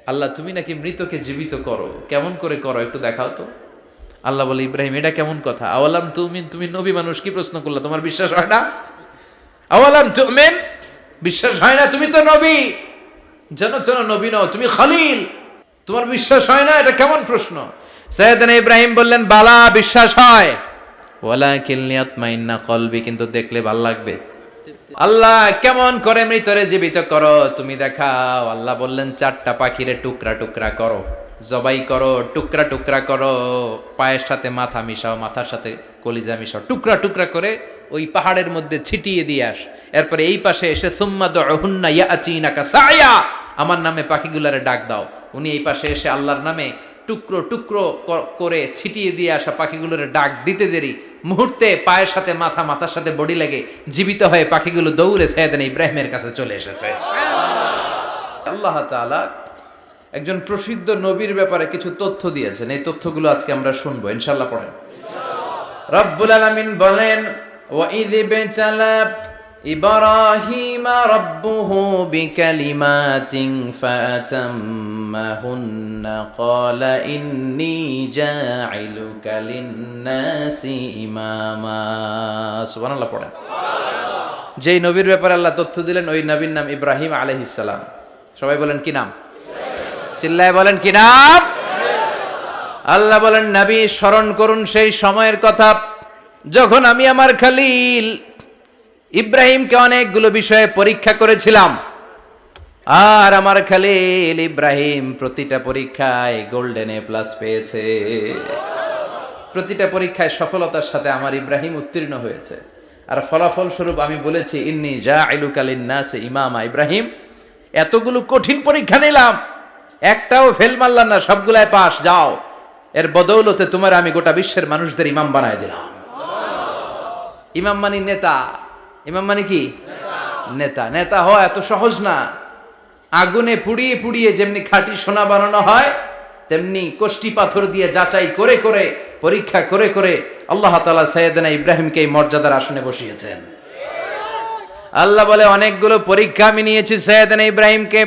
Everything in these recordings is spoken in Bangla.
আল্লাহ তুমি নাকি মৃতকে জীবিত করো, কেমন করে করো একটু দেখাও তো। আল্লাহ বলে, ইব্রাহিম এটা কেমন কথা? আওয়ালাম তুমিন, তুমি নবী মানুষ কি প্রশ্ন করলা? তোমার বিশ্বাস হয় না? আওয়ালাম তুমিন, বিশ্বাস হয় না? তুমি তো নবী, জানো জানো নবী নও, তুমি খলিল, তোমার বিশ্বাস হয় না? এটা কেমন প্রশ্ন? সাইয়েদনা ইব্রাহিম বললেন, বালা, বিশ্বাস হয়, ওয়ালাকিন লিয়াতমাইন্না কলবি, কিন্তু দেখলে ভালো লাগবে। আল্লাহ কেমন করে মৃতরে জীবিত করো তুমি দেখাও। আল্লাহ বললেন, 4টা পাখিরে টুকরা টুকরা করো, জবাই করো, টুকরা টুকরা করো, পায়ের সাথে মাথা মিশাও, মাথার সাথে কলিজা মিশাও, টুকরা টুকরা করে ওই পাহাড়ের মধ্যে ছিটিয়ে দিয়ে আস। এরপরে এই পাশে এসে সুম্মা দুহুন্না ইয়াতিনাকা সায়া, আমার নামে পাখিগুলারে ডাক দাও। উনি এই পাশে এসে আল্লাহর নামে টুকরো টুকরো করে ছিটিয়ে দিয়ে আসা পাখিগুলোর ডাক দিতে দেরি মুহূর্তে পায়ের সাথে মাথা, মাথার সাথে বডি লেগে জীবিত হয়ে পাখিগুলো দৌড়ে সাইয়েদনা ইব্রাহিমের কাছে চলে এসেছে। আল্লাহ তাআলা একজন প্রসিদ্ধ নবীর ব্যাপারে কিছু তথ্য দিয়েছেন, এই তথ্যগুলো আজকে আমরা শুনবো ইনশাআল্লাহ। পড়েন। রব্বুল আলামিন বলেন, ওয়া ইয বিতালা ইব্রাহিমা রাব্বুহু বিকালিমাতিন ফাতাম্মাহুন্না ক্বালা ইন্নী জাইলুকা লিন-নাসি ইমামা। সুবহানাল্লাহ পড়েন। যেই নবীর ব্যাপারে আল্লাহ তথ্য দিলেন ওই নবীর নাম ইব্রাহিম আলাইহিস সালাম। সবাই বলেন কি নাম? চিল্লায় বলেন কি নাম? আল্লাহ বলেন, নবী স্মরণ করুন সেই সময়ের কথা যখন আমি আমার খলিল ইব্রাহিমকে অনেকগুলো বিষয়ে পরীক্ষা করেছিলাম, আর আমার খলিল ইব্রাহিম প্রতিটা পরীক্ষায় গোল্ডেন এ প্লাস পেয়েছে। প্রতিটা পরীক্ষায় সফলতার সাথে আমার ইব্রাহিম উত্তীর্ণ হয়েছে। আর ফলাফল স্বরূপ আমি বলেছি, ইন্নী জাইলুকা লিন-নাসি ইমামা। ইব্রাহিম, এতগুলো কঠিন পরীক্ষা নিলাম, একটাও ফেল মারলাম না, সবগুলাই পাস, যাও। এর বদৌলতে তোমার আমি গোটা বিশ্বের মানুষদের ইমাম বানায় দিলাম। ইমাম মানে নেতা। ইমাম মানে কি? নেতা। নেতা হওয়া এত সহজ না। আগুনে পুড়িয়ে পুড়িয়ে যেমনি খাঁটি সোনা বানানো হয়, তেমনি কষ্টি পাথর দিয়ে যাচাই করে করে, পরীক্ষা করে করে আল্লাহ তাআলা সাইয়েদনা ইব্রাহিমকে এই মর্যাদার আসনে বসিয়েছেন। আল্লাহ বলে, অনেকগুলো পরীক্ষা আমি নিয়েছি সাইয়েদনা ইব্রাহিমকে।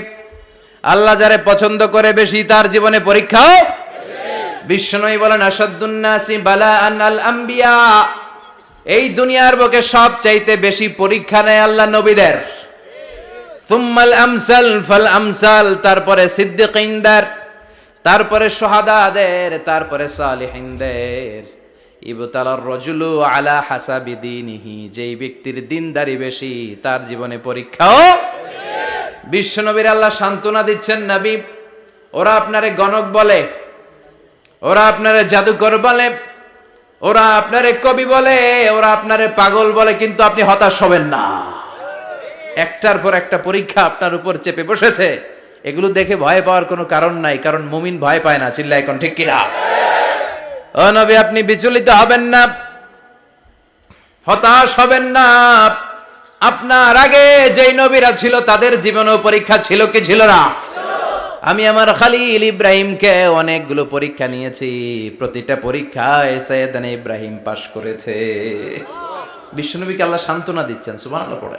আল্লাহ যারে পছন্দ করে বেশি, তার জীবনে পরীক্ষাও বিশ্বনবী বলেন, আসাদ্দুন নাসি বালাআন আল আম্বিয়া। এই দুনিয়ার বুকে সবচাইতে বেশি পরীক্ষা নেয় আল্লাহ নবীদের। সুম্মাল আমসাল ফাল আমসাল, তারপরে সিদ্দিকিনদের, তারপরে শুহাদাদের, তারপরে সালিহিনদের। ইবতালার রাজুলু আলা হাসাবি দীনিহি, যেই ব্যক্তির দিনদারি বেশি তার জীবনে পরীক্ষাও। বিশ্বনবীর আল্লাহ সান্ত্বনা দিচ্ছেন, নবী ওরা আপনারে গণক বলে, ওরা আপনারে জাদুকর বলে, ওরা আপনারে কবি বলে, ওরা আপনারে পাগল বলে, কিন্তু আপনি হতাশ হবেন না। একটার পর একটা পরীক্ষা আপনার উপর চেপে বসেছে, এগুলো দেখে ভয় পাওয়ার কোনো কারণ নাই, কারণ মুমিন ভয় পায় না। চিল্লায় এখন ঠিক কিনা? ও নবী, আপনি বিচলিত হবেন না, হতাশ হবেন না। আপনার আগে যেই নবীরা ছিল তাদের জীবনেও পরীক্ষা ছিল কি ছিল না? আমি আমার খলিল ইব্রাহিমকে অনেকগুলো পরীক্ষা নিয়েছি, প্রতিটা পরীক্ষায় সাইয়েদনা ইব্রাহিম পাশ করেছে। বিশ্বনবীকে আল্লাহ সান্ত্বনা দিচ্ছেন। সুবহানাল্লাহ পড়ে।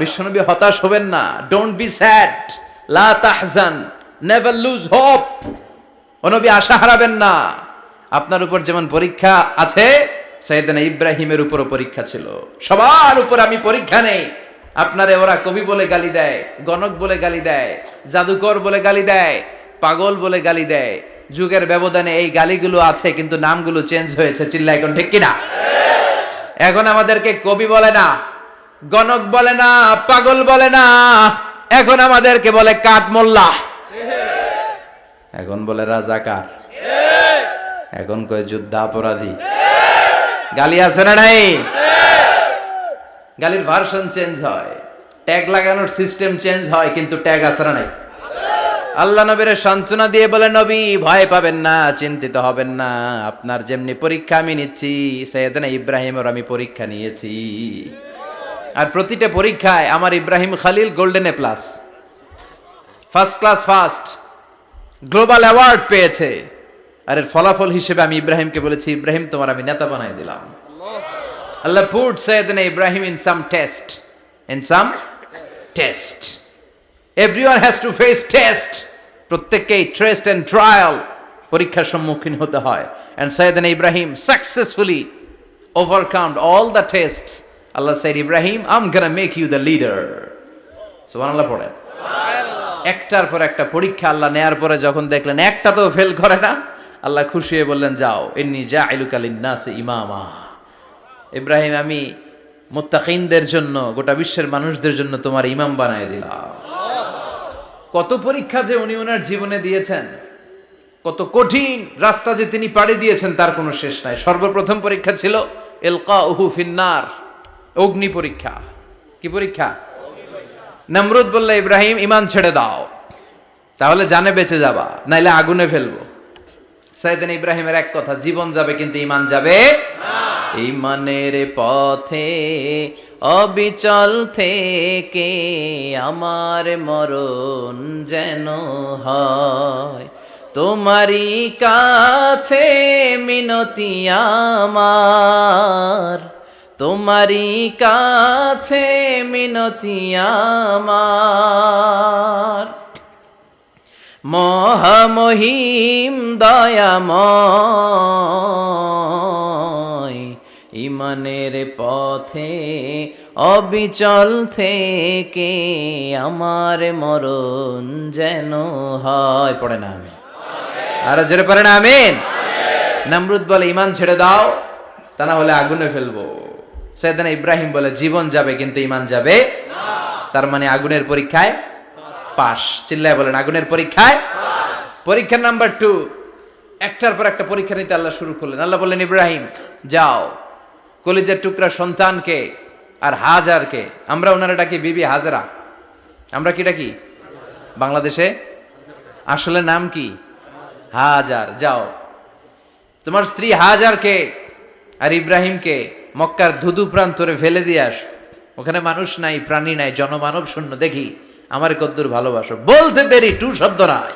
বিশ্বনবী হতাশ হবেন না। ডোন্ট বি স্যাড, লা তাহজান, নেভার লুজ হোপ। ও নবী, আশা হারাবেন না। আপনার উপর যেমন পরীক্ষা আছে, সাইয়েদনা ইব্রাহিমের উপরও পরীক্ষা ছিল। সবার উপর আমি পরীক্ষা নেই। আপনারে ওরা কবি বলে গালি দেয়, গণক বলে গালি দেয়, জাদুকর বলে গালি দেয়, পাগল বলে গালি দেয়। যুগের ব্যবধানে এই গালিগুলো আছে, কিন্তু নামগুলো চেঞ্জ হয়েছে। চিল্লা এখন ঠিক কিনা? এখন আমাদেরকে কবি বলে না, গণক বলে না, পাগল বলে না, এখন আমাদেরকে বলে কাঠ মোল্লা, এখন বলে রাজাকার, এখন কয় যুদ্ধাপরাধী। গালি আছে না নাই? গালির ভার্সন চেঞ্জ হয়, ট্যাগ লাগানোর সিস্টেম চেঞ্জ হয়, কিন্তু ট্যাগ আছে না নাই? আল্লাহ নবীর সান্ত্বনা দিয়ে বলে, নবী ভয় পাবেন না, চিন্তিত হবেন না। আপনার যেমনি পরীক্ষা আমি নিচ্ছি, সাইয়েদনা ইব্রাহিমের আমি পরীক্ষা নিয়েছি। আর প্রতিটা পরীক্ষায় আমার Ibrahim Khalil golden A plus, first class first, global award পেয়েছে। আর এর ফলাফল হিসেবে আমি ইব্রাহিমকে বলেছি, ইব্রাহিম তোমার আমি নেতা বানাই দিলাম। Allah put Sayyidina Ibrahim in some test. Everyone has to face test. প্রত্যেককেই টেস্ট এন্ড ট্রায়াল, পরীক্ষার সম্মুখীন হতে হয়। And Sayyidna Ibrahim successfully overcome all the tests. Allah said, Ibrahim, I'm gonna make you the leader. সুবহানাল্লাহ পড়েন। একটার পর একটা পরীক্ষা আল্লাহ নেয়ার পরে যখন দেখলেন একটাতেও ফেল করে না, আল্লাহ খুশি হয়ে বললেন, যাও, ইন্নী জাইলুকা লিন-নাসি ইমামা। ইব্রাহিম, আমি মুত্তাকিনদের জন্য, গোটা বিশ্বের মানুষদের জন্য তোমার ইমাম বানায় দিলাম। কত পরীক্ষা যে উনি ওনার জীবনে দিয়েছেন, কত কঠিন রাস্তা যে তিনি পাড়ি দিয়েছেন তার কোনো শেষ নাই। সর্বপ্রথম পরীক্ষা ছিল ইলকাউহু ফিন্নার, অগ্নি পরীক্ষা। কি পরীক্ষা? নমরুদ বলল, ইব্রাহিম ঈমান ছেড়ে দাও, তাহলে জানে বেঁচে যাবা, নাইলে আগুনে ফেলবো। সাইয়েদনা ইব্রাহিমের এক কথা, জীবন যাবে কিন্তু ঈমান যাবে না। ঈমানের পথে অবিচল থেকে আমার মরণ যেন হয়, তোমারই কাছে মিনতি আমার, তোমারই কাছে মিনতি আমার। মহামহিম দয়াময়, ঈমানের পথে অবিচল থেকে আমার মরণ যেন হয়। পড়ে না আমি আরো জোরে পড়ে না আমিন। নমরুদ বলে, ঈমান ছেড়ে দাও, তা না হলে আগুনে ফেলবো। সাইয়েদনা ইব্রাহিম বলে, জীবন যাবে কিন্তু ঈমান যাবে না। তার মানে আগুনের পরীক্ষায় পাস। চিল্লায় বলেন, আগুনের পরীক্ষায়। পরীক্ষা নাম্বার 2, একটার পর একটা পরীক্ষা নিতে আল্লাহ শুরু করলেন। আল্লাহ বললেন, ইব্রাহিম যাও, কলিজার টুকরা সন্তানকে আর হাজারকে, আমরা ওনারা ডাকি বিবি হাজরা, আমরা কি ডাকি বাংলাদেশে, আসলে নাম কি হাজার, যাও তোমার স্ত্রী হাজারকে আর ইব্রাহিমকে মক্কার ধুধু প্রান্তরে ফেলে দিয়ে আস, ওখানে মানুষ নাই, প্রাণী নাই, জনমানব শূন্য, দেখি আমার কদ্দুর ভালোবাসো। বলতে দেরি, টু শব্দ নাই,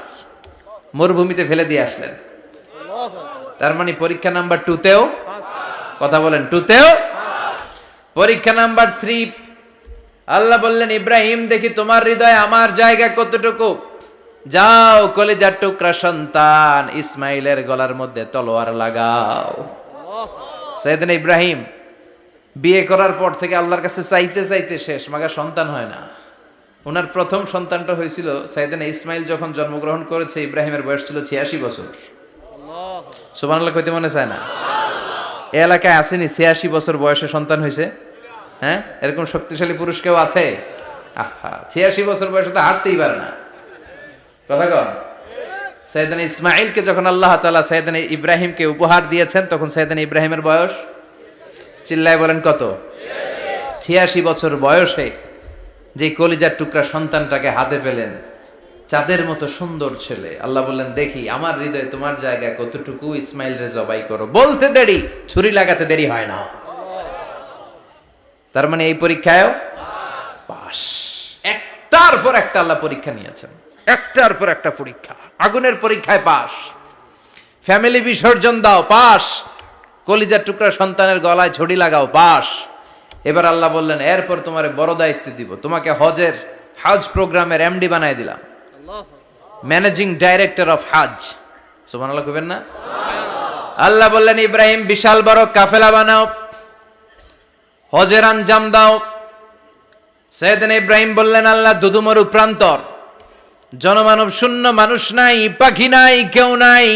মরুভূমিতে ফেলে দিয়ে আসলেন। তার মানে পরীক্ষা নাম্বার 2তেও, কথা বলেন, 2তেও। পরীক্ষা নাম্বার 3, আল্লাহ বললেন, ইব্রাহিম দেখি তোমার হৃদয়ে আমার জায়গা কতটুকু, যাও কলিজার টুকরা সন্তান ইসমাইলের গলার মধ্যে তলোয়ার লাগাও। সাইয়েদনা ইব্রাহিম বিয়ে করার পর থেকে আল্লাহর কাছে চাইতে চাইতে শেষ, মাগার সন্তান হয় না। ওনার প্রথম সন্তানটা হয়েছিল সাইয়েদনা ইসমাইল যখন জন্মগ্রহণ করেছে, ইব্রাহিমের বয়স ছিল 86 বছর। সুবহানাল্লাহ কইতে মনে চায় না? এই এলাকায় আসেনি 86 বছর বয়সে সন্তান হয়েছে? হ্যাঁ, এরকম শক্তিশালী পুরুষ কেউ আছে? আহা, 86 বছর বয়সে তো হাঁটতেই পারে না। কথা কন। সাইয়েদনা ইসমাইলকে যখন আল্লাহ তাআলা সাইয়েদনা ইব্রাহিমকে উপহার দিয়েছেন, তখন সাইয়েদনা ইব্রাহিমের বয়স, চিল্লায় বলেন কত? 86 বছর বয়সে যে কলিজার টুকরা সন্তানটাকে হাতে পেলেন, চাঁদের মতো সুন্দর ছেলে। আল্লাহ বললেন, দেখি আমার হৃদয়ে তোমার জায়গা কতটুকু, ইসমাইল রে জবাই করো। বলতে দেরি, ছুরি লাগাতে দেরি হয় না। তার মানে এই পরীক্ষায়ও পাস। একটার পর একটা আল্লাহ পরীক্ষা নিয়েছেন, একটার পর একটা পরীক্ষা। আগুনের পরীক্ষায় পাস, ফ্যামিলি বিসর্জন দাও, পাস। কলিজার টুকরা সন্তানের গলায় ছড়ি লাগাও, পাস। এবার আল্লাহ বললেন, এরপর তোমার বড় দায়িত্ব দিব, তোমাকে হজ প্রোগ্রামের এমডি বানায় দিলাম, ম্যানেজিং ডাইরেক্টর অফ হজ। সুবহানাল্লাহ কইবেন না? আল্লাহ বললেন, ইব্রাহিম বিশাল বড় কাফেলা বানাও, হজের আঞ্জাম দাও। সাইয়েদনা ইব্রাহিম বললেন, আল্লাহ দুদুমরু প্রান্তর, জনমানব শূন্য, মানুষ নাই, পাখি নাই, কেউ নাই,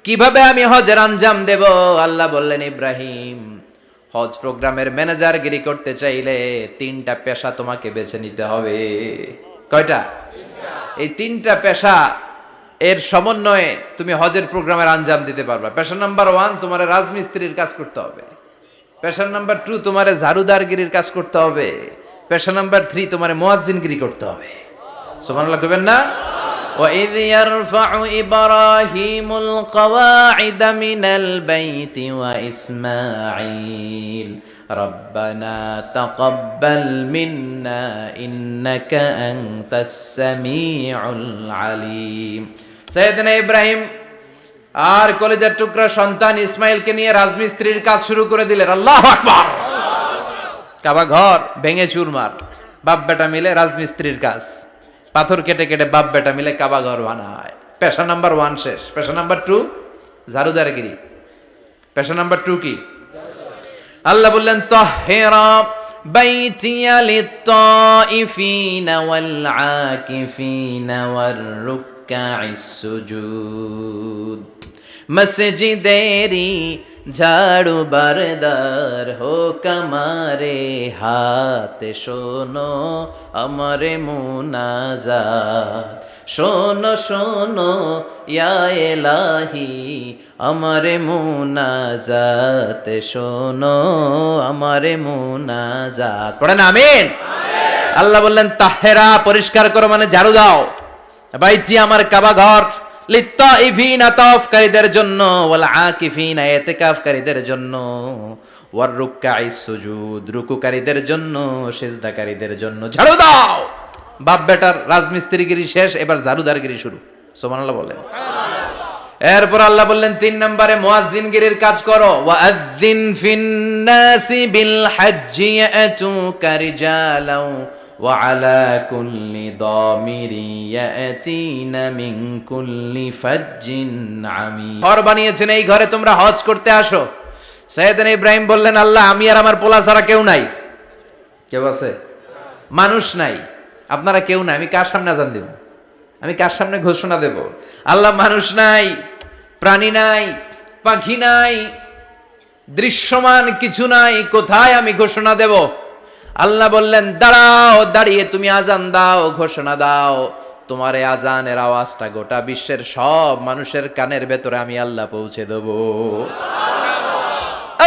কিভাবে আমি হজের আঞ্জাম দেব? আল্লাহ বললেন, ইব্রাহিম হজ প্রোগ্রামের ম্যানেজারগিরি করতে চাইলে 3টা পেশা তোমাকে বেছে নিতে হবে। কয়টা? এই 3টা পেশা এর সমন্বয়ে তুমি হজের প্রোগ্রামের আঞ্জাম দিতে পারবা। পেশা নাম্বার 1, তোমার রাজমিস্ত্রির কাজ করতে হবে। পেশা নাম্বার 2, তোমার ঝাড়ুদারগিরির কাজ করতে হবে। পেশা নাম্বার 3, তোমার মুয়াজ্জিনগিরি করতে হবে। সুবহানাল্লাহ কইবেন না? وَإِذْ يَرْفَعُ إِبْرَاهِيمُ الْقَوَاعِدَ مِنَ الْبَيْتِ وَإِسْمَاعِيلُ رَبَّنَا تَقَبَّلْ مِنَّا إِنَّكَ أَنْتَ السَّمِيعُ الْعَلِيمُ। সাইয়েদনা ইব্রাহিম আর কলিজার টুকরা সন্তান ইসমাইলকে নিয়ে রাজমিস্ত্রির কাজ শুরু করে দিলেন। আল্লাহু আকবার। কাবা ঘর ভেঙে চুরমার, বাপ বেটা মিলে রাজমিস্ত্রির কাজ। পাথর কেটে কেটে বাপ বেটা মিলে কাবা ঘর বানায়। পেশা নাম্বার 1 শেষ। পেশা নাম্বার 2 ঝাড়ুদারগিরি। পেশা নাম্বার 2 কি? আল্লাহ বললেন তাহহিরা বাইতিয়া লিত-তাইফিনা ওয়াল আকিফিনা ওয়ার রুকআইস সুজুদ। মসজিদেরি ঝাড়ু বারদার হোক আমারে হাত, শোনো আমারে মুনাজাত। শোনো শোনো ইয়া এলাহি আমারে মুনাজাত, শোনো আমারে মুনাজাত। পড়েন আমিন। আল্লাহ বললেন তাহেরা পরিষ্কার করো মানে ঝাড়ু দাও। বাইতি আমার কাবা ঘর, লিত্তাইফিনা তাওয়াফকারীদের জন্য, ওয়াল আকিফিনা ইতিকাফকারীদের জন্য, ওয়ার রুকআইস সুজুদ রুকুকারীদের জন্য, সিজদাকারীদের জন্য। ঝাড়ু দাও। বাপ বেটার রাজমিস্ত্রিগিরি শেষ, এবার ঝাড়ুদারগিরি শুরু। সুবহানাল্লাহ বলেন। এরপর আল্লাহ বললেন 3 নম্বরে মুয়াজ্জিনগিরির কাজ করো। ওয়াআযযিন ফিন-নাসি বিল হাজ্জি ইয়াতুকা রিজালাও ওয়া আলা কুল্লি দামিরি ইয়াতিনা মিন কুল্লি ফাজ্জিন আমিক। ঘর বানিয়েছেন, এই ঘরে তোমরা হজ করতে আসো। সাইয়েদনা ইব্রাহিম বললেন আল্লাহ আমি আর আমার পোলা ছাড়া কেউ নাই। কেউ আছে? মানুষ নাই, আপনারা কেউ নাই, আমি কার সামনে আযান দেব? আমি কার সামনে ঘোষণা দেব? আল্লাহ মানুষ নাই, প্রাণী নাই, পাখি নাই, দৃশ্যমান কিছু নাই, কোথায় আমি ঘোষণা দেব? আল্লাহ বললেন দাঁড়াও, দাঁড়িয়ে তুমি আজান দাও, ঘোষণা দাও। তোমার এই আজানের আওয়াজটা গোটা বিশ্বের সব মানুষের কানের ভেতরে আমি আল্লাহ পৌঁছে দেব।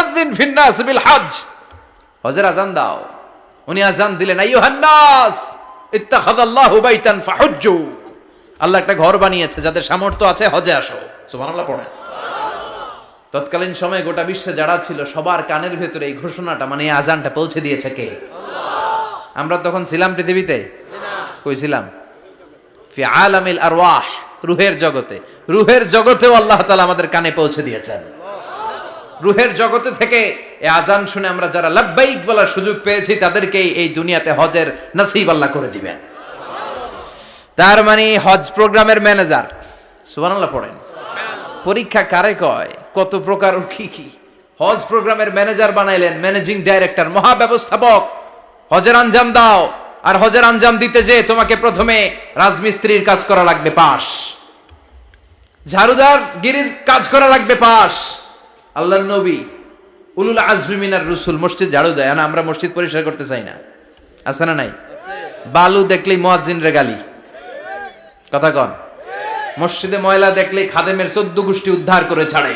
আযিন ফিন-নাস বিল হজ, হজের আজান দাও। উনি আজান দিলেন আইয়ুহান নাস ইত্তাখাযাল্লাহু বাইতান ফাহুজ্জু। আল্লাহ একটা ঘর বানিয়েছে, যাদের সামর্থ্য আছে হজে আসো। সুবহানাল্লাহ পড়ে। তৎকালীন সময়ে গোটা বিশ্বে যারা ছিল সবার কানের ভেতরে এই ঘোষণাটা মানে এই আজানটা পৌঁছে দিয়েছে কে? আল্লাহ। আমরা তখন ছিলাম পৃথিবীতে? না। কই ছিলাম? ফি আলামিল আরওয়াহ, রূহের জগতে। রূহের জগতেও আল্লাহ তাআলা আমাদের কানে পৌঁছে দিয়েছেন। রূহের জগতে থেকে এই আজান শুনে আমরা যারা লাব্বাইক বলার সুযোগ পেয়েছি তাদেরকেই এই দুনিয়াতে হজের নসিব আল্লাহ করে দিবেন। তার মানে হজ প্রোগ্রামের ম্যানেজার। সুবহানাল্লাহ পড়েন। পরীক্ষা কারে কয়? কত প্রকার কি কি। হজ প্রোগ্রামের ম্যানেজার বানাইলেন, ম্যানেজিং ডাইরেক্টর, মহাব্যবস্থাপক। হজের আঞ্জাম দাও, আর হজের আঞ্জাম দিতে যে তোমাকে প্রথমে রাজমিস্ত্রির কাজ করা লাগবে পাস, ঝাড়ুদার গিরির কাজ করা লাগবে পাস। আল্লাহর নবী উলুল আজমি মিনার রসুল মসজিদ ঝাড়ু দেয়, না আমরা মসজিদ পরিষ্কার করতে চাই না? আছে না নাই? বালু দেখলেই মুয়াজ্জিনরে গালি, কথা কন। মসজিদে ময়লা দেখলেই খাদেমের 14 গোষ্ঠী উদ্ধার করে ছাড়ে,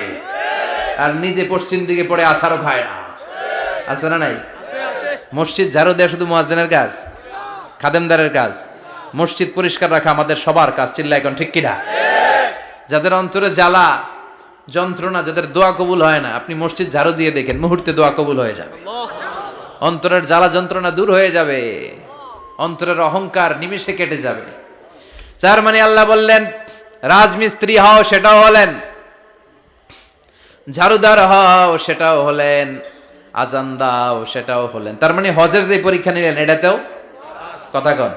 আর নিজে পশ্চিম দিকে পড়ে আসারও খায় না। আছে না নাই? মসজিদ ঝাড়ু দেয়া শুধু মুয়াজ্জিনের কাজ? খাদেমদারের কাজ? মসজিদ পরিষ্কার রাখা আমাদের সবার কাজ। চিল্লায় এখন ঠিক কিনা? যাদের অন্তরে জ্বালা যন্ত্রণা, যাদের দোয়া কবুল হয় না, আপনি মসজিদ ঝাড়ু দিয়ে দেখেন মুহূর্তে দোয়া কবুল হয়ে যাবে। অন্তরের জ্বালা যন্ত্রণা দূর হয়ে যাবে, অন্তরের অহংকার নিমিষে কেটে যাবে। তার মানে আল্লাহ বললেন রাজমিস্ত্রি হও, সেটাও হলেন, ঝাড়ুদার হও, সেটাও হলেন, আজান দাও, সেটাও হলেন। তার মানে হজের যে পরীক্ষা নিলেন এটাতেও, কথা কন,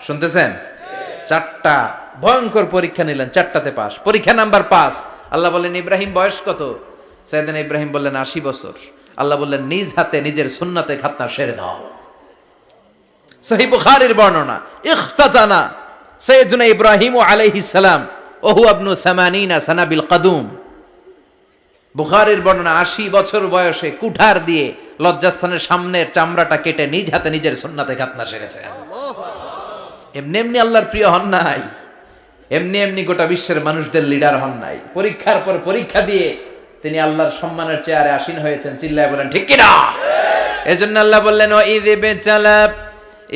শুনতেছেন? 4টা ভয়ঙ্কর পরীক্ষা নিলেন, 4টাতে পাস। পরীক্ষা নাম্বার 5। আল্লাহ বললেন ইব্রাহিম বয়স কত? সাইয়েদনা ইব্রাহিম বললেন 80 বছর। আল্লাহ বললেন নিজ হাতে নিজের সুন্নাতে খাতনা সেরে দাও। সহিহ বুখারীর বর্ণনা, ইখতাতানা সাইয়েদনা ইব্রাহিম আলাইহিস সালাম ওয়া হুয়া ইবনু 80 সানা বিল কাদুম। বুখারীর বর্ণনা 80 বছর বয়সে কুঠার দিয়ে লজ্জাস্থানের সামনের চামড়াটা কেটে নিজ হাতে নিজের সুন্নাতে খাতনা সেরেছেন। এমনি এমনি আল্লাহর প্রিয় হন নাই, এমনি এমনি গোটা বিশ্বের মানুষদের লিডার হন নাই। পরীক্ষার পর পরীক্ষা দিয়ে তিনি আল্লাহর সম্মানের চেয়ারে আসীন হয়েছেন। চিল্লায় বলেন ঠিক কিনা? এজন্য আল্লাহ বললেন ওয়াইয ইবতালা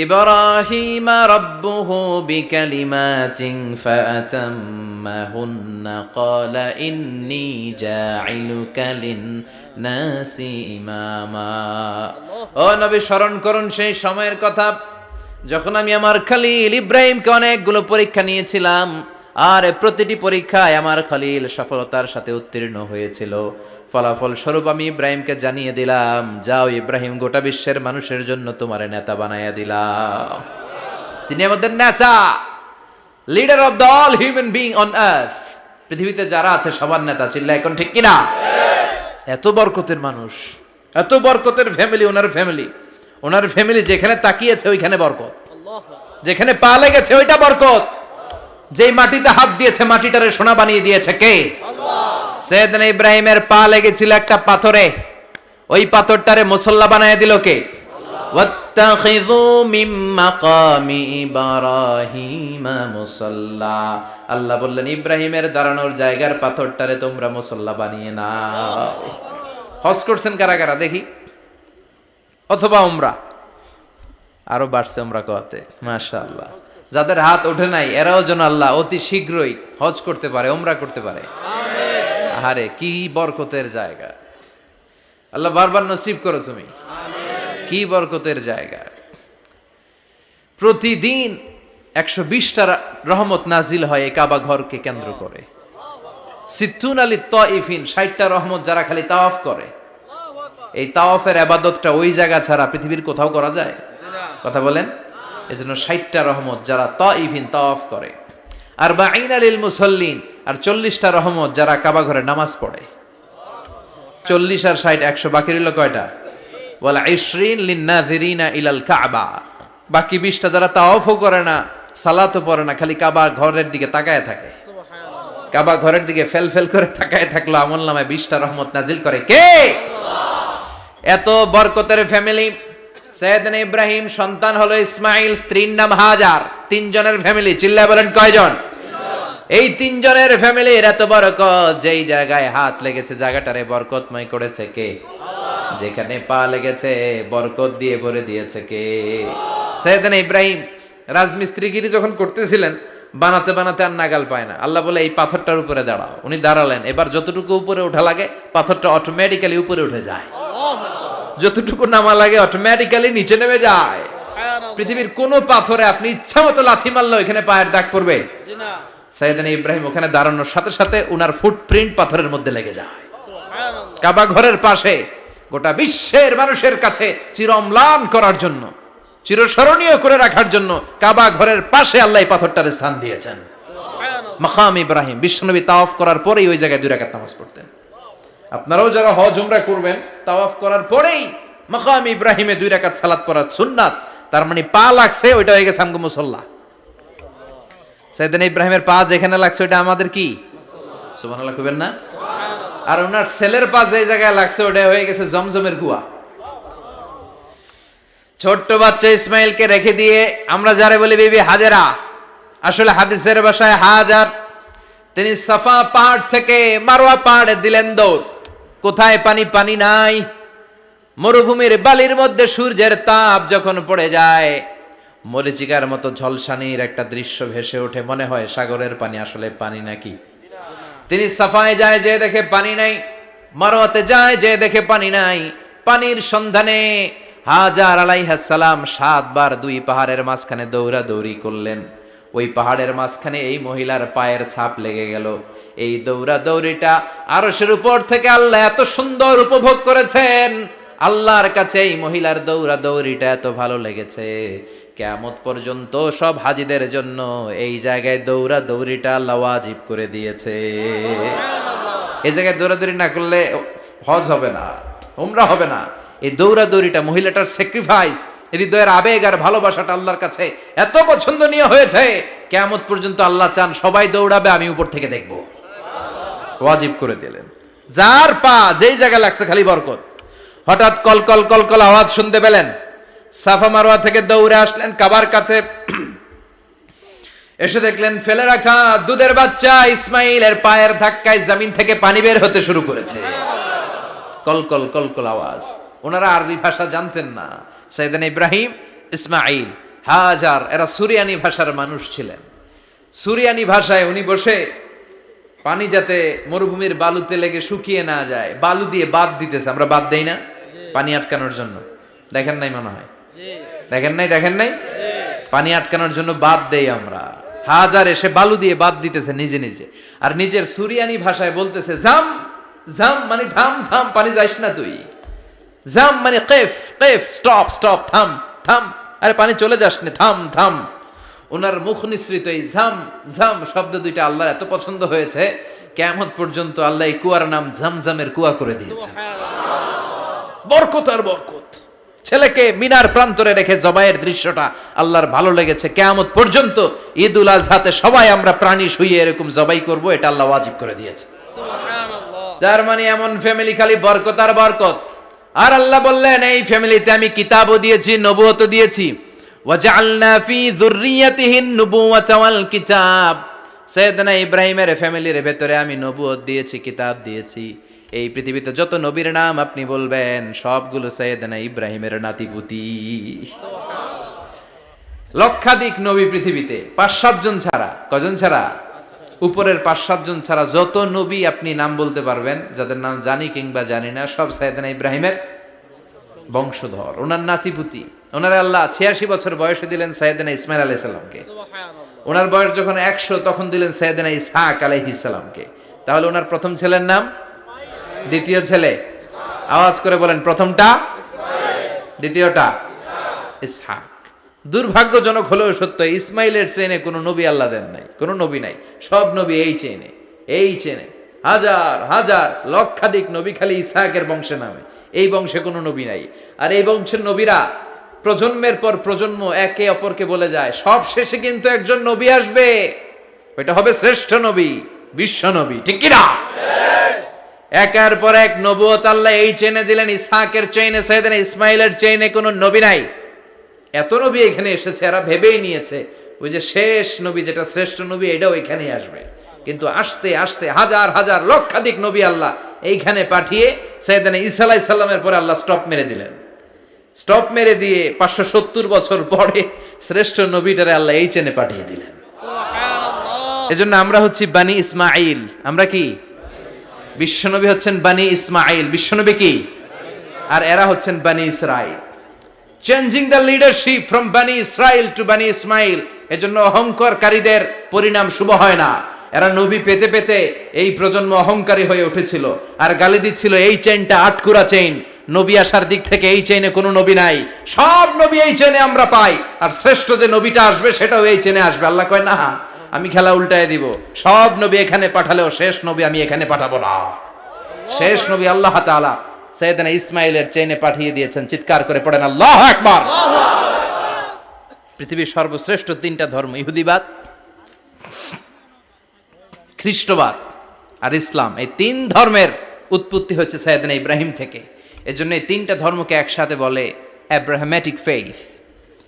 ইব্রাহিমা রাব্বুহু বিকালিমাতিন ফাআতাম্মাহুন্না ক্বালা ইন্নী জাঈলুকা লিন-নাসি ইমামা। ও নবী, স্মরণ করুন সেই সময়ের কথা যখন আমি আমার খলিল ইব্রাহিমকে অনেকগুলো পরীক্ষা নিয়েছিলাম, আর প্রতিটি পরীক্ষায় আমার খলিল সফলতার সাথে উত্তীর্ণ হয়েছিল। ফলাফল স্বরূপ আমি ইব্রাহিমকে জানিয়ে দিলাম, যাও ইব্রাহিম, গোটা বিশ্বের মানুষের জন্য তোমার নেতা বানাইয়া দিলাম। তিনি আমাদের নেতা, leader of the all human being on earth. পৃথিবীতে যারা আছে সবার নেতা, চিল্লা এখন ঠিক কিনা? এত বরকতের মানুষ, এত বরকতের ফ্যামিলি, ওনার ফ্যামিলি যেখানে তাকিয়েছে ওইখানে বরকত, যেখানে পা লেগেছে ওইটা বরকত। যেই মাটিতে হাত দিয়েছে মাটিটারে সোনা বানিয়ে দিয়েছে কে? সৈয়দনা ইব্রাহিমের পা লেগেছিল একটা পাথরে, ওই পাথরটারে মুসল্লা বানায় দিল কে? ওয়াত্তাখিযু মিন মাকামি ইব্রাহিমা মুসাল্লা। আল্লাহ বললেন ইব্রাহিমের দাঁড়ানোর জায়গার পাথরটারে তোমরা মুসল্লা বানিয়ে নাও। হজ করছেন কারা কারা দেখি, অথবা উমরা? আরো বাড়ছে উমরা করতে, মাশাআল্লাহ। যাদের হাত ওঠে নাই এরাও যেন আল্লাহ অতি শীঘ্রই হজ করতে পারে, উমরা করতে পারে। আরে কি বরকতের জায়গা, আল্লাহ বারবার নসিব করো তুমি। কি বরকতের জায়গা। প্রতিদিন 120টা রহমত নাজিল হয় এই কাবা ঘরকে কেন্দ্র করে। সিত্তুন আলী তাইফিন, 60টা রহমত যারা খালি তাওয়াফ করে। এই তাওয়াফের ইবাদতটা ওই জায়গা ছাড়া পৃথিবীর কোথাও করা যায়? কথা বলেন। এজন্য 60টা রহমত যারা তাইফিন তাওয়াফ করে, আর বাঈনা লিল মুসাল্লিন, আর 40টা রহমত যারা কাবা ঘরে নামাজ পড়ে। 40 আর 60 100, বাকি রইল কয়টা? ওয়াল 20 লিন-নাযিরিনা ইলাল কাবা। বাকি 20টা যারা তাওয়াফও করে না, সালাতও পড়ে না, খালি কাবা ঘরের দিকে তাকায় থাকে। কাবা ঘরের দিকে ফেল করে তাকায় থাকলো, আমলনামায় 20টা রহমত নাজিল করে কে? এত বরকতের ফ্যামিলি। সৈয়দনা ইব্রাহিম সন্তান হলো ইসমাইল, স্ত্রীর নাম হাজার। 3 জনের ফ্যামিলি, চিল্লায় বলেন কয়জন? এই 3 জনের ফ্যামিলির এত বরকত, যেই জায়গায় হাত লেগেছে জায়গাটারে বরকতময় করেছে কে? যেখানে পা লেগেছে বরকত দিয়ে ভরে দিয়েছে কে? সৈয়দনা ইব্রাহিম রাজমিস্ত্রিগিরি যখন করতেছিলেন, বানাতে বানাতে আর নাগাল পায় না। আল্লাহ বলে এই পাথরটার উপরে দাঁড়াও। উনি দাঁড়ালেন, এবার যতটুকু উপরে ওঠা লাগে পাথরটা অটোমেটিক্যালি উপরে উঠে যায়, যতটুকু নামা লাগে অটোমেটিক্যালি নিচে নেমে যায়। পৃথিবীর কোন পাথরে আপনি ইচ্ছা মতো লাথি মারলে এখানে পায়ের দাগ পড়বে? সৈয়দনা ইব্রাহিম ওখানে দাঁড়ানোর সাথে সাথে উনার ফুটপ্রিন্ট পাথরের মধ্যে লেগে যায়। কাবা ঘরের পাশে গোটা বিশ্বের মানুষের কাছে চিরম্লান করার জন্য, চিরস্মরণীয় করে রাখার জন্য কাবা ঘরের পাশে আল্লাহ এই পাথরটার স্থান দিয়েছেন। মাকাম ইব্রাহিম। বিশ্বনবী তাওয়াফ করার পরেই ওই জায়গায় 2 রাকাত নামাজ পড়তেন। আপনারাও যারা হজ উমরা করবেন, তাওয়াফ করার পরেই মাকাম ইব্রাহিমে 2 রাকাত সালাত পড়া সুন্নাত। তার মানে পা লাগছে, ওইটা হয়ে গেছে আমগো মুসল্লা। সৈয়দনা ইব্রাহিমের পা যেখানে লাগছে ওইটা আমাদের কি? সুবহানাল্লাহ কইবেন না? আর ওনার ছেলের পা যে জায়গায় লাগছে ওটা হয়ে গেছে জমজমের কুয়া। ছোট্ট বাচ্চা ইসমাইলকে রেখে দিয়ে আমরা যারে বলি বিবি হাজেরা, আসলে হাদিসের ভাষায় হাজার, তিনি সাফা পাহাড় থেকে মারওয়া পাহাড়ে দিলেন দৌড়। কোথায় পানি? পানি নাই। মরুভূমির বালির মধ্যে সূর্যের তাপ যখন পড়ে যায়, মরিচিকার মতো ঝলসানির একটা দৃশ্য ভেসে ওঠে, মনে হয় সাগরের পানি, আসলে পানি নাকি। তিনি সাফায় যায়, যে দেখে পানি নাই। মারওয়াতে যায়, যে দেখে পানি নাই। পানির সন্ধানে হাজার আলাইহিস সালাম 7 বার 2 পাহাড়ের মাঝখানে দৌড়াদৌড়ি করলেন। ওই পাহাড়ের মাঝখানে এই মহিলার পায়ের ছাপ লেগে গেল। এই দৌড়াদৌড়িটা আরশের উপর থেকে আল্লাহ এত সুন্দর উপভোগ করেছেন। আল্লাহর কাছে এই মহিলার দৌড়াদৌড়িটা এত ভালো লেগেছে, কিয়ামত পর্যন্ত সব হাজীদের জন্য এই জায়গায় দৌড়াদৌড়িটা আল্লাহ ওয়াজিব করে দিয়েছে। এই জায়গায় দৌড়াদৌড়ি না করলে হজ হবে না, উমরা হবে না। এই দৌড়াদৌড়িটা, মহিলাটার স্যাক্রিফাইস, হৃদয়ের আবেগ আর ভালোবাসাটা আল্লাহর কাছে এত পছন্দনীয় হয়েছে, কিয়ামত পর্যন্ত আল্লাহ চান সবাই দৌড়াবে, আমি উপর থেকে দেখব। ওয়াজিব করে দিলেন। যার পা যেই জায়গায় লাগছে খালি বরকত। হঠাৎ কলকল কলকল আওয়াজ শুনতে পেলেন। সাফা মারওয়া থেকে দৌড়ে আসলেন কাবার কাছে। এসে দেখলেন ফেলে রাখা দুধের বাচ্চা ইসমাইলের পায়ের ধাক্কায় জমিন থেকে পানি বের হতে শুরু করেছে। কলকল কলকল আওয়াজ। ওনারা আরবি ভাষা জানতেন না। সৈয়দনা ইব্রাহিম, ইসমাইল, হাজার এরা সুরিয়ানি ভাষার মানুষ ছিলেন। সুরিয়ানি ভাষায় উনি বসে পানি যাতে মরুভূমির বালুতে লেগে শুকিয়ে না যায়, বালু দিয়ে বাঁধ দিতেছে। আমরা বাঁধ দেই না পানি আটকানোর জন্য? দেখেন নাই মনে হয়? দেখেন নাই? পানি আটকানোর জন্য বাঁধ দেই আমরা। হাজার এসে বালু দিয়ে বাঁধ দিতেছে নিজে নিজে, আর নিজের সুরিয়ানি ভাষায় বলতেছে জাম জাম, মানে থাম থাম, পানি যাইস না তুই। জাম মানে কেফ কেফ, স্টপ স্টপ, থাম থাম, আরে পানি চলে যাস না, থাম থাম। ওনার মুখ নিঃসৃত এই ঝাম ঝাম শব্দ দুইটা আল্লাহর এত পছন্দ হয়েছে, কিয়ামত পর্যন্ত আল্লাহ এই কুয়ার নাম ঝমঝমের কুয়া করে দিয়েছেন। বরকত আর বরকত। ছেলেকে মিনার প্রান্তরে রেখে জবাইয়ের দৃশ্যটা আল্লাহর ভালো লেগেছে। কিয়ামত পর্যন্ত ঈদ উল আজহাতে সবাই আমরা প্রাণী শুইয়ে এরকম জবাই করব, এটা আল্লাহ ওয়াজিব করে দিয়েছে। তার মানে এমন ফ্যামিলি খালি বরকত আর বরকত। আর আল্লাহ বললেন এই ফ্যামিলিতে আমি কিতাবও দিয়েছি, নবুয়তও দিয়েছি। ওয়াজআলনা ফি যুররিয়াতিহিন নুবুওয়াতা ওয়াল কিতাব। সাইয়েদনা ইব্রাহিমের ফ্যামিলির ভেতরে আমি নবুয়ত দিয়েছি, কিতাব দিয়েছি। এই পৃথিবীতে যত নবীর নাম আপনি বলবেন সবগুলো সাইয়েদনা ইব্রাহিমের নাতিপুতি। লক্ষাধিক নবী পৃথিবীতে, 5-7 জন ছাড়া। কজন ছাড়া? উপরের 5-7 জন ছাড়া যত নবী আপনি নাম বলতে পারবেন, যাদের নাম জানি কিংবা জানি না, সব সাইয়েদনা ইব্রাহিমের বংশধর, ওনার নাতিপুতি। ওনার আল্লাহ 86 বছর বয়সে দিলেন সাইয়েদনা ইসমাইল আলাইহিস সালামকে। ওনার বয়স যখন 100 তখন দিলেন সাইয়েদনা ইসহাক আলাইহিস সালামকে। তাহলে ওনার প্রথম ছেলের নাম, দ্বিতীয় ছেলে আওয়াজ করে বলেন, প্রথমটা দ্বিতীয়টা ইসহাক। দুর্ভাগ্যজনক হলেও সত্য, ইসমাইলের চেনে কোনো নবী আল্লাহ দেন নাই, কোনো নবী নাই। সব নবী এই চেনে হাজার হাজার লক্ষাধিক নবী খালি ইসহাকের বংশে নামে। এই বংশে কোনো নবী নাই। আর এই বংশের নবীরা প্রজন্মের পর প্রজন্ম একে অপরকে বলে যায়, সব শেষে কিন্তু একজন নবী আসবে, ওইটা হবে শ্রেষ্ঠ নবী, বিশ্ব নবী। ঠিক কি না? একের পর এক নবুয়ত আল্লাহ এই চেনে দিলেন। ইসহাকের চেইনে, সাইয়েদনা ইসমাইলের চেইনে কোনো নবী নাই। এত নবী এখানে এসেছে, এরা ভেবেই নিয়েছে ওই যে শেষ নবী যেটা শ্রেষ্ঠ নবী এটাও এখানেই আসবে। কিন্তু আস্তে আস্তে হাজার হাজার লক্ষাধিক নবী আল্লাহ এইখানে পাঠিয়ে সাইয়েদনা ঈসা আলাইহিস সালামের পরে আল্লাহ স্টপ মেরে দিলেন। স্টপ মেরে দিয়ে 570 বছর পরে শ্রেষ্ঠ নবীটারে আল্লাহ এই চেনে পাঠিয়ে দিলেন। এজন্য আমরা হচ্ছি বানি ইসমাইল। আমরা কি? বিশ্বনবী হচ্ছেন বানি ইসমাইল, বিশ্বনবী কি? আর এরা হচ্ছেন বানি Israil. Changing the leadership from বানি ইসরাইল টু বানি ইসমাইল। এজন্য অহংকারকারীদের পরিণাম শুভ হয় না। এরা নবী পেতে পেতে এই প্রজন্ম অহংকারী হয়ে উঠেছিল আর গালি দিচ্ছিল এই চেইনটা আটকুরা চেইন, নবী আসার দিক থেকে এই চেইনে কোনো নবী নাই, সব নবী এই চেইনে আমরা পাই, আর শ্রেষ্ঠ যে নবীটা আসবে সেটাও এই চেইনে আসবে। আল্লাহ কয় না, আমি খেলা উল্টায় দিব, সব নবী এখানে পাঠালেও শেষ নবী আমি এখানে পাঠাবো না। শেষ নবী আল্লাহ তাআলা সাইয়েদনা ইসমাইলের চেইনে পাঠিয়ে দিয়েছেন। চিৎকার করে পড়েন আল্লাহু আকবার। পৃথিবীর সর্বশ্রেষ্ঠ 3টা ধর্ম, ইহুদিবাদ, খ্রিস্টবাদ আর ইসলাম, এই 3 ধর্মের উৎপত্তি হচ্ছে সাইয়েদনা ইব্রাহিম থেকে। এজন্য এই 3টা ধর্মকে একসাথে বলে অ্যাব্রাহামেটিক ফেইথ,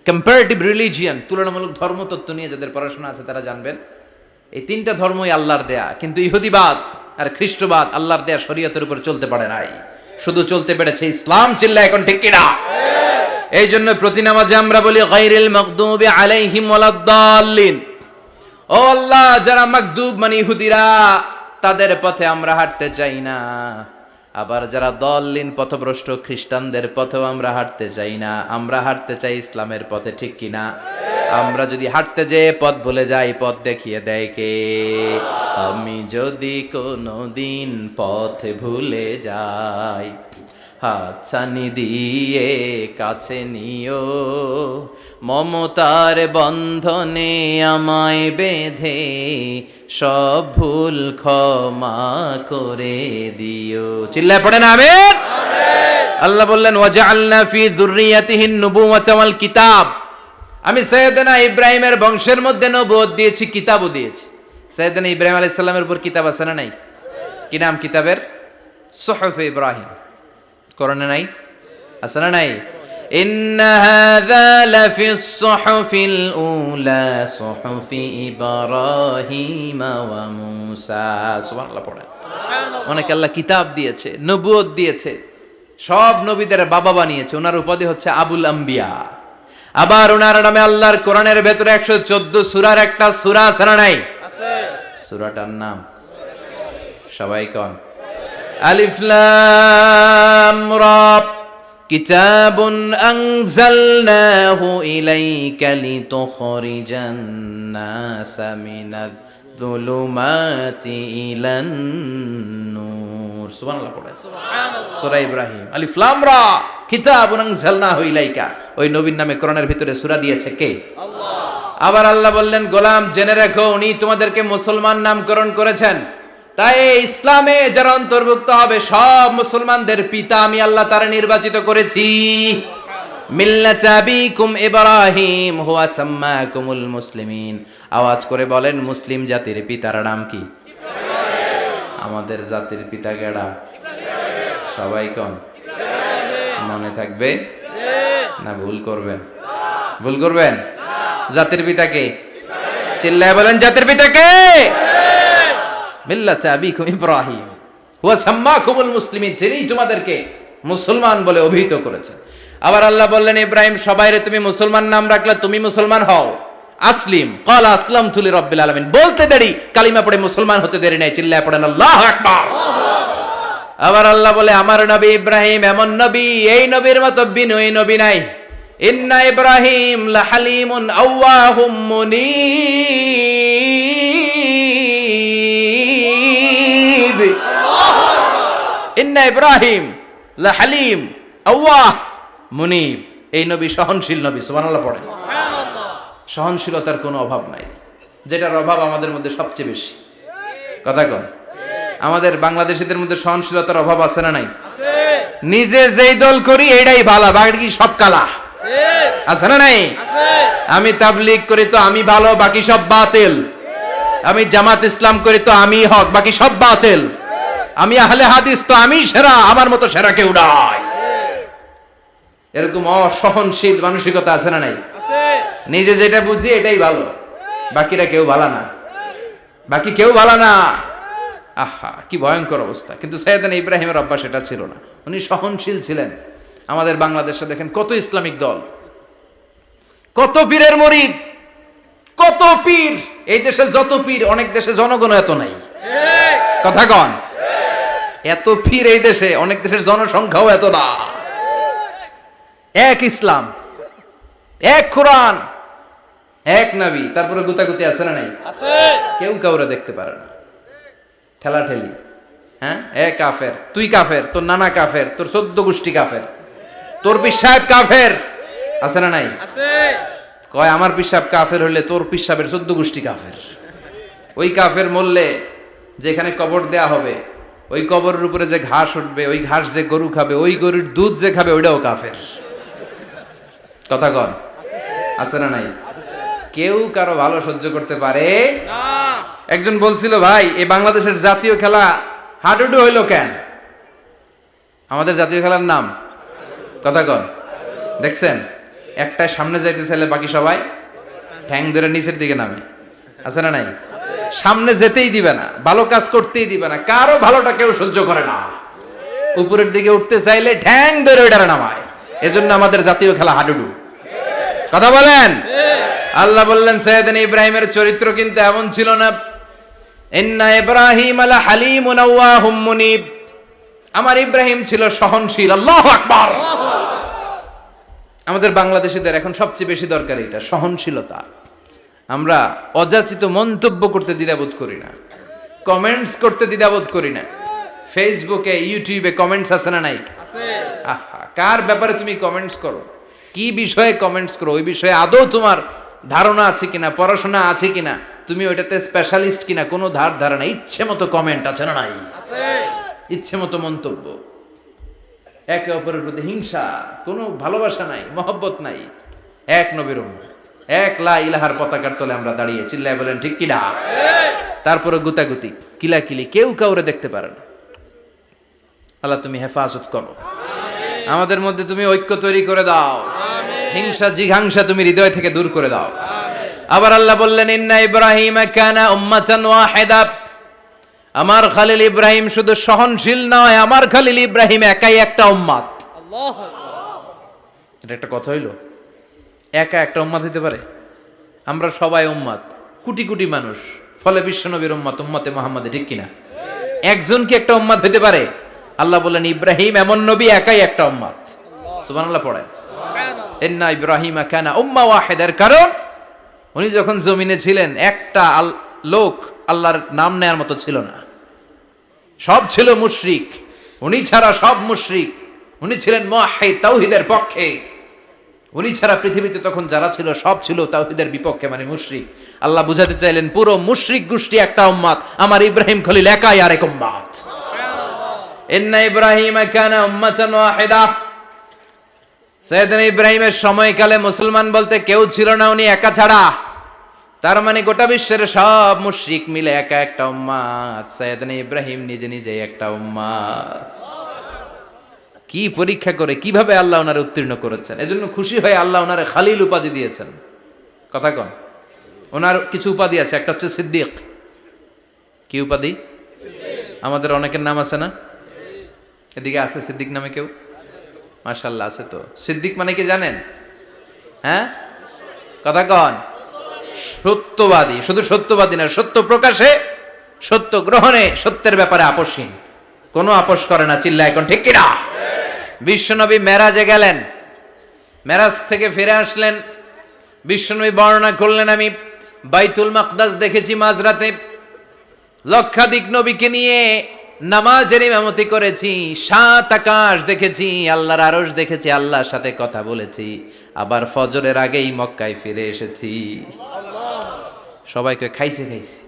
কম্পারেটিভ রিলিজিয়ান। তুলনামূলক ধর্মতত্ত্ব নিয়ে যাদের পড়াশোনা আছে তারা জানবেন এই 3টা ধর্মই আল্লাহর দেয়া। কিন্তু ইহুদিবাদ আর খ্রিস্টবাদ আল্লাহর দেয়া শরীয়তের উপর চলতে পারে নাই, শুধু চলতে পেরেছে ইসলাম। চিল্লা এখন ঠিক কিনা? এই জন্য প্রতি নামাজে আমরা বলি গায়রিল মাগদুবি আলাইহিম ওয়ালাদ-দাল্লিন। ও আল্লাহ, যারা মাগদুব মানে ইহুদিরা, তাদের পথে আমরা হাঁটতে চাই না। আবার যারা দল্লিন পথভ্রষ্ট খ্রিস্টানদের পথেও আমরা হাঁটতে চাই না। আমরা হাঁটতে চাই ইসলামের পথে। ঠিক কিনা? আমরা যদি হাঁটতে যেয়ে পথ ভুলে যাই, পথ দেখিয়ে দেয় কে? আমি যদি কোনোদিন পথ ভুলে যাই, হাতছানি দিয়ে কাছে নিও, মমতার বন্ধনে আমায় বেঁধে সব ভুল ক্ষমা করে দিও। চিল্লায় পড়েন আমিন। আল্লাহ বললেন ওয়াজআলনা ফি যুররিয়াতিহিন নুবুওয়াতা ওয়াল কিতাব। আমি সাইয়েদনা ইব্রাহিমের বংশের মধ্যে নবুয়ত দিয়েছি, কিতাবও দিয়েছি। সাইয়েদনা ইব্রাহিম আলাইহিস সালামের উপর কিতাব আছে না নাই? কি নাম কিতাবের? সুহুফে ইব্রাহিম। কোরআনে নাই? আছে না নাই? ইন্না হাযা লাফিস সুহুফিল উলা সুহুফি ইব্রাহিম ওয়া মূসা। সুবহানাল্লাহ পড়েন। অনেক আল্লাহ কিতাব দিয়েছে, নবুয়ত দিয়েছে, সব নবীদের বাবা বানিয়েছে। ওনার উপাধি হচ্ছে আবুল আম্বিয়া। আবার ওনার নামে আল্লাহর কোরআনের ভেতরে 114 সূরার একটা সূরা আছে না নাই? আছে। সূরাটার নাম সবাই কোন? আলিফ লাম রা। কিতাবুন আনজালনাহু ইলাইকা লিতুখরিজান নাসা মিনাল যুলুমাতি ইলান নূর। সুবহানাল্লাহ পড়ে। সুবহানাল্লাহ। সূরা ইব্রাহিম। আলিফ লাম রা। কিতাবুন আনজালনাহু ইলাইকা। ওই নবীর নামে কোরআনের ভিতরে সূরা দিয়েছে কে? আল্লাহ। আবার আল্লাহ বললেন, গোলাম জেনে রাখো উনি তোমাদেরকে মুসলমান নামকরণ করেছেন, তাই ইসলামে যারা অন্তর্ভুক্ত হবে সব মুসলমানদের পিতা আমি আল্লাহ তারা নির্বাচিত করেছি। মিল্লাত আবিকুম ইব্রাহিম হুয়া সাম্মাকুমুল মুসলিমিন। আওয়াজ করে বলেন, মুসলিম জাতির পিতার নাম কি? আমাদের জাতির পিতা কেডা? সবাই কোন? মনে থাকবে না ভুল করবেন? ভুল করবেন? জাতির পিতা কে? চিল্লায় বলেন, জাতির পিতা কে? মিল্লাত আবিকুম ইব্রাহিম হুয়া সাম্মাকুমুল মুসলিমিন, যিনি তোমাদেরকে মুসলমান বলে অভিহিত করেছেন। আবার আল্লাহ বললেন, ইব্রাহিম সবাইরে তুমি মুসলমান নাম রাখলে, তুমি মুসলমান হও। আসলিম ক্বালা আসলামতু লিরাব্বিল আলামিন, বলতে দেরি, কালিমা পড়ে মুসলমান হতে দেরি নাই। চিল্লায় পড়েন আল্লাহু আকবার। আবার আল্লাহ বলে, আমার নবী ইব্রাহিম এমন নবী, এই নবীর মতো বিনয়ী নবী নাই। ইন্না ইব্রাহিম লাহালিমুন আওয়াহুম মুনীব। ইন্না ইব্রাহিম লাহালিম আওয়াহ মুনীব। এই নবী সহনশীল নবী। সুবহানাল্লাহ পড়েন। সহনশীলতার কোনো অভাব নাই, যেটার অভাব আমাদের মধ্যে সবচেয়ে বেশি। কথা কন, আমাদের বাংলাদেশীদের মধ্যে সহনশীলতার অভাব আছে না নাই? নিজে যেই দল করি এটাই ভালো, বাকি সব কালা। আছে না নাই? আমি তাবলীগ করি তো আমি ভালো, বাকি সব বাতিল। আমি জামাত ইসলাম করি তো আমি হক, বাকি সব বাতিল। আমি আহলে হাদিস তো আমি সেরা, আমার মতো সেরা কেউ নাই। এরকম অসহনশীল মানসিকতা আছে না নাই? নিজে যেটা বুঝি এটাই ভালো, বাকিরা কেউ ভালো না, বাকি কেউ ভালো না। আহা, কি ভয়ঙ্কর অবস্থা। কিন্তু সাইয়েদনা ইব্রাহিমের অভ্যাস এটা ছিল না, উনি সহনশীল ছিলেন। আমাদের বাংলাদেশে দেখেন কত ইসলামিক দল, কত পীরের মুরিদ, কত পীর। এই দেশে যত পীর, অনেক দেশে জনগণ এত নাই। কথা কন, এত পীর এই দেশে, অনেক দেশের জনসংখ্যাও এত না। এক ইসলাম, এক কোরআন, এক নবী, তারপরে গুতাগুতি আছে না নাই? কেউ কাউরে দেখতে পারে না, ঠেলাঠেলি। হ্যাঁ, এ কাফের, তুই কাফের, তোর নানা কাফের, তোর 14 গোষ্ঠী কাফের, তোর পীর সাহেব কাফের। আছে না নাই? কয় আমার পীর সাহেব কাফের হলে তোর পীর সাহেবের 14 গোষ্ঠী কাফের। ওই কাফের মরলে যেখানে কবর দেয়া হবে, ওই কবরের উপরে যে ঘাস উঠবে, ওই ঘাস যে গরু খাবে, ওই গরুর দুধ যে খাবে, ওইটাও কাফের। কথা কন, আছে না নাই? কেউ কারো ভালো সহ্য করতে পারে না। একজন বলছিল, ভাই এই বাংলাদেশের জাতীয় খেলা হাডুডু হইলো কেন? আমাদের জাতীয় খেলার নাম, কথা কন, দেখছেন একটা সামনে যাইতে চাইলে বাকি সবাই ঠ্যাং ধরে নিচের দিকে নামে। আছে না নাই? সামনে যেতেই দিবে না, ভালো কাজ করতেই দিবে না, কারো ভালোটা কেউ সহ্য করে না। উপরের দিকে উঠতে চাইলে ঠ্যাং ধরে ওইটারে নামায়। এজন্য আমাদের জাতীয় খেলা হাডুডু। কথা বলেন। আল্লাহ বললেন, সাইয়েদনা ইব্রাহিমের চরিত্র কিন্তু এমন ছিল না। ইন্না ইব্রাহিম লাহালিমুন আওয়াহুম মুনীব। আমার ইব্রাহিম ছিল সহনশীল। আল্লাহু আকবার। আমাদের বাংলাদেশীদের এখন সবচেয়ে বেশি দরকার এটা, সহনশীলতা। আমরা অযাচিত মন্তব্য করতে দ্বিধাবোধ করি না, কমেন্টস করতে দ্বিধাবোধ করি না। ফেসবুকে, ইউটিউবে কমেন্টস আছে না নাই? আহা, কার ব্যাপারে তুমি কমেন্টস করো, কি বিষয়ে কমেন্টস করো, ওই বিষয়ে আদৌ তোমার ধারণা আছে কিনা, পড়াশোনা আছে কিনা, তুমি ওইটাতে স্পেশালিস্ট কিনা, কোনো ধারণা। ইচ্ছে মতো কমেন্ট আছে না নাই? ইচ্ছে মতো মন্তব্য, একে অপরের প্রতি হিংসা, কোনো ভালোবাসা নাই, মহব্বত নাই। এক নবীর উম্মত, এক লা ইলাহার পতাকার তলে আমরা দাঁড়িয়ে, চিল্লায় বলেন ঠিক কিনা? তারপরে গুতাগুতি, কিলাকিলি, কেউ কাউরে দেখতে পারে না। আল্লাহ তুমি হেফাজত করো, আমাদের মধ্যে তুমি ঐক্য তৈরি করে দাও, হিংসা জিঘাংসা তুমি হৃদয় থেকে দূর করে দাও। আবার আল্লাহ বললেন, ইন্না ইব্রাহিম কানা উম্মাতান ওয়াহিদা। আমার খলিল ইব্রাহিম শুধু সহনশীল নয়, আমার খলিল ইব্রাহিম একাই একটা উম্মত। আল্লাহু আকবার। এটা একটা কথা হইল? একা একটা উম্মত হইতে পারে? আমরা সবাই উম্মত, কোটি কোটি মানুষ, ফলে বিশ্ব নবীর উম্মত, উম্মতে মুহাম্মাদে, ঠিক কিনা? একজন কি একটা উম্মত হইতে পারে? আল্লাহ বললেন, ইব্রাহিম এমন নবী, একাই একটা উম্মত। সুবহানাল্লাহ পড়েন। ইন্না ইব্রাহিম কানা উম্মা ওয়াহিদার কারণ উনি যখন জমিনে ছিলেন একটা লোক আল্লাহর নাম নেয়ার মতো ছিল না, সব ছিল মুশরিক, উনি ছাড়া সব মুশরিক। উনি ছিলেন মুওয়াহহিদ, তাওহীদের পক্ষে। উনি ছাড়া পৃথিবীতে তখন যারা ছিল সব ছিল তাওহীদের বিপক্ষে, মানে মুশরিক। আল্লাহ বুঝাতে চাইলেন পুরো মুশরিক গোষ্ঠী একটা উম্মাত, আমার ইব্রাহিম খলিল একাই আরেক উম্মাত। ইন্না ইব্রাহিম কানা উম্মাতান ওয়াহিদা। সাইয়েদনা ইব্রাহিমের সময়কালে মুসলমান বলতে কেউ ছিল না, উনি একা ছাড়া। তার মানে গোটা বিশ্বের সব মুশরিক মিলে একা একটা উম্মাত, সাইয়েদনা ইব্রাহিম নিজে নিজেই একটা উম্মাত। কি পরীক্ষা করে কিভাবে আল্লাহ ওনারে উত্তীর্ণ করেছেন, এজন্য খুশি হয়ে আল্লাহ ওনারে খালিল উপাধি দিয়েছেন। কথা কন, ওনার কিছু উপাধি আছে, একটা হচ্ছে সিদ্দিক। কি উপাধি? আমাদের অনেকের নাম আছে না? এদিকে আছে সিদ্দিক নামে কেউ? মাশাআল্লাহ আছে তো। সিদ্দিক মানে কি জানেন? হ্যাঁ, কথা কন। সত্যবাদী, শুধু সত্যবাদী না, সত্য প্রকাশে, সত্য গ্রহণে, সত্যের ব্যাপারে আপোষহীন, কোনো আপোষ করে না। চিল্লা এখন ঠিক কিনা? বিশ্বনবী মেরাজে গেলেন, মেরাজ থেকে ফিরে আসলেন। বিশ্বনবী বর্ণনা করলেন, আমি বাইতুল মাকদাস দেখেছি মাঝরাতে, লক্ষাধিক নবীকে নিয়ে নামাজের ইমামতি করেছি, 7 আকাশ দেখেছি, আল্লাহর আরশ দেখেছি, আল্লাহর সাথে কথা বলেছি, আবার ফজরের আগেই মক্কায় ফিরে এসেছি। সবাইকে খাইছে খাইছে,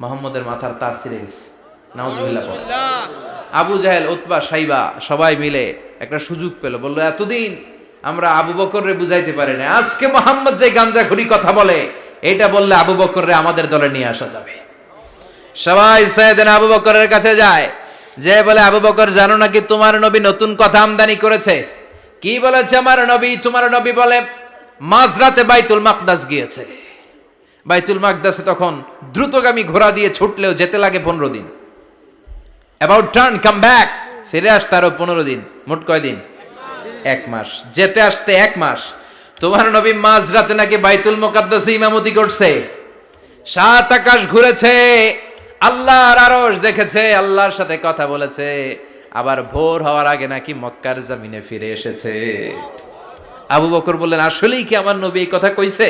মুহাম্মদের মাথার তার ছিঁড়ে গেছে। নাউজুবিল্লাহ। আবু জাহেল, উতবা, সাইবা সবাই মিলে একটা সুযোগ পেল, বলল এতদিন আমরা আবু বকররে বুঝাইতে পারি না, আজকে মুহাম্মদ যে গাঞ্জাখুরি কথা বলে এটা বললে আবু বকররে আমাদের দলে নিয়ে আসা যাবে। সবাই সাইয়েদনা আবু বকরের কাছে যায়, যে বলে আবু বকর জানো নাকি তোমার নবী নতুন কথা আমদানি করেছে? কি বলেছে আমার নবী? তোমার নবী বলে মাঝরাতে বাইতুল মাকদাস গিয়েছে। বাইতুল মাকদাসে তখন দ্রুতগামী ঘোড়া দিয়ে ছুটলেও যেতে লাগে 15 দিন। অ্যাবাউট টার্ন কাম ব্যাক, ফিরে আসতে আরো 15 দিন, মোট কয় দিন? 1 মাস। যেতে আসতে 1 মাস। তোমার নবী মাঝরাতে নাকি বাইতুল মুকাদ্দাসে ইমামতি করছে, 7 আকাশ ঘুরেছে, আল্লাহর আরশ দেখেছে, আল্লাহর সাথে কথা বলেছে, আবার ভোর হওয়ার আগে নাকি মক্কার জমিনে ফিরে এসেছে। আবু বকর বললেন আসলেই কি আমার নবী এই কথা কইছে?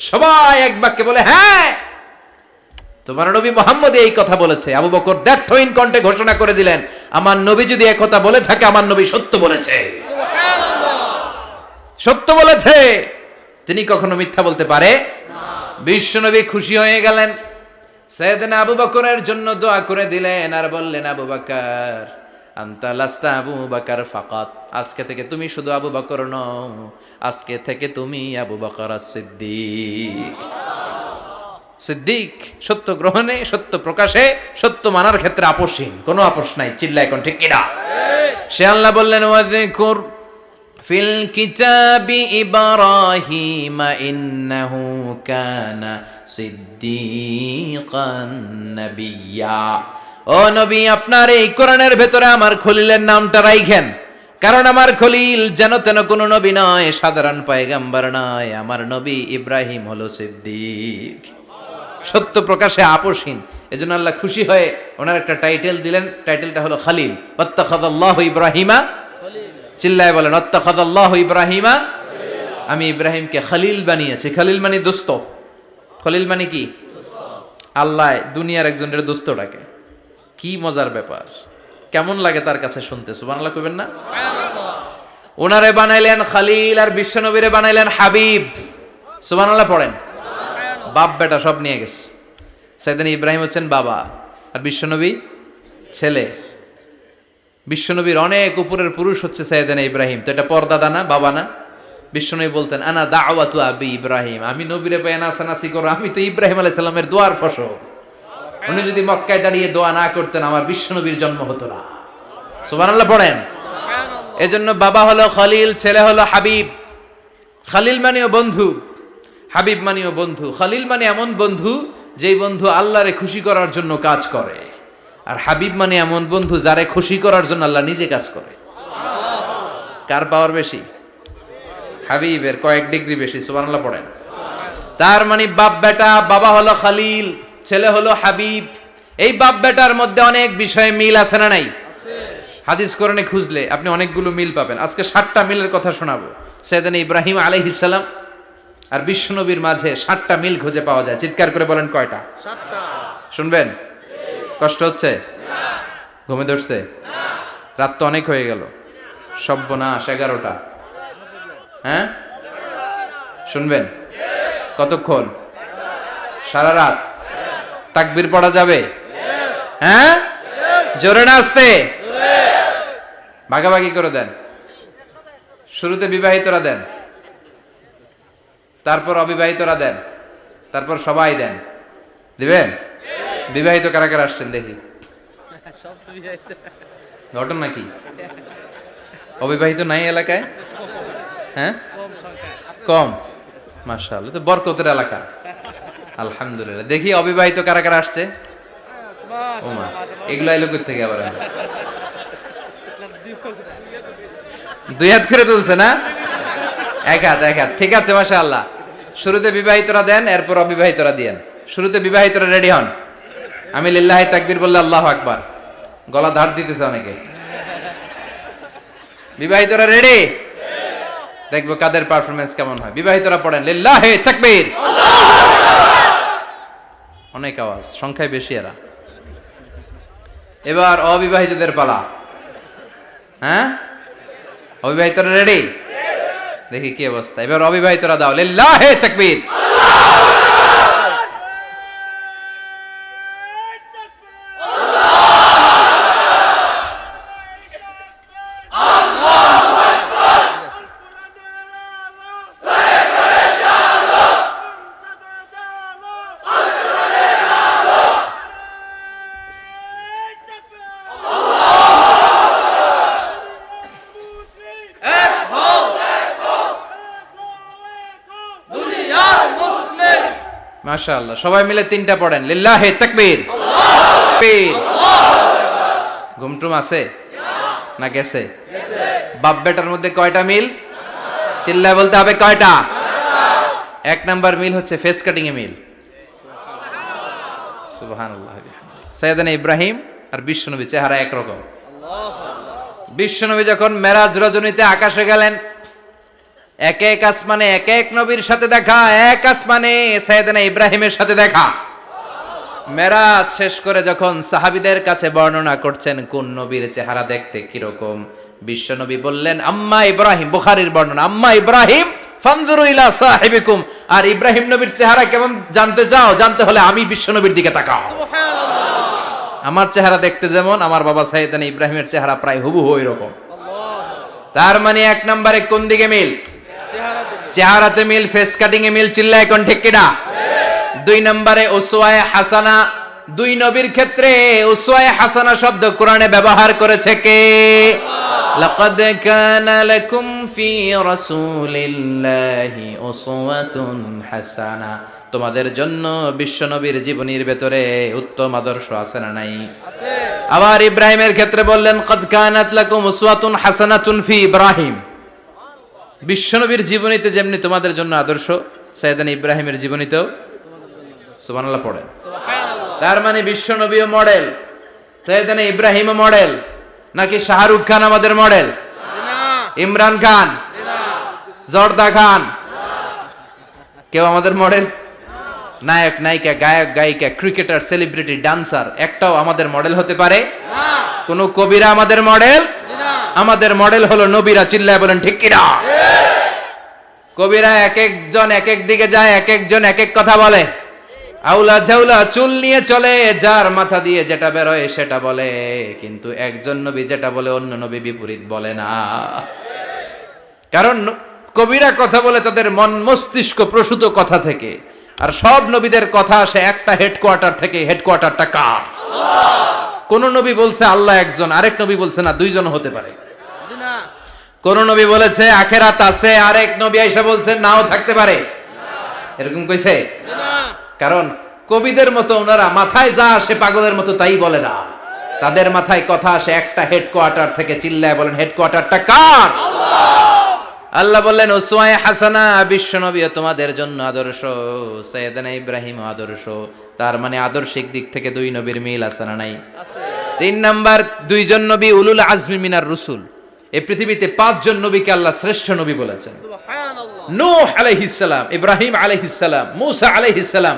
সবাই এক বাক্যে বলে হ্যাঁ, তোমার নবী মুহাম্মদ এই কথা বলেছে। আবু বকর দ্ব্যর্থহীন কণ্ঠে ঘোষণা করে দিলেন, আমার নবী যদি এই কথা বলে থাকে, আমার নবী সত্য বলেছে। সত্য বলেছে, তিনি কখনো মিথ্যা বলতে পারে না। বিশ্বনবী খুশি হয়ে গেলেন, সাইয়েদনা আবু বকরের জন্য দোয়া করে দিলেন, আর বললেন আবু বকর আনতা লাস্তা আবু বকর ফাকাত, আজকে থেকে তুমি শুধু আবু বকর নও, আজকে থেকে তুমি আবু বকর as-সিদ্দিক। সিদ্দিক সত্য গ্রহণে, সত্য প্রকাশে, সত্য মানার ক্ষেত্রে আপোষহীন, কোনো আপোষ নাই। চিল্লা এখন ঠিক কিনা? সে আল্লাহ বললেন ওয়াযকুর ফিল কিতাবি ইব্রাহিম ইন্নাহু কানা সিদ্দিকান নাবিয়্যা। ও নবী, আপনার এই কোরআনের ভেতরে আমার খলিলের নামটা রাখেন, কারণ আমার খলিল যেন তেন কোনো নবী নয়, সাধারণ পয়গম্বর নয়, আমার নবী ইব্রাহিম হলো সিদ্দিক, সত্য প্রকাশে আপোষহীন। এজন্য আল্লাহ খুশি হয়ে ওনার একটা টাইটেল দিলেন, টাইটেলটা হলো খালিল। ওয়াত্তাখাযাল্লাহু ইব্রাহিমা, চিল্লায় বলেন ওয়াত্তাখাযাল্লাহু ইব্রাহিমা, আমি ইব্রাহিমকে খালিল বানিয়েছি। খালিল মানে দোস্ত। খলিল মানে কি? আল্লাহ দুনিয়ার একজনের দোস্ত ডাকে। কি মজার ব্যাপার, কেমন লাগে তার কাছে শুনতে? সুবহানাল্লাহ কইবেন না? ওনারে বানাইলেন খালিল, আর বিশ্বনবীরে বানাইলেন হাবিব। সুবহানাল্লাহ পড়েন। বাপ বেটা সব নিয়ে গেছে। সাইয়েদনা ইব্রাহিম হচ্ছেন বাবা, আর বিশ্বনবী ছেলে। বিশ্বনবীর অনেক উপরের পুরুষ হচ্ছে সাইয়েদনা ইব্রাহিম, তো এটা পরদাদা না, বাবা না? বিশ্বনবী বলতেন আনা দাওয়াতু আবি ইব্রাহিম, আমি নবীরে পায় নাসানাসি করো, আমি তো ইব্রাহিম আলাইহিস সালামের দোয়ার ফসল। উনি যদি মক্কায় দাঁড়িয়ে দোয়া না করতেন, আমার বিশ্বনবীর জন্ম হতো না। সুবহানাল্লাহ পড়েন। এজন্য বাবা হলো খলিল, ছেলে হলো হাবিব। খলিল মানেও বন্ধু, হাবিব মানেও বন্ধু। খলিল মানে এমন বন্ধু যেই বন্ধু আল্লাহরে খুশি করার জন্য কাজ করে, আর হাবিব মানে এমন বন্ধু যারে খুশি করার জন্য আল্লাহ নিজে কাজ করে। কার পাওয়ার বেশি? হাবিবের কয়েক ডিগ্রি বেশি। সুবহানাল্লাহ পড়েন। তার মানে বাপ বেটা, বাবা হলো খলিল, ছেলে হলো হাবিব। এই বাপ বেটার মধ্যে অনেক বিষয়ে মিল আছে না নাই? হাদিস কোরআনে খুঁজলে আপনি অনেকগুলো মিল পাবেন। আজকে 7টা মিলের কথা শোনাবো। সাইয়েদনা ইব্রাহিম আলাইহিস সালাম আর বিশ্বনবীর মাঝে 7টা মিল খুঁজে পাওয়া যায়। চিৎকার করে বলেন কয়টা? 7টা। শুনবেন? কষ্ট হচ্ছে? ঘুমে ধরছে? রাত তো অনেক হয়ে গেল। সর্বনাশ, 11টা। হ্যাঁ, শুনবেন? কতক্ষণ? সারা রাত? তাকবীর পড়া যাবে? হ্যাঁ, জোরে না আস্তে? ভাগাভাগি করে দেন। শুরুতে বিবাহিতরা দেন, তারপর অবিবাহিতরা দেন, তারপর সবাই দেন। দিবেন? বিবাহিত কারা কারা আসছেন দেখি? ঘটনা কি? অবিবাহিত নাই এলাকায়? হ্যাঁ, কম। মাশাআল্লাহ, তো বরকতের এলাকা। আলহামদুলিল্লাহ। দেখি অবিবাহিত কারা কারা আসছে? ওমা, এগুলা এলো কোথা থেকে আবার? দুই হাত করে তুলছে না? এক হাত, এক হাত। ঠিক আছে, মাশাআল্লাহ। শুরুতে বিবাহিতরা দেন, এরপর অবিবাহিতরা দিয়েন। শুরুতে বিবাহিতরা রেডি হন। আমি লিল্লাহি তাকবীর বললে আল্লাহু আকবার। গলা ধার দিতেছে অনেকে। বিবাহিতরা রেডি? দেখবো কাদের পারফরমেন্স কেমন হয়। বিবাহিতরা পড়েন লিল্লাহি তাকবীর। অনেক আওয়াজ, সংখ্যায় বেশি এরা। এবার অবিবাহিতদের পালা। হ্যাঁ, অবিবাহিতরা রেডি? দেখি কি অবস্থা। এবার অবিবাহিতরা দাও লিল্লাহি তাকবীর। মাশাআল্লাহ, সবাই মিলে তিনটা পড়েন লিল্লাহি তাকবীর। ঘুমটুম আছে না গেছে? বাপ বেটার মধ্যে কয়টা মিল? চিল্লায় বলতে হবে কয়টা? এক নাম্বার মিল হচ্ছে ফেস কাটিং এ মিল। সুবহানাল্লাহ। সাইয়েদনা ইব্রাহিম আর বিশ্বনবী চেহারা একরকম। বিশ্বনবী যখন মেরাজ রজনীতে আকাশে গেলেন, এক এক আসমানে এক এক নবীর সাথে দেখা, এক আসমানে সাইয়েদনা ইব্রাহিমের সাথে দেখা। মেরাজ শেষ করে যখন সাহাবীদের কাছে বর্ণনা করছেন কোন নবীর চেহারা দেখতে কিরকম, বিশ্বনবী বললেন আম্মা ইব্রাহিম। বুখারীর বর্ণনা, আম্মা ইব্রাহিম ফানজুরু ইলা সাহিবিকুম। আর ইব্রাহিম নবীর চেহারা কেমন জানতে চাও? জানতে হলে আমি বিশ্বনবীর দিকে তাকাও। সুবহানাল্লাহ। আমার চেহারা দেখতে যেমন, আমার বাবা সাইয়েদনা ইব্রাহিমের চেহারা প্রায় হুবহু ওইরকম। তার মানে এক নম্বরে কোন দিকে মিল? চেহারাতে মিল, ফেস কাটিং এ মিল। চিল্লায় এখন ঠিক কিনা? দুই নম্বরে উসওয়ায়ে হাসানা। দুই নবীর ক্ষেত্রে উসওয়ায়ে হাসানা শব্দ কোরআনে ব্যবহার করেছে কে? লাকাদ কানা লাকুম ফি রাসূলিল্লাহি উসওয়াতুন হাসানা। তোমাদের জন্য বিশ্বনবীর জীবনীর ভেতরে উত্তম আদর্শ আছে না নাই? আছে। আবার ইব্রাহিমের ক্ষেত্রে বললেন কাদ কানাত লাকুম উসওয়াতুন হাসানাতুন ফি ইব্রাহিম। বিশ্বনবীর জীবনীতে যেমনি তোমাদের জন্য আদর্শ, সাইয়েদনা ইব্রাহিমের জীবনীতেও। সুবহানাল্লাহ পড়েন। সুবহানাল্লাহ। তার মানে বিশ্বনবীও মডেল, সাইয়েদনা ইব্রাহিমও মডেল। নাকি শাহরুখ খান আমাদের মডেল? না। ইমরান খান? না। জর্দা খান? না। কেউ আমাদের মডেল? নায়ক নায়িকা, গায়ক গায়িকা, ক্রিকেটার, সেলিব্রিটি, ডান্সার একটাও আমাদের মডেল হতে পারে না। কোন কবিরা আমাদের মডেল? আমাদের মডেল হলো নবীরা। চিল্লায় বলেন ঠিক কিনা? কবিরা এক একজন এক এক দিকে যায়, এক একজন এক এক কথা বলে। আউলা ঝাউলা চুল নিয়ে চলে, যার মাথা দিয়ে যেটা বেরোয় সেটা বলে। কিন্তু একজন নবী যেটা বলে অন্য নবী বিপরীত বলে না। কারণ কবিরা কথা বলে তাদের মন মস্তিষ্ক প্রসূত কথা থেকে, আর সব নবীদের কথা আসে একটা হেডকোয়ার্টার থেকে। হেডকোয়ার্টারটা কার? কোন নবী বলছে আল্লাহ একজন, আরেক নবী বলছে না দুইজন হতে পারে। কোন নবী বলেছে আখিরাত আছে, আরেক নবী আইসা বলছে নাও থাকতে পারে। এরকম কইছে? কারণ কবিদের মতো ওনারা মাথায় যা আসে পাগলের মতো তাই বলে না। তাদের মাথায় কথা আসে একটা হেডকোয়ার্টার থেকে। চিল্লায় বলেন হেডকোয়ার্টারটা কার? আল্লাহ বললেন উসওয়ায়ে হাসানা। বিশ্বনবী তোমাদের জন্য আদর্শ, সাইয়েদনা ইব্রাহিম আদর্শ। তার মানে আদর্শিক দিক থেকে দুই নবীর মিল আছে না নাই? আছে। তিন নাম্বার, দুইজন নবী উলুল আজমি মিনার রুসুল। এই পৃথিবীতে পাঁচজন নবীকে আল্লাহ শ্রেষ্ঠ নবী বলেছেন। সুবহানাল্লাহ। নূহ আলাইহিস সালাম, ইব্রাহিম আলাইহিস সালাম, মূসা আলাইহিস সালাম,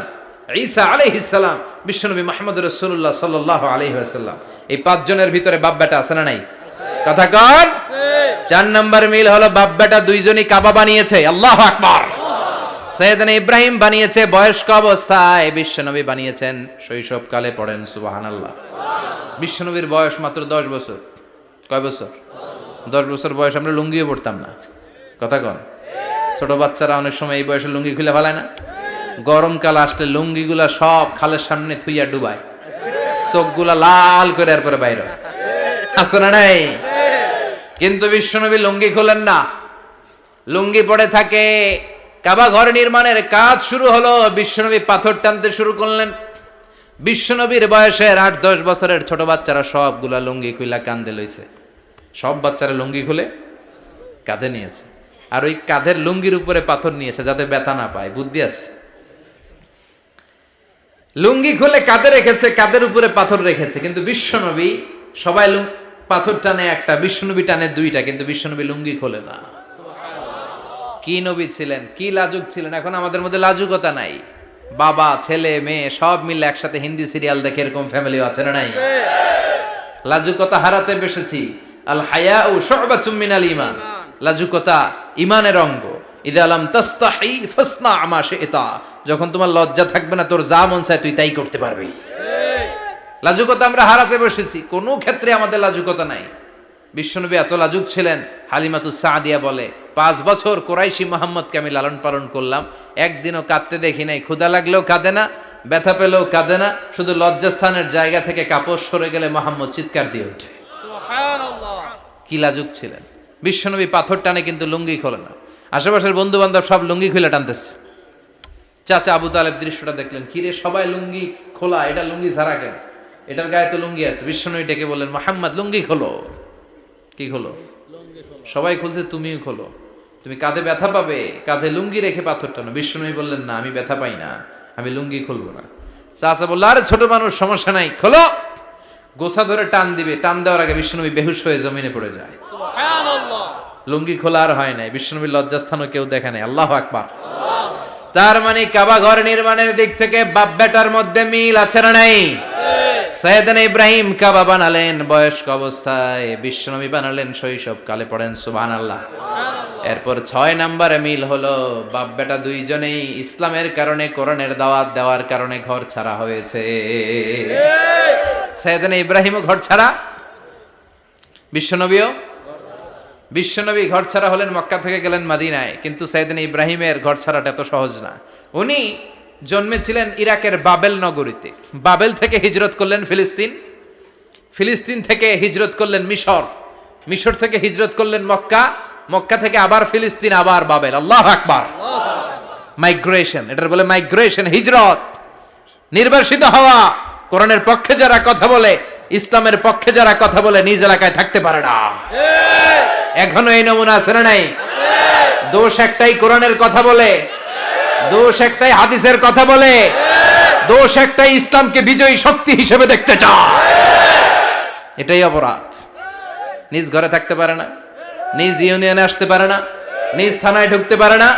ঈসা আলাইহিস সালাম, বিশ্বনবী মুহাম্মদ রাসূলুল্লাহ সাল্লাল্লাহু আলাইহি ওয়াসাল্লাম। এই পাঁচজনের ভিতরে বাপ বেটা আছে না নাই? কথা কন। চার নাম্বার মিল হলো বাপ বেটা দুইজনই কাবা বানিয়েছে। আল্লাহু আকবার। সাইয়েদনা ইব্রাহিম বানিয়েছে বয়স্ক অবস্থায়, বিশ্বনবী বানিয়েছেন শৈশবকালে। পড়েন সুবহানাল্লাহ। বিশ্বনবীর বয়স মাত্র 10 বছর। কয় বছর? 10 বছর বয়স আমরা লুঙ্গিও পড়তাম না। কথা কন। ছোট বাচ্চারা অনেক সময় এই বয়সে লুঙ্গি খুলে ফেলায় না? গরমকাল আসলে লুঙ্গিগুলা সব খালের সামনে থুইয়া ডুবায়, চোখগুলা লাল করে এরপরে বাইরে আছে না নাই? কিন্তু বিশ্বনবী লুঙ্গি খোলেন না, লুঙ্গি পড়ে থাকে। কাবা ঘর নির্মাণের কাজ শুরু হলো, বিশ্বনবী পাথর টানতে শুরু করলেন। বিশ্বনবীর বয়সের 8-10 বছরের ছোট বাচ্চারা সবগুলা লুঙ্গি খুইলা কাঁধে লইছে। সব বাচ্চারা লুঙ্গি খুলে কাঁধে নিয়েছে, আর ওই কাঁধের লুঙ্গির উপরে পাথর নিয়েছে যাতে ব্যথা না পায়। বুদ্ধি আছে। লুঙ্গি খুলে কাঁধে রেখেছে, কাঁধের উপরে পাথর রেখেছে। কিন্তু বিশ্বনবী, সবাই পাথর টানে একটা, বিশ্বনবী টানে দুইটা, কিন্তু বিশ্বনবী লুঙ্গি খোলে না। কি নবী ছিলেন, কি লাজুক ছিলেন। এখন আমাদের মধ্যে লাজুকতা নাই। বাবা ছেলে মেয়ে সব মিলে একসাথে হিন্দি সিরিয়াল দেখে এরকম ফ্যামিলিও আছে না নাই? লাজুকতা হারাতে বসেছি। আল হায়াউ শুবাতুম মিনাল ঈমান। লাজুকতা ঈমানের অঙ্গ। ইযা লাম তাস্তাহি ফাসনা মা শি'তা। যখন তোমার লজ্জা থাকবে না, তোর যা মন চায় তুই তাই করতে পারবি। লাজুকতা আমরা হারাতে বসেছি, কোনো ক্ষেত্রে আমাদের লাজুকতা নাই। বিশ্বনবী এত লাজুক ছিলেন, হালিমাতুস সাদিয়া বলে 5 বছর কোরাইশি মুহাম্মদকে আমি লালন পালন করলাম, একদিনও কাঁদতে দেখি নাই। ক্ষুধা লাগলেও কাঁদে না, ব্যথা পেলেও কাঁদে না, শুধু লজ্জাস্থানের জায়গা থেকে কাপড় সরে গেলে মুহাম্মদ চিৎকার দিয়ে ওঠে। সুবহানাল্লাহ। কি লাজুক ছিলেন। বিশ্বনবী পাথর টানে কিন্তু লুঙ্গি খোলে না। আশেপাশের বন্ধু বান্ধব সব লুঙ্গি খুলে টানতেছে। চাচা আবু তালেব দৃশ্যটা দেখলেন, কিরে সবাই লুঙ্গি খোলা, এটা লুঙ্গি ছাড়া কেন? এটার গায়ে তো লুঙ্গি আছে। বিশ্বনবী ডেকে বললেন, মুহাম্মদ লুঙ্গি খোলো। কি খোলো? সবাই খুলছে, তুমিও খোলো। তুমি কাঁধে ব্যথা পাবে, কাঁধে লুঙ্গি রেখে পাথর টানো। বিশ্বনবী বললেন, না আমি ব্যথা পাই না, আমি লুঙ্গি খুলবো না। চাচা বলল, আরে ছোট মানুষ, সমস্যা নাই, খোলো। গোছা ধরে টান দিবে, টান দেওয়ার আগে বিশ্বনবী বেহুশ হয়ে জমিনে পড়ে যায়। সুবহানাল্লাহ। লুঙ্গি খোলা আর হয় নাই। বিশ্বনবীর লজ্জাস্থানও কেউ দেখে নাই। আল্লাহু আকবার। তার মানে কাবা ঘর নির্মাণের দিক থেকে বাপ বেটার মধ্যে মিল আছে না নাই? সাইয়েদনা ইব্রাহিম কাবা বানালেন বয়স্ক অবস্থায়, বিশ্বনবী বানালেন শৈশবকালে। পড়েন সুবহানাল্লাহ। এরপর 6 নম্বরে মিল হলো, বাপ বেটা দুইজনেই ইসলামের কারণে, কোরআনের দাওয়াত দেওয়ার কারণে ঘর ছাড়া হয়েছে। সাইয়েদনা ইব্রাহিমও ঘর ছাড়া, বিশ্বনবী ঘর ছাড়া হলেন, মক্কা থেকে গেলেন মদিনায়। কিন্তু সাইয়েদনা ইব্রাহিমের ঘর ছাড়াটা এত সহজ না। উনি জন্মেছিলেন ইরাকের বাবেল নগরীতে। বাবেল থেকে হিজরত করলেন ফিলিস্তিন, ফিলিস্তিন থেকে হিজরত করলেন মিশর, মিশর থেকে হিজরত করলেন মক্কা, মক্কা থেকে আবার ফিলিস্তিন, আবার বাবেল। আল্লাহু আকবার। মাইগ্রেশন, এটার বলে মাইগ্রেশন, হিজরত। নির্বাসিত হওয়া। কোরআনের পক্ষে যারা কথা বলে, ইসলামের পক্ষে যারা কথা বলে, নিজ এলাকায় থাকতে পারে না। এখনো এই নমুনা আছে না নাই? দোষ একটাই, কোরআনের কথা বলে। দোষ একটাই, হাদিসের কথা বলে। দোষ একটাই, ইসলামকে বিজয়ী শক্তি হিসেবে দেখতে চায়। এটাই অপরাধ। নিজ ঘরে থাকতে পারে না, নিজ ইউনিয়নে আসতে পারে না, নিজ থানায় ঢুকতে পারে না,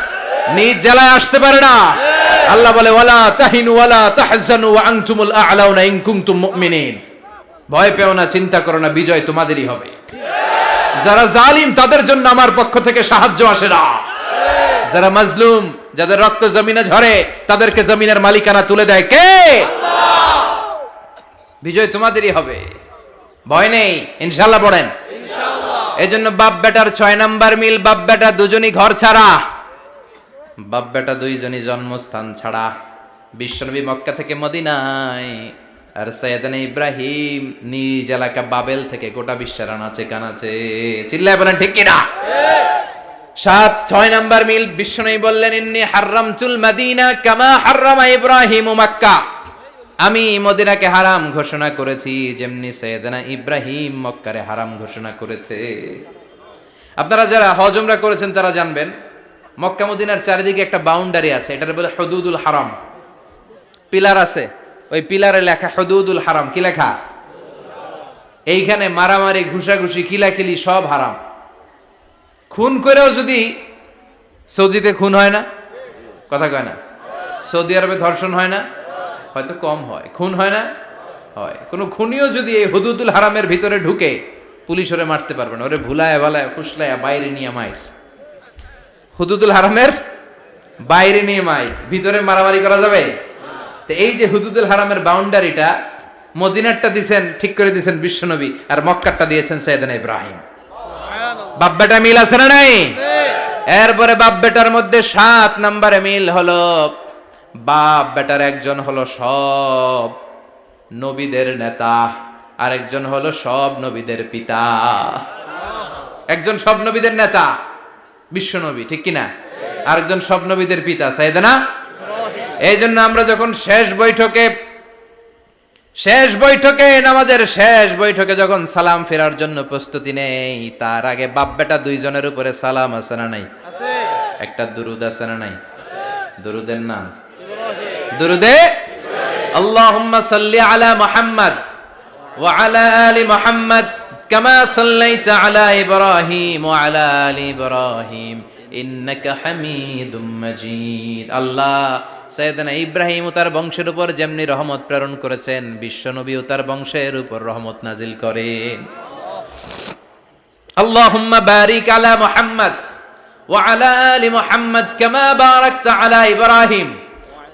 নিজ জেলায় আসতে পারে না। আল্লাহ বলে, ওয়ালা তাহিনু ওয়ালা তাহজানু ওয়া আনতুমুল আ'লাউনা ইন কুনতুম মুমিনিন। ভয় পেও না, চিন্তা করো না, বিজয় তোমাদেরই হবে। যারা জালিম তাদের জন্য আমার পক্ষ থেকে সাহায্য আসে না। যারা মাজলুম, যাদের রক্ত জমিনে ঝরে, তাদেরকে জমিনের মালিকানা তুলে দেয় কে? আল্লাহ। বিজয় তোমাদেরই হবে, ভয় নেই, ইনশাআল্লাহ। পড়েন ইনশাআল্লাহ। এজন্য বাপ বেটার 6 নাম্বার মিল, বাপ বেটা দুজনই ঘর ছাড়া, বাপ বেটা দুইজনই জন্মস্থান ছাড়া। বিশ্বনবী মক্কা থেকে মদিনায়, আর সাইয়েদনা ইব্রাহিম নিজ এলাকা বাবেল থেকে গোটা বিশ্বের আনাচে কানাচে। চিল্লায় বলেন ঠিক কিনা? 6 নাম্বার মিল, বিশ্বনবী বললেন, ইন্নী হারামতুল মদিনা কামা হারামা ইব্রাহিম মক্কা। আমি মদিনাকে হারাম ঘোষণা করেছি যেমনি সাইয়েদনা ইব্রাহিম মক্কারে হারাম ঘোষণা করেছে। আপনারা যারা হজ উমরা করেছেন তারা জানবেন, মক্কা মদিনার চারিদিকে একটা বাউন্ডারি আছে, এটার বলে হুদুদুল হারাম। পিলার আছে, ওই পিলারে লেখা হুদুদুল হারাম। কি লেখা? এইখানে মারামারি, ঘুষাঘুষি, কিলাকিলি সব হারাম। খুন করেও যদি, সৌদিতে খুন হয় না, কথা কয় না? সৌদি আরবে ধর্ষণ হয় না, হয়তো কম হয়, খুন হয় না, হয়। কোনো খুনিও যদি এই হুদুদুল হারামের ভিতরে ঢুকে, পুলিশ ওরে মারতে পারবে না। ওরে ভুলায় ভালায় ফুসলায় বাইরে নিয়ে মায়ের। হুদুদুল হারামের বাইরে নিয়ে মাইক, ভিতরে মারামারি করা যাবে? তো এই যে হুদুদুল হারামের বাউন্ডারিটা, মদিনারটা দিছেন ঠিক করে দিছেন বিশ্বনবী, আর মক্কারটা দিয়েছেন সাইয়েদনা ইব্রাহিম। বাপ বেটা মিল আছে না নাই? এরপরে বাপ বেটার মধ্যে 7 নম্বরে মিল হলো, বাপ বেটার একজন হলো সব নবীদের নেতা, আর একজন হলো সব নবীদের পিতা। একজন সব নবীদের নেতা বিশ্বনবী, ঠিক কিনা? আরেকজন সব নবীদের পিতা সাইয়েদনা। এই জন্য আমরা যখন শেষ বৈঠকে নামাজের শেষ বৈঠকে যখন সালাম ফেরার জন্য প্রস্তুতি নেই, তার আগে বাপ বেটা দুইজনের উপরে সালাম আছে না নাই? একটা দুরুদ আছে না নাই? দুরুদের নাম দুরুদে আল্লাহুম্মা সাল্লি আলা মুহাম্মদ ওয়া আলা আলি মুহাম্মদ কামা সাল্লাইতা আলা ইব্রাহিম ওয়া আলা আলি ইব্রাহিম ইন্নাকা হামিদুম মাজিদ। আল্লাহ সাইয়েদনা ইব্রাহিম ও তার বংশের উপর যেমনি রহমত প্রেরণ করেছেন, বিশ্বনবী ও তার বংশের উপর রহমত নাজিল করেন। আল্লাহুম্মা বারিক আলা মুহাম্মদ ওয়া আলা আলি মুহাম্মদ কামা বারাকতা আলা ইব্রাহিম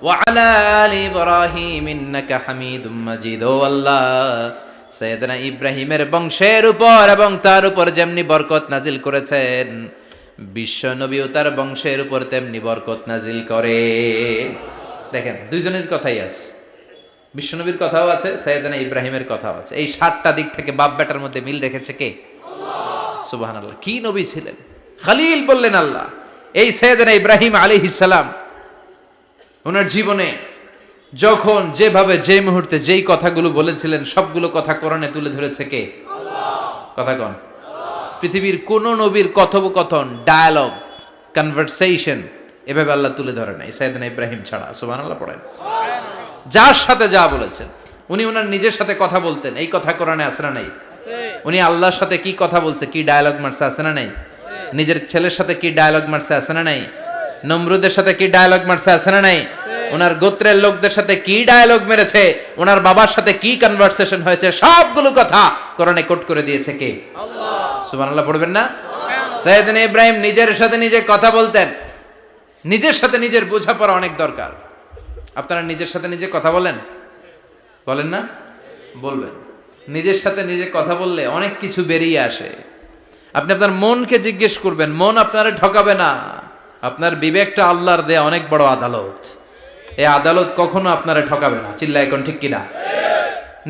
ওয়া আলা আলি ইব্রাহিম ইন্নাকা হামিদুম মাজিদ। ও আল্লাহ, সাইয়েদনা ইব্রাহিমের বংশের উপর এবং তার উপর যেমনি বরকত নাজিল করেছেন, বিশ্ব নবী ও তার বংশের উপর তেমনি বরকত নাজিল করে। দেখেন, দুইজনের কথাই আছে, বিশ্ব নবীর কথাও আছে, সাইয়েদনা ইব্রাহিমের কথাও আছে। এই 7টা দিক থেকে বাপ বেটার মধ্যে মিল রেখেছে কে? সুবহানাল্লাহ। কি নবী ছিলেন! খলিল বললেন আল্লাহ। এই সাইয়েদনা ইব্রাহিম আলাইহিস সালাম ওনার জীবনে যখন যেভাবে যে মুহূর্তে যেই কথাগুলো বলেছিলেন, সবগুলো কথা কোরআনে তুলে ধরেছে কে? কথা কন। পৃথিবীর কোন নবীর কথোপকথন, ডায়ালগ, কনভারসেশন এভাবে আল্লাহ তুলে ধরে নাই সাইয়েদনা ইব্রাহিম ছাড়া। সুবহানাল্লাহ পড়েন। যার সাথে যা বলেছেন, উনি ওনার নিজের সাথে কথা বলতেন, এই কথা কোরআনে আছে না নাই? উনি আল্লাহর সাথে কি কথা বলছে, কি ডায়ালগ মারছে, আছে না নাই? নিজের ছেলের সাথে কি ডায়ালগ মারছে, আছে না নাই? নমরুদের সাথে কি ডায়ালগ মারছে, আছে না নাই? ওনার গোত্রের লোকদের সাথে কি ডায়ালগ মেরেছে, ওনার বাবার সাথে কি কনভারসেশন হয়েছে, সবগুলো কথা কোরআনে কোট করে দিয়েছে কে? আল্লাহ। সুবহানাল্লাহ পড়বেন না? সাইয়েদনা ইব্রাহিম নিজের সাথে নিজে কথা বলতেন। নিজের সাথে নিজের বোঝাপড়া অনেক দরকার। আপনারা নিজের সাথে নিজে কথা বলেন? বলেন না? বলবেন। নিজের সাথে নিজে কথা বললে অনেক কিছু বেরিয়ে আসে। আপনি আপনার মনকে জিজ্ঞেস করবেন, মন আপনারে ঠকাবে না। আপনার বিবেকটা আল্লাহর দেয়া অনেক বড় আদালত। এই আদালত কখনো আপনারে ঠকাবে না। চিল্লায় এখন ঠিক কিনা?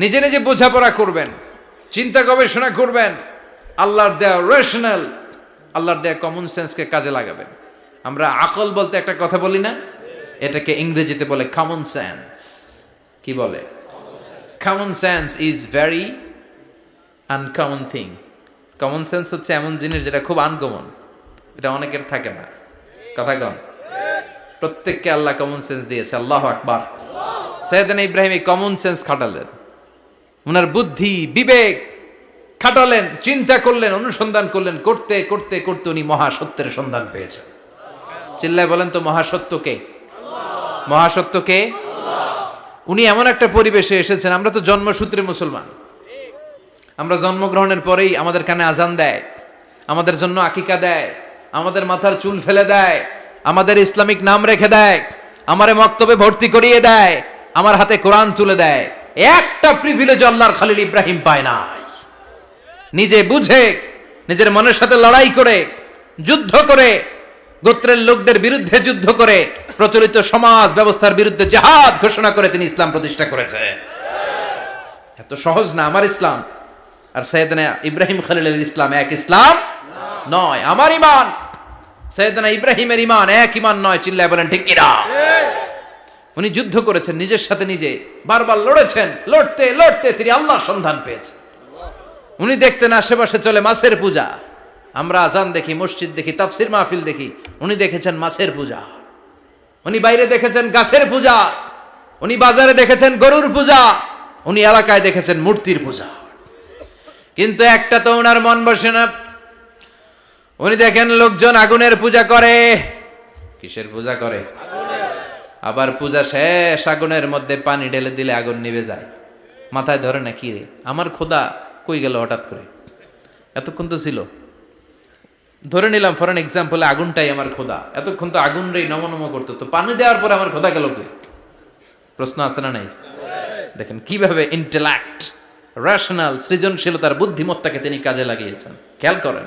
নিজে নিজে বোঝাপড়া করবেন, চিন্তা গবেষণা করবেন, আল্লাহর দেয়া রেশনাল, আল্লাহর দেয়া কমন সেন্সকে কাজে লাগাবেন। আমরা আকল বলতে একটা কথা বলি না, এটাকে ইংরেজিতে বলে কমন সেন্স। কি বলে? Common sense is very uncommon thing. Common sense হচ্ছে এমন জিনিস যেটা খুব আনকমন, এটা অনেকের থাকে না। কথা কম। প্রত্যেককে আল্লাহ কমন সেন্স দিয়েছে। আল্লাহু আকবার। সাইয়েদনা ইব্রাহিম এই কমন সেন্স খাটালেন, ওনার বুদ্ধি বিবেক খাটালেন, চিন্তা করলেন, অনুসন্ধান করলেন, করতে করতে করতে উনি মহাসত্যের সন্ধান পেয়েছেন। চিল্লায় বলেন তো, মহাসত্যকে? মহাসত্যকে? উনি এমন একটা পরিবেশে এসেছেন, আমরা তো জন্মসূত্রে মুসলমান। আমরা জন্মগ্রহণের পরেই আমাদের কানে আজান দেয়, আমাদের জন্য আকিকা দেয়, আমাদের মাথার চুল ফেলে দেয়, আমাদের ইসলামিক নাম রেখে দেয়, আমারে মক্তবে ভর্তি করিয়ে দেয়, আমার হাতে কোরআন তুলে দেয়। একটা প্রিভিলেজ আল্লাহর খলিল ইব্রাহিম পায় নাই। নিজে বুঝে, নিজের মনের সাথে লড়াই করে, যুদ্ধ করে, গোত্রের লোকদের বিরুদ্ধে যুদ্ধ করে, প্রচলিত সমাজ ব্যবস্থার বিরুদ্ধে জিহাদ ঘোষণা করে তিনি ইসলাম প্রতিষ্ঠা করেছে। এত সহজ না আমার ইসলাম আর সাইয়েদনা ইব্রাহিম খলিলের ইসলাম এক ইসলাম নয়। আমার ঈমান সাইয়েদনা ইব্রাহিমের ঈমান এক ঈমান নয়। চিল্লায় বলেন ঠিক কিনা? উনি যুদ্ধ করেছেন, নিজের সাথে নিজে বারবার লড়েছেন। লড়তে লড়তে তিনি আল্লাহর সন্ধান পেয়েছেন। উনি দেখতেন আশেপাশে চলে মাছের পূজা। আমরা আজান দেখি, মসজিদ দেখি, তাফসির মাহফিল দেখি। উনি দেখেছেন মাছের পূজা। উনি বাইরে দেখেছেন গাছের পূজা। উনি বাজারে দেখেছেন গরুর পূজা। উনি এলাকায় দেখেছেন মূর্তির পূজা। কিন্তু একটা তো ওনার মন বসে না। উনি দেখেন লোকজন আগুনের পূজা করে। কিসের পূজা করে? আবার পূজা শেষ, আগুনের মধ্যে পানি ঢেলে দিলে আগুন নিভে যায়। মাথায় ধরে না, কি রে আমার খোদা কই গেল হঠাৎ করে? এতক্ষণ তো ছিল। ধরে নিলাম ফর এন এক্সাম্পল আগুনটাই আমার খোদা, এতক্ষণ তো আগুন রে নম নম করতো, তো পানি দেওয়ার পরে আমার খোদা গেল কই? প্রশ্ন আছে না নাই? দেখেন কিভাবে ইন্টেলেক্ট, রেশনাল, সৃজনশীলতার বুদ্ধিমত্তাকে তিনি কাজে লাগিয়েছেন। খেয়াল করেন,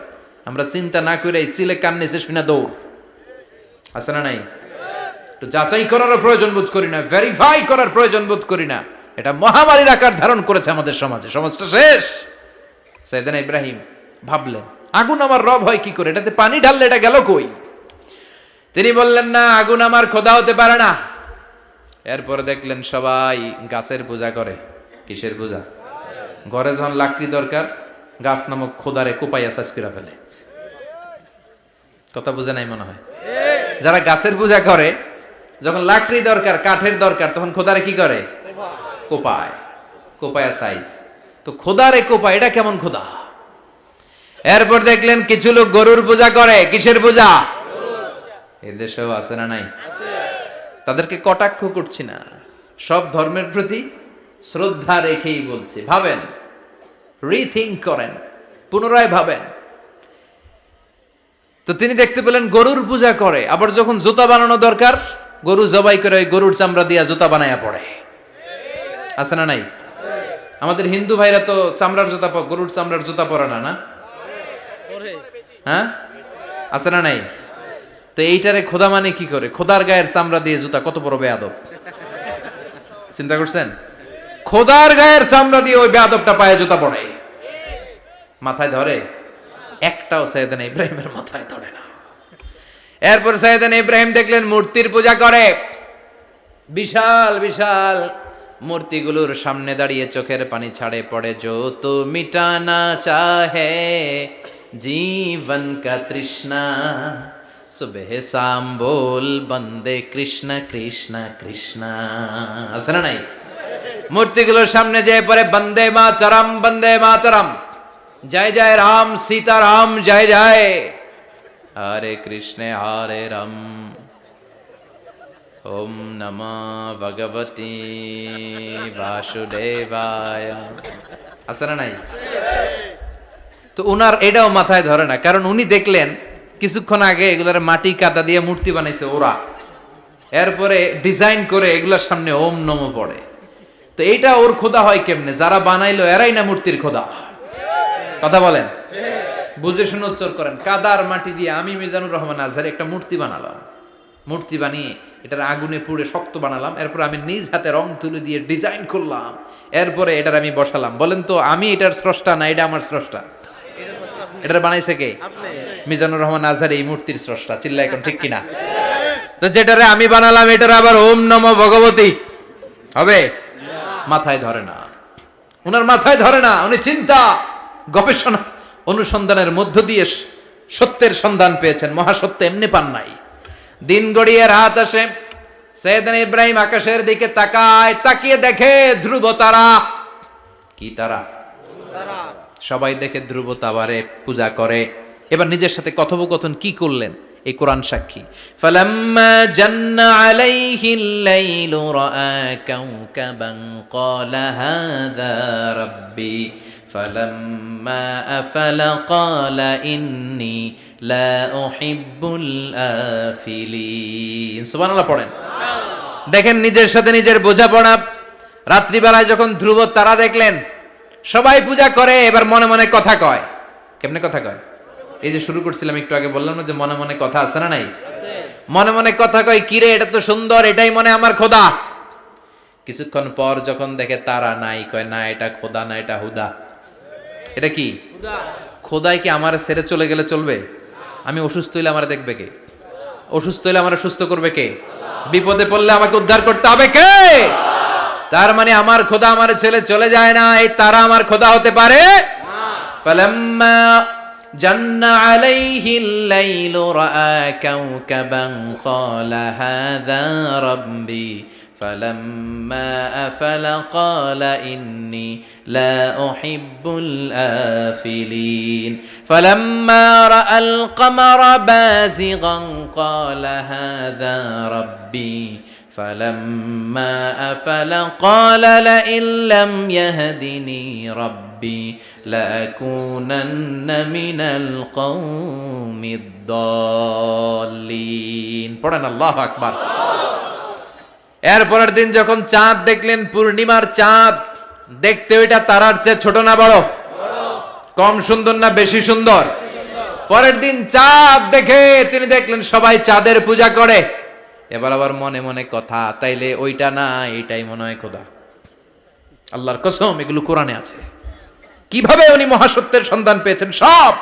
আমরা চিন্তা না করে সিলে কান নিচে শুনে দৌড়, আছে না নাই? তো যাচাই করারও প্রয়োজন বোধ করি না, ভেরিফাই করার প্রয়োজন বোধ করি না। এটা মহামারীর আকার ধারণ করেছে আমাদের সমাজে, সমাজটা শেষ। সাইয়েদনা ইব্রাহিম ভাবলেন আগুন আমার রব হয় কি করে, এটাতে পানি ঢাললে এটা গেল কই? তিনি বললেন না, আগুন আমার খোদা হতে পারে না। এরপরে দেখলেন সবাই গাছের পূজা করে। কিসের পূজা? ঘরে যখন লাকড়ি দরকার, গাছ নামক খোদারে কোপাইয়া সাজ করে ফেলে। কথা বুঝে নাই মনে হয়? যারা গাছের পূজা করে, যখন লাকড়ি দরকার, কাঠের দরকার, তখন খোদারে কি করে? কোপায়, কোপায়া সাইজ। তো খোদারে কোপায়, এটা কেমন খোদা? এরপর দেখলেন কিছু লোক গরুর পূজা করে। কিসের পূজা? এদেশেও আছে না নাই? তাদেরকে কটাক্ষ করছি না, সব ধর্মের প্রতি শ্রদ্ধা রেখেই বলছি। ভাবেন, রিথিঙ্ক করেন, পুনরায় ভাবেন। তো তিনি দেখতে পেলেন গরুর পূজা করে, আবার যখন জুতা বানানো দরকার, গরু জবাই করে গরুর চামড়া দিয়া জুতা বানায়া পড়ে। আছে না নাই? আমাদের হিন্দু ভাইরা তো চামড়ার জুতা, গরুর চামড়ার জুতা পরে না, না? হ্যাঁ, আছে না নাই? তো এইটারে খোদা মানে কি করে? খোদার গায়ের চামড়া দিয়ে জুতা, কত বড় বেয়াদব! চিন্তা করছেন? খোদার গায়ের চামড়া দিয়ে ওই বেয়াদবটা পায়ে জুতা পড়ে। মাথায় ধরে? একটাও সাইয়েদনা ইব্রাহিমের মাথায় ধরে না। এরপর সাইয়েদনা ইব্রাহিম দেখলেন মূর্তির পূজা করে। বিশাল বিশাল মূর্তিগুলোর সামনে দাঁড়িয়ে চোখের পানি ছাড়ে পড়ে। যো তো মিটানা চাহে জীবন কা তৃষ্ণা, সুবহ শাম বল বন্দে কৃষ্ণ কৃষ্ণ কৃষ্ণ। আছে না নাই? মূর্তিগুলোর সামনে যেয়ে পরে বন্দে মাতরম, বন্দে মাতরম, জয় জয় রাম সীতারাম, জয় জয় হরে কৃষ্ণ হরে রাম, ওম নমঃ ভগবতে বাসুদেবায়। আছে না নাই? তো উনার এটাও মাথায় ধরে না, কারণ উনি দেখলেন কিছুক্ষণ আগে এগুলার মাটি কাদা দিয়ে মূর্তি বানাইছে ওরা, এরপরে ডিজাইন করে এগুলার সামনে ওম নমঃ পড়ে। তো এইটা ওর খোদা হয় কেমনে? যারা বানাইলো এরাই না মূর্তির খোদা? কথা বলেন, বুঝে শুনে উত্তর করেন। কাদার মাটি দিয়ে আমি মিজানুর রহমান আজহারি একটা মূর্তি বানালাম, মূর্তি বানিয়ে এটার আগুনে পুড়ে শক্ত বানালাম, এরপর আমি নিজ হাতে রং তুলি দিয়ে ডিজাইন করলাম, এরপরে এটার আমি বসালাম। বলেন তো আমি এটার স্রষ্টা না এটা আমার স্রষ্টা? এটার বানাইছে কে? মিজানুর রহমান আজহারি এই মূর্তির স্রষ্টা। চিল্লা এখন ঠিক কিনা? তো যেটারে আমি বানালাম এটার আবার ওম নমঃ ভগবতী হবে? মাথায় ধরে না, উনার মাথায় ধরে না। উনি চিন্তা, গবেষণা, অনুসন্ধানের মধ্য দিয়ে সত্যের সন্ধান পেয়েছেন। মহাসত্য এমনি পান নাই। দিন গড়িয়ে রাত আসে, সাইয়েদনা ইব্রাহিম আকাশের দিকে তাকায়, তাকিয়ে দেখে ধ্রুব তারা। কি তারা? সবাই দেখে ধ্রুব তারারে পূজা করে। এবার নিজের সাথে কথোপকথন কি করলেন এই কোরআন সাক্ষী। ফালাম্মা জান্না আলাইহিল লাইলু রাআ কাওকাবান ক্বালা হাযা রাব্বি ফালাম্মা আফালা ক্বালা ইন্নী লা উহিব্বুল আফিলিন। সুবহানাল্লাহ পড়েন। দেখেন নিজের সাথে নিজের বোঝাপড়া। রাত্রিবেলায় যখন ধ্রুব তারা দেখলেন, সবাই পূজা করে, এবার মনে মনে কথা কয়। কেমনে কথা কয়? এই যে শুরু করছিলাম একটু আগে, বললাম না যে মনে মনে কথা আছে না নাই? মনে মনে কথা কয়, কিরে এটা তো সুন্দর, এটাই মনে আমার খোদা। কিছুক্ষণ পর যখন দেখে তারা নাই, কয় না এটা খোদা না, এটা হুদা। এটা কি? খোদাই কি আমার ছেড়ে চলে গেলে চলবে? আমি অসুস্থ হইলে আমার দেখবে কে? অসুস্থ হইলে আমার সুস্থ করবে কে? বিপদে পড়লে আমাকে উদ্ধার করতে হবে কে? তার মানে আমার খোদা আমার ছেলে চলে যায় না, এই তারা আমার খোদা হতে পারে? ফালাম্মা জান্না আলাইহিল লাইলু রাআ কাওকাবান ক্বালা হাযা রাব্বি ফালাম্মা আফালা ক্বালা ইন্নী লা উহিব্বুল আফিলিন ফালাম্মা রাআল কমারা বাযিগান ক্বালা হাযা রাব্বি فلما أفل قال لئن لم يهدني ربي ربي لأكونن من القوم الضالين পড়েন আল্লাহু আকবার। এরপরের দিন যখন চাঁদ দেখলেন, পূর্ণিমার চাঁদ, দেখতে ওইটা তারার চেয়ে ছোট না বড়? কম সুন্দর না বেশি সুন্দর? পরের দিন চাঁদ দেখে তিনি দেখলেন সবাই চাঁদের পূজা করে। এবার আবার মনে মনে কথা, তাইলে ওইটা না এইটাই মনে হয় খোদা। আল্লাহর কসম, এগুলো কোরআনে আছে। কিভাবে উনি মহাসত্যের সন্ধান পেয়েছেন সব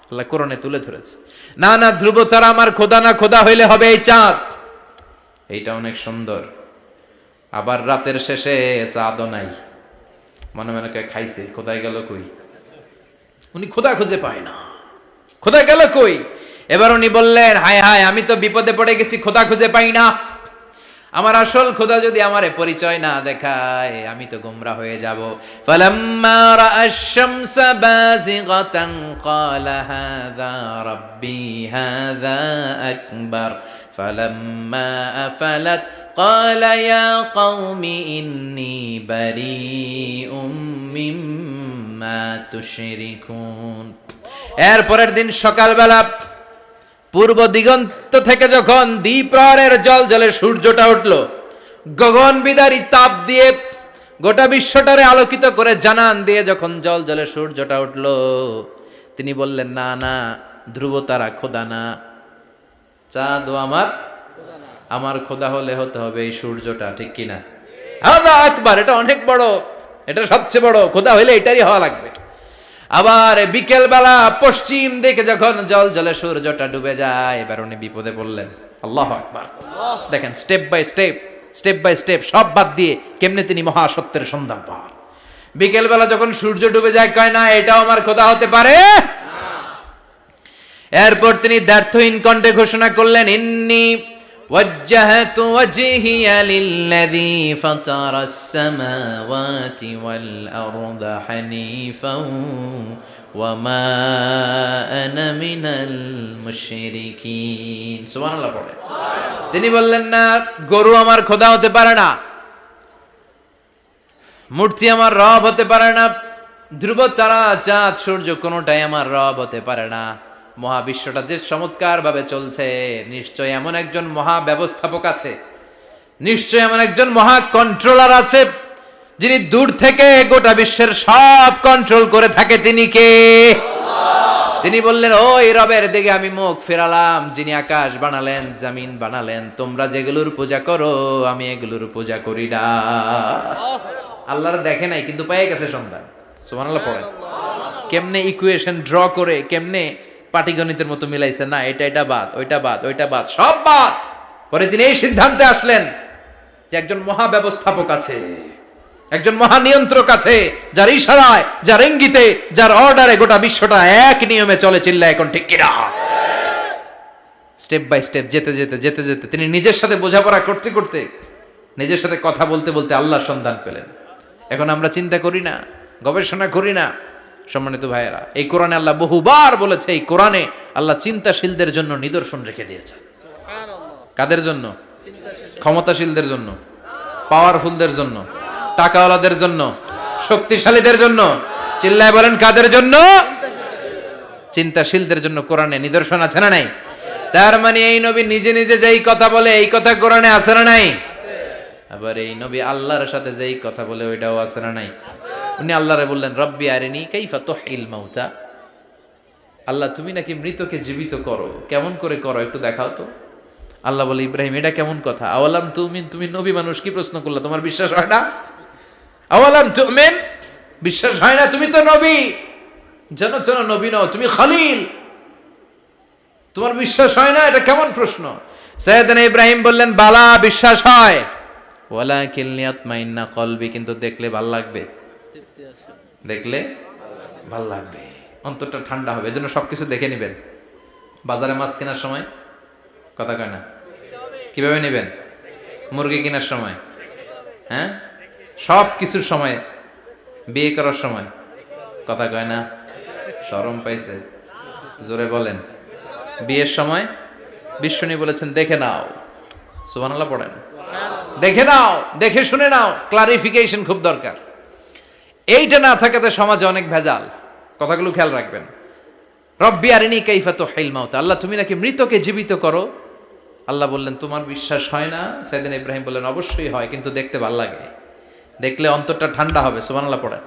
আল্লাহ কোরআনে তুলে ধরেছে। না না, ধ্রুব তারা আমার খোদা না, খোদা হইলে হবে এই চাঁদ। এইটা অনেক সুন্দর। আবার রাতের শেষে চাঁদও নাই, মনে মনে খাইছে, খোদাই গেল কই? উনি খোদা খুঁজে পায় না, খোদা গেল কই? এবার উনি বললেন, হায় হায়, আমি তো বিপদে পড়ে গেছি, খোদা খুঁজে পাই না। আমার আসল খোদা যদি আমারে পরিচয় না দেখায়, আমি তো গোমরাহ হয়ে যাব। ফালাম্মা রাআশ শামসা বাযিগাতান ক্বালা হাযা রাব্বি হাযা আকবার ফালাম্মা আফালাত ক্বালা ইয়া কওমি ইন্নী বারীউম মিম্মা তুশরিকুন। এরপরের দিন সকালবেলা পূর্ব দিগন্ত থেকে যখন দ্বিপ্রহরের জলজলে সূর্যটা উঠল, গগন বিদারী তাপ দিয়ে গোটা বিশ্বটারে আলোকিত করে জানান দিয়ে যখন জলজলে সূর্যটা উঠল, তিনি বললেন, না না, ধ্রুব তারা খোদা না, চাঁদ আমার খোদা হলে হতে হবে এই সূর্যটা, ঠিক কিনা? আল্লাহু আকবার, এটা অনেক বড়, এটা সবচেয়ে বড়, খোদা হইলে এটারই হওয়া লাগবে। আবার বিকেল বেলা পশ্চিম দিকে যখন জলজলে সূর্যটা ডুবে যায়, এবার উনি বিপদে পড়লেন। আল্লাহু আকবার। দেখেন, স্টেপ বাই স্টেপ সব বাদ দিয়ে কেমনে তিনি মহাসত্যের সন্ধান পান। বিকেল বেলা যখন সূর্য ডুবে যায়, কয় না এটাও আমার খোদা হতে পারে। এরপর তিনি দ্ব্যর্থহীন কণ্ঠে ঘোষণা করলেন, ইন্নী ওয়াজ্জাহতু ওয়াজহিয়া লিল্লাযী ফাতারাস সামাওয়াতি ওয়াল আরদা হানিফাও ওয়া মা আনা মিনাল মুশরিকিন। সুবহানাল্লাহ পড়ে। তিনি বললেন, না, গরু আমার খোদা হতে পারে না, মূর্তি আমার রব হতে পারে না, ধ্রুব তারা, চাঁদ, সূর্য কোনোটাই আমার রব হতে পারে না। মহাবিশ্বটা যে চমৎকার ভাবে চলছে, নিশ্চয় এমন একজন মহা ব্যবস্থাপক আছে, নিশ্চয় এমন একজন মহা কন্ট্রোলার আছে, যিনি দূর থেকে গোটা বিশ্বের সব কন্ট্রোল করে থাকে। তিনি কে? তিনি বললেন, ওই রবের দিকে আমি মুখ ফেরালাম, যিনি আকাশ বানালেন, জমিন বানালেন। তোমরা যেগুলোর পূজা করো, আমি এগুলোর পূজা করি না। আল্লাহর দেখে নাই, কিন্তু পেয়ে গেছে সন্ধান। সুবহানাল্লাহ পড়েন। কেমনে ইকুয়েশন ড্র করে, কেমনে পাটিগণিতের মতো মিলাইছে, না এটা বাদ, ওইটা বাদ, ওইটা বাদ, সব বাদ। পরে তিনি এই সিদ্ধান্তে আসলেন যে একজন মহা ব্যবস্থাপক আছে, একজন মহা নিয়ন্ত্রক আছে, যার ইশারায়, যার ইঙ্গিতে, যার অর্ডারে গোটা বিশ্বটা এক নিয়মে চলে। চিল্লা এখন ঠিক কিনা? স্টেপ বাই স্টেপ যেতে যেতে তিনি নিজের সাথে বোঝাপড়া করতে করতে, নিজের সাথে কথা বলতে বলতে আল্লাহর সন্ধান পেলেন। এখন আমরা চিন্তা করি না, গবেষণা করি না। সম্মানিত ভাইয়েরা, এই কোরআনে আল্লাহ বহুবার বলেছে, এই কোরআনে আল্লাহ চিন্তাশীলদের জন্য নিদর্শন রেখে দিয়েছে। কাদের জন্য? ক্ষমতাশীলদের জন্য, পাওয়ারফুলদের জন্য, টাকাওয়ালাদের জন্য, শক্তিশালীদের জন্য। চিল্লায় বলেন, কাদের জন্য? চিন্তাশীলদের জন্য কোরআনে নিদর্শন আছে না নাই? তার মানে এই নবী নিজে নিজে যেই কথা বলে, এই কথা কোরআনে আছে না নাই? আবার এই নবী আল্লাহর সাথে যেই কথা বলে, ওইটাও আছে না নাই? উনি আল্লাহরে বললেন, রব্বি আরিনি কাইফা তুহিল মাউতা। আল্লাহ, তুমি নাকি মৃতকে জীবিত করো, কেমন করে করো একটু দেখাও তো। আল্লাহ বলে, ইব্রাহিম, এটা কেমন কথা? আওয়ালাম তুমিন, তুমি নবী মানুষ, কি প্রশ্ন করলা? তোমার বিশ্বাস হয় না? আওয়ালাম তুমিন, বিশ্বাস হয় না? তুমি তো নবী, জানো নবী নও, তুমি খলিল, তোমার বিশ্বাস হয় না? এটা কেমন প্রশ্ন? সাইয়েদনা ইব্রাহিম বললেন, বালা, বিশ্বাস হয়, ওয়ালাকিন লিয়াতমাইন্না কলবি, কিন্তু দেখলে ভাল লাগবে, দেখলে ভাল লাগবে, অন্তরটা ঠান্ডা হবে। এজন্য সবকিছু দেখে নেবেন। বাজারে মাছ কেনার সময় কথা কয় না, কিভাবে নেবেন? মুরগি কেনার সময়, হ্যাঁ, সব কিছুর সময়, বিয়ে করার সময় কথা কয় না, শরম পাইছে, জোরে বলেন। বিয়ের সময় বিশ্বনী বলেছেন, দেখে নাও। সুবহানাল্লাহ পড়েন। দেখে নাও, দেখে শুনে নাও, ক্লারিফিকেশন খুব দরকার। এইটা না থাকাতে সমাজে অনেক ভেজাল। কথাগুলো খেয়াল রাখবেন। রব্বি আরিনি কাইফা তুহিল মাউত, আল্লাহ তুমি নাকি মৃতকে জীবিত করো। আল্লাহ বললেন তোমার বিশ্বাস হয় না? সাইয়েদনা ইব্রাহিম বললেন অবশ্যই হয়, কিন্তু দেখতে ভালো লাগে, দেখলে অন্তরটা ঠান্ডা হবে। সুবহানাল্লাহ পড়েন।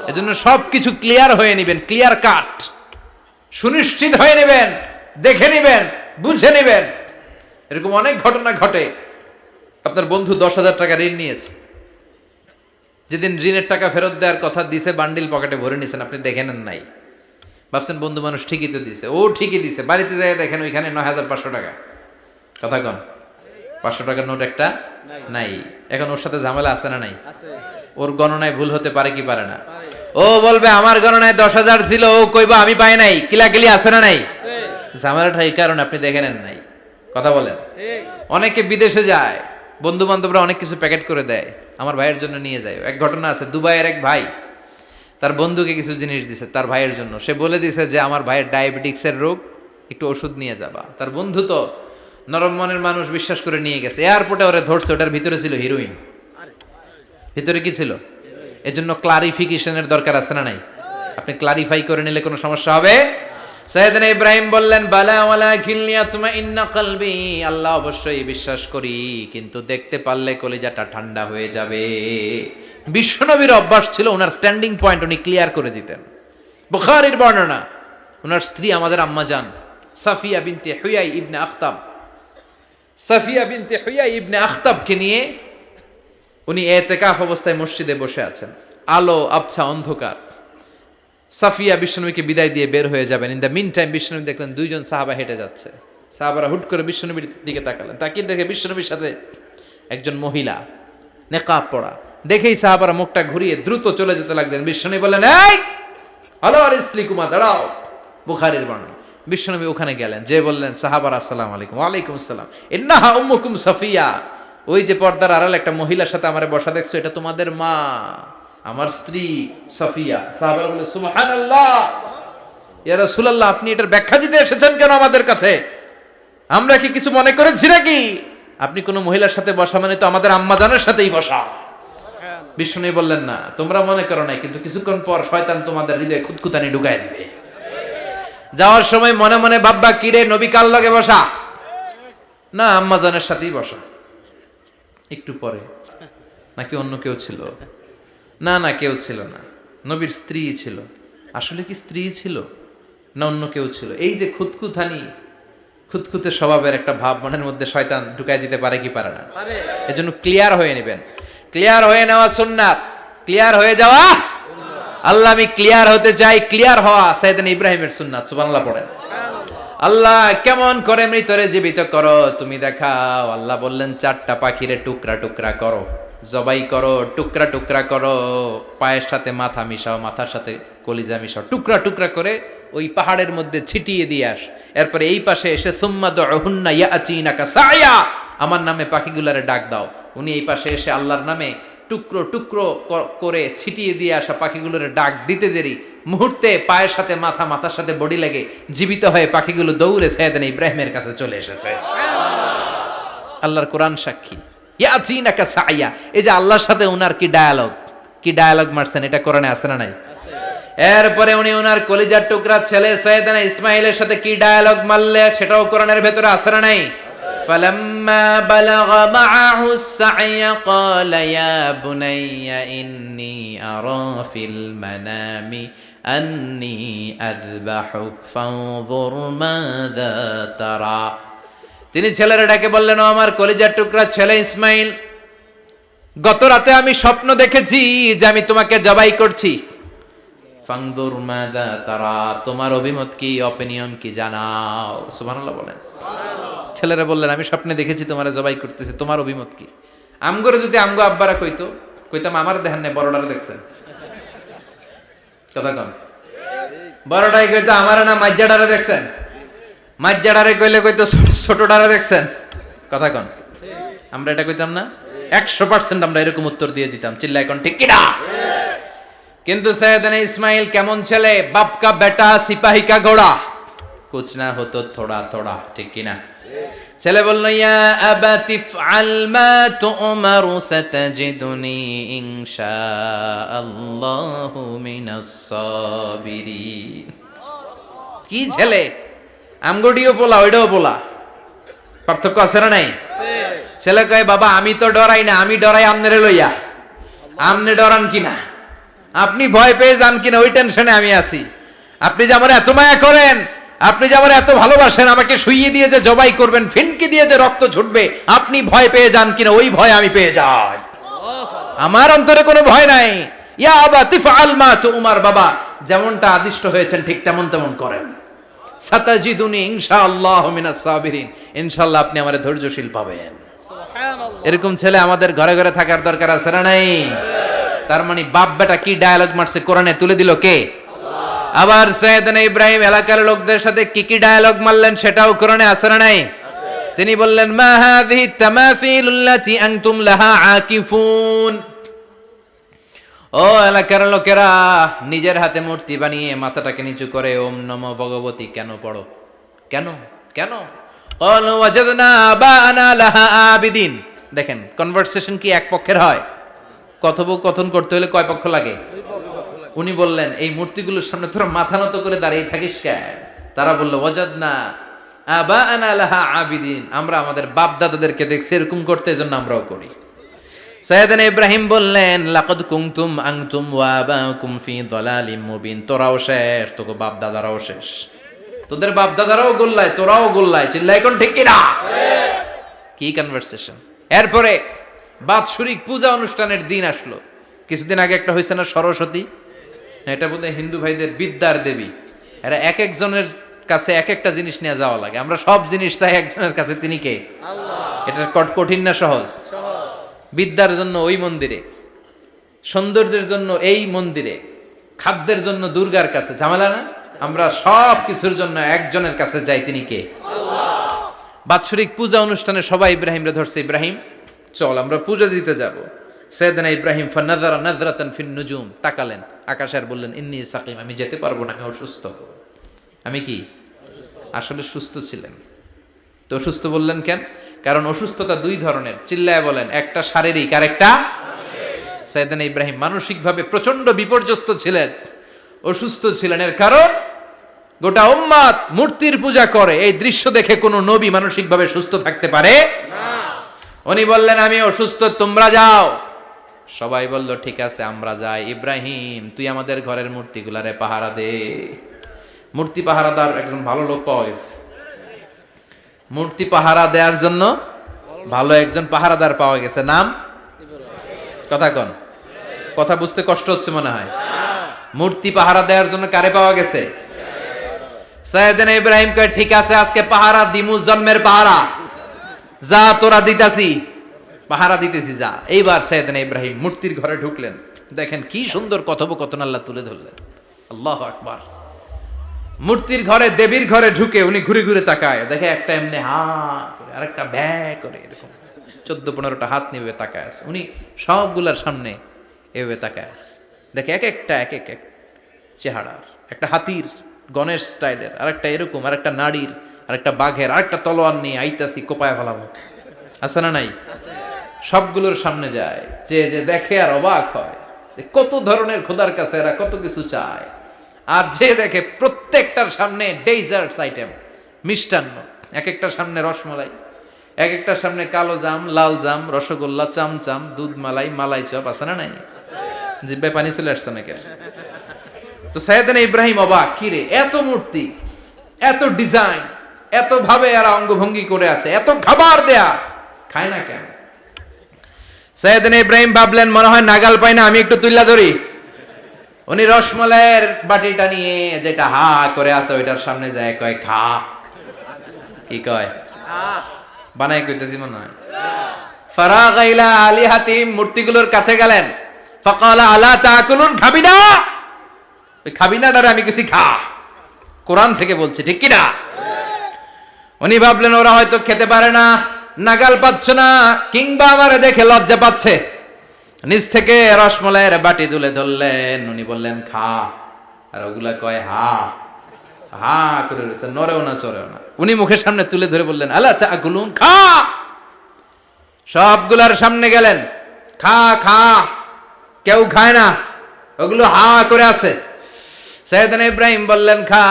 এজন্য সবকিছু ক্লিয়ার হয়ে নেবেন, ক্লিয়ার কাট, সুনিশ্চিত হয়ে নেবেন, দেখে নেবেন, বুঝে নেবেন। এরকম অনেক ঘটনা ঘটে। আপনার বন্ধু 10,000 টাকা ঋণ নিয়েছে, যেদিন ঋণের টাকা ফেরত দেওয়ার কথা দিছে বান্ডিল পকেটে ভরে নিয়েছেন, আপনি দেখে নেন নাই, ভাবছেন বন্ধু মানুষ ঠিকই তো দিছে। ও ঠিকই দিছে, বাড়িতে যাই দেখেন ওইখানে 9,500 টাকা। কথা কন, 500 টাকার নোট একটা নাই। এখন ওর সাথে ঝামেলা আছে না নাই? ওর গণনায় ভুল হতে পারে কি পারে না? ও বলবে আমার গণনায় 10,000 ছিল, ও কইবা আমি পাই নাই, কিলাকিলি আছে না নাই? ঝামেলাটা এই কারণে আপনি দেখে নেন নাই। কথা বলেন। অনেকে বিদেশে যায়, বন্ধু বান্ধবরা অনেক কিছু প্যাকেট করে দেয়, আমার ভাইয়ের জন্য নিয়ে যায়। এক ঘটনা আছে, দুবাইয়ের এক ভাই তার বন্ধুকে কিছু জিনিস দিছে তার ভাইয়ের জন্য। সে বলে দিছে যে আমার ভাইয়ের ডায়াবেটিক্সের রোগ, একটু ওষুধ নিয়ে যাবা। তার বন্ধু তো নরম মনের মানুষ, বিশ্বাস করে নিয়ে গেছে। এয়ারপোর্টে ওরে ধরছে, ওটার ভিতরে ছিল হিরোইন। ভিতরে কি ছিল? এজন্য ক্লারিফিকেশনের দরকার আছে না নাই? আপনি ক্লারিফাই করে নিলে কোনো সমস্যা হবে? সাইয়েদনা ইব্রাহিম বললেন বালা ওয়ালাকিন লিয়াতমাইন্না কলবি, আল্লাহ অবশ্যই বিশ্বাস করি, কিন্তু দেখতে পারলে কলিজাটা ঠান্ডা হয়ে যাবে। বিশ্বনবীর অভ্যাস ছিল, ওনার স্ট্যান্ডিং পয়েন্ট উনি ক্লিয়ার করে দিতেন। বুখারীর বর্ণনা, ওনার স্ত্রী আমাদের আম্মা জান সাফিয়া বিনতে হুয়াই ইবনে আখতাব, সাফিয়া বিনতে হুয়াই ইবনে আখতাবকে নিয়ে উনি ইতিকাফ অবস্থায় মসজিদে বসে আছেন। আলো আবছা অন্ধকার। সাফিয়া বিশ্বনবীকে বিদায় দিয়ে বের হয়ে যাবেন। ইন দ্য মিন টাইম বিশ্বনবী দেখলেন দুইজন সাহাবা হেঁটে যাচ্ছে। সাহাবারা হুট করে বিশ্বনবীর দিকে তাকালেন। তাকিয়ে দেখে বিশ্বনবীর সাথে একজন মহিলা, নেকাব পরা। দেখেই সাহাবারা মুখটা ঘুরিয়ে দ্রুত চলে যেতে লাগলেন। বিশ্বনবী বললেন এই হ্যালো আর ইসলিকুমা, দাঁড়াও। বুখারীর বর্ণনা। বিশ্বনবী ওখানে গেলেন, যে বললেন সাহাবারা আসসালামু আলাইকুম। ওয়ালাইকুম আসসালাম। ইন্নাহা উম্মুকুম সাফিয়া, ওই যে পর্দার আড়ালে একটা মহিলার সাথে আমারে বসা দেখছো, এটা তোমাদের মা, আমার স্ত্রী সাফিয়া। সাহাবারা বলে সুবহানাল্লাহ, ইয়া রাসূলুল্লাহ আপনি এটার ব্যাখ্যা দিতে এসেছেন কেন আমাদের কাছে? আমরা কি কিছু মনে করেছি নাকি? আপনি কোন মহিলার সাথে বসা মানে তো আমাদের আম্মা জানের সাথেই বসা। বিষ্ণু বললেন না, তোমরা মনে করো নাই, কিন্তু কিছুক্ষণ পর শয়তান তোমাদের হৃদয়ে খুঁতখুঁতানি ঢুকায় দিবে। যাওয়ার সময় মনে মনে ভাববা কিরে নবী কার লগে বসা? না, আম্মা জানের সাথেই বসা। একটু পরে নাকি অন্য কেউ ছিল? না না, কেউ ছিল না, নবীর স্ত্রী ছিল। আসলে কি স্ত্রী ছিল না অন্য কেউ ছিল? এই যে খুঁতখুঁতানি, খুঁতখুঁতে স্বভাবের একটা ভাব মনের মধ্যে শয়তান ঢুকাই দিতে পারে কি পারে না? এজন্য ক্লিয়ার হয়ে নেবেন। ক্লিয়ার হয়ে নেওয়া সুন্নাত, ক্লিয়ার হয়ে যাওয়া। আল্লাহ আমি ক্লিয়ার হতে চাই, ক্লিয়ার হওয়া সাইয়েদনা ইব্রাহিমের সুন্নাত। সুবহানাল্লাহ পড়েন। আল্লাহ কেমন করে মৃতরে জীবিত করো তুমি দেখাও। আল্লাহ বললেন 4টা পাখিরে টুকরা টুকরা করো, জবাই করো, টুকরা টুকরা করো, পায়ের সাথে মাথা মিশাও, মাথার সাথে কলিজা মিশাও, টুকরা টুকরা করে ওই পাহাড়ের মধ্যে ছিটিয়ে দিয়ে আস। এরপরে এই পাশে এসে সুম্মা দুহুন্না ইয়াতিনাকা সায়া, আমার নামে পাখিগুলারে ডাক দাও। উনি এই পাশে এসে আল্লাহর নামে টুকরো টুকরো করে ছিটিয়ে দিয়ে আসা পাখিগুলোর ডাক দিতে দেরি, মুহূর্তে পায়ের সাথে মাথা, মাথার সাথে বডি লেগে জীবিত হয়ে পাখিগুলো দৌড়ে সাইয়েদনা ইব্রাহিমের কাছে চলে এসেছে। আল্লাহর কোরআন সাক্ষী। ইয়াতিনাকা সায়া, এই যে আল্লাহর সাথে উনার কি ডায়ালগ মারছেন, এটা কোরআনে আছে না নাই? এরপরে উনি ওনার কলিজার টুকরা ছেলে সাইয়েদনা ইসমাইলের সাথে কি ডায়ালগ মারলে, সেটাও কোরআনের ভেতরে আছে না নাই? فلما بلغ معه السعي قال يا بني إني أرى في المنام أني أذبحك فانظر ماذا ترى। তিনি ছেলের ডাকে বললেন, ও আমার কলিজার টুকরা ছেলে ইসমাইল, গত রাতে আমি স্বপ্ন দেখেছি যে আমি তোমাকে জবাই করছি। ফানজুর মাযা তারা, তোমার অভিমত কি, অপিনিয়ন কি জানাও। সুবহানাল্লাহ বলেন। ছেলেরা বললেন আমি স্বপ্নে দেখেছি তোমারে জবাই করতেছি, তোমার অভিমত কি? আমগরে যদি আমগো আব্বারা কইতাম আমার দেখেন না, বড়ডারে দেখছেন। কথা কম, বড়টাই কইতো আমার না মাজ্জাডারে দেখছেন, মাজ্জাডারে কইলে কইতো ছোটডারে দেখছেন। কথা কন, আমরা এটা কইতাম না? 100% আমরা এরকম উত্তর দিয়ে দিতাম, চিল্লায় কোন ঠিক কিনা? কিন্তু সাইয়েদনা ইসমাইল কেমন ছেলে, বাপ কা বেটা সিপাহী কা ঘোড়া, কুছ না হতো থোড়া থোড়া, ঠিক কিনা? ছেলে বলল, ইয়া আবাতি ফআল মা তু'মারু সাতাজিদুনি ইনশাআল্লাহু মিনাস সাবিরিন। কি ছেলে, আমগডিও পোলা ওইটাও পোলা, পার্থক্য আছে না নাই? ছেলে কয়, বাবা আমি তো ডরাই না, আমি ডরাই আমনেরে লইয়া। আমনে ডরান কিনা, আপনি ভয় পেয়ে যান কিনা ওই টেনশনে আমি আছি। আপনি যে আমার এত মায়া করেন, আপনি যে আমার এত ভালোবাসেন, আমাকে শুইয়ে দিয়ে যে জবাই করবেন, ফিনকি দিয়ে যে রক্ত ছুটবে, আপনি ভয় পেয়ে যান কিনা ওই ভয় আমি পেয়ে যাই। আমার অন্তরে কোনো ভয় নাই। ইয়া আবাতি ফাআল মা তু'মার, বাবা যেমনটা আদিষ্ট হয়েছেন ঠিক তেমন তেমন করেন। সাতাজিদুনি ইনশাআল্লাহু মিনাস সাবিরিন, ইনশাআল্লাহ আপনি আমারে ধৈর্যশীল পাবেন। সুবহানাল্লাহ। এরকম ছেলে আমাদের ঘরে ঘরে থাকার দরকার আছে না নাই? তার মানে বাপ বেটা কি ডায়ালগ মারছে কোরআনে তুলে দিল কে? আবার সাইয়েদনা ইব্রাহিম এলাকার লোকদের সাথে কি কি ডায়ালগ মারলেন সেটাও কোরআনে আছে না নাই? তিনি বললেন, মা হাযিহি তামাসিলুল্লাতী আনতুম লাহা আকিফুন। ও এলাকার লোকেরা, নিজের হাতে মূর্তি বানিয়ে মাথাটাকে নিচু করে ওম নমো ভগবতী কেন পড়ো? কেন কেন? ক্বালু ওয়াজাদনা আবানা লাহা আবিদিন। দেখেন কনভারসেশন কি এক পক্ষের হয়? কথোপকথন করতে হলে কয় পক্ষ লাগে? উনি বললেন, এই মূর্তিগুলোর সামনে তোরা মাথা নত করে দাঁড়িয়ে থাকিস কেন? তারা বলল, ওয়াজাদনা আবানা লাহা আবিদিন, আমরা আমাদের বাপ দাদাদেরকে দেখছি এরকম করতে, এজন্য আমরাও করি। সাইয়েদনা ইব্রাহিম বললেন, লাকাদ কুনতুম আনতুম ওয়া আবাকুম ফি দালালিম মুবিন। তোরাও শেষ, তোকে বাপ দাদারাও শেষ, তোদের বাপ দাদারাও গোল্লায়, তোরাও গোল্লায়। চিল্লাই কোন ঠিক কিনা? কি কনভারসেশন। এরপরে বাৎসরিক পূজা অনুষ্ঠানের দিন আসলো। কিছুদিন আগে একটা হয়েছে না সরস্বতী, এটা বোধহয় হিন্দু ভাইদের বিদ্যার দেবী। এরা এক একজনের কাছে এক একটা জিনিস নিয়ে যাওয়া লাগে। আমরা সব জিনিস চাই একজনের কাছে, তিনি কে? আল্লাহ। এটা কঠিন না সহজ? বিদ্যার জন্য ওই মন্দিরে, সৌন্দর্যের জন্য এই মন্দিরে, খাদ্যের জন্য দুর্গার কাছে, ঝামেলা না? আমরা সব কিছুর জন্য একজনের কাছে যাই, তিনি কে? আল্লাহ। বাৎসরিক পূজা অনুষ্ঠানে সবাই ইব্রাহিমরে ধরছে, ইব্রাহিম চল আমরা পূজা দিতে যাব। সাইয়েদনা ইব্রাহিম ফানাযারা নাযরাতান ফিন নুজুম, তাকালেন আকাশে আর বললেন, ইন্নী সাকিম, আমি যেতে পারবো না, আমি অসুস্থ। আমি কি? আসলে সুস্থ ছিলেন তো। অসুস্থ বললেন কেন? কারণ অসুস্থতা দুই ধরনের, চিল্লায় বলেন, একটা শারীরিক আর একটা মানসিক। সাইয়েদনা ইব্রাহিম মানসিকভাবে প্রচন্ড বিপর্যস্ত ছিলেন, অসুস্থ ছিলেন। এর কারণ গোটা উম্মত মূর্তির পূজা করে, এই দৃশ্য দেখে কোনো নবী মানসিকভাবে সুস্থ থাকতে পারে না। উনি বললেন, আমি অসুস্থ, তোমরা যাও। সবাই বলল, ঠিক আছে আমরা যাই। ইব্রাহিম তুই আমাদের ঘরের মূর্তিগুলারে পাহারা দে। মূর্তি পাহারাদার একজন ভালো লোক পাওয়া গেছে। মূর্তি পাহারা দেওয়ার জন্য ভালো একজন পাহারাদার পাওয়া গেছে। নাম? কথা কন, কথা বুঝতে কষ্ট হচ্ছে মনে হয়। মূর্তি পাহারা দেওয়ার জন্য কারে পাওয়া গেছে? সাইয়েদনা ইব্রাহিম কয়, ঠিক আছে আজকে পাহারা দিমু, জন্মের পাহারা। যা তোরা দিতাছি, পাহারা দিতেছি, যা। এইবার সাইয়েদনা ইব্রাহিম মূর্তির ঘরে ঢুকলেন। দেখেন কি সুন্দর কথোপকথন আল্লাহ তুলে ধরলেন। আল্লাহু আকবার। মূর্তির ঘরে, দেবীর ঘরে ঢুকে উনি ঘুরে ঘুরে তাকায়, দেখে একটা এমনি হা করে, আরেকটা ব্যা করে, এরকম 14-15টা হাত নিয়ে তাকায় আছে। উনি সবগুলার সামনে এভাবে তাকায় আছে, দেখে এক একটা এক এক এক চেহারার, একটা হাতির গণেশ স্টাইলের, আরেকটা এরকম, আরেকটা নারীর, আরেকটা বাঘের, আরেকটা তলোয়ার নিয়ে আইতাছি কোপায় ফেলাম। আছে না নাই? সবগুলোর সামনে যায়, যে যে দেখে আর অবাক হয়, কত ধরনের খোদার কাছে এরা কত কিছু চায়। আর যে দেখে প্রত্যেকটার সামনে ডেজার্টস আইটেম, মিষ্টান্ন, এক একটার সামনে রসমালাই, এক একটার সামনে কালো জাম, লাল জাম, রসগোল্লা, চামচাম, দুধ মালাই, মালাই চপ। আছে না নাই? জিব্বায় পানি চলে আসছে নাকি? তো সাইয়েদনা ইব্রাহিম অবাক, কি রে এত মূর্তি, এত ডিজাইন, এত ভাবে এরা অঙ্গভঙ্গি করে আছে, এত খাবার দেয়া, খায় না কেন? সাইয়েদনা ইব্রাহিম ভাবলেন, মনে হয় নাগাল পাই না, আমি একটু তুল্লা ধরি। উনি রসমালাইয়ের বাটিটা নিয়ে, যেটা হা করে আছে, ওইটার সামনে যায়, কয় খা। কি কয়? বানাই কইতেছি মনে হয়। ফারাগা ইলা আলিহাতিম, মূর্তিগুলোর কাছে গেলেন। ফাকালা আলা তাকুলুন, খাবি না? ওই খাবি না ডারে আমি কিছু খা, কোরআন থেকে বলছে, ঠিক কি না? উনি ভাবলেন ওরা হয়তো খেতে পারে না, নাগাল পাচ্ছে না, কিংবা আমারে দেখে লজ্জা পাচ্ছে। নিজ থেকে রসমালাইয়ের বাটি তুলে ধরলেন। উনি বললেন খা, আর ওগুলা কয় হা হা করে রয়েছে, নড়েও না চড়েও না। উনি মুখের সামনে তুলে ধরে বললেন আলা তাকুলুন, খা। সবগুলার সামনে গেলেন, খা খা। কেউ খায় না, ওগুলো হা করে আছে। সাইয়েদনা ইব্রাহিম বললেন খা,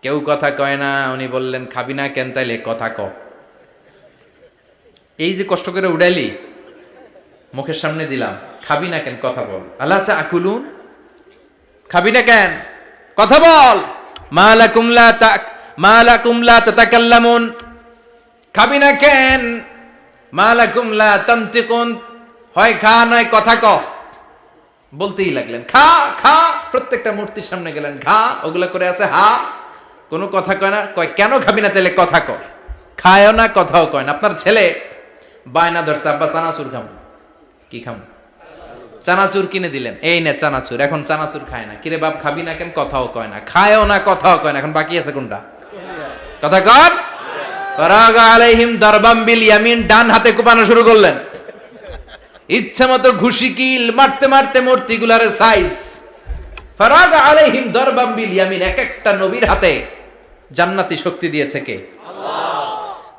কেউ কথা কয় না। উনি বললেন খাবি না কেন, তাইলে কথা ক। এই যে কষ্ট করে উড়াইলি, মুখের সামনে দিলাম, খাবি না কেন, কথা বল। আলা তাকুলুন, খাবি না কেন, কথা বল। মালাকুম লা তাতাকাল্লামুন, খাবি না কেন। মালাকুম লা তানতিকুন, হয় খা নয় কথা ক। বলতেই লাগলেন খা খা। প্রত্যেকটা মূর্তির সামনে গেলেন, খা। ওগুলা করে আছে হা, কোনো কথা কয় না। কয় কেন খাবি না, তাহলে কথা ক। খায়ও না, কথাও কয় না। আপনার ছেলে বায়না ধরছে, আব্বা চানাচুর খাম। কি খাম? চানাচুর কিনে দিলেন, এই নে চানাচুর। এখন চানাচুর খায় না। কিরে বাপ খাবি না কেন, কথাও কয় না। খায়ও না, কথাও কয় না। এখন বাকি আছে কোনটা? কথা কর। ফারাগা আলাইহিম দারবাম বিল ইয়ামিন, ডান হাতে কোপানো শুরু করলেন। ইচ্ছা মতো ঘুষি কিল মারতে মারতে মূর্তিগুলার সাইজ। ফারাগা আলাইহিম দারবাম বিল ইয়ামিন, এক একটা নবীর হাতে জান্নাতি শক্তি দিয়েছে কে? আল্লাহ।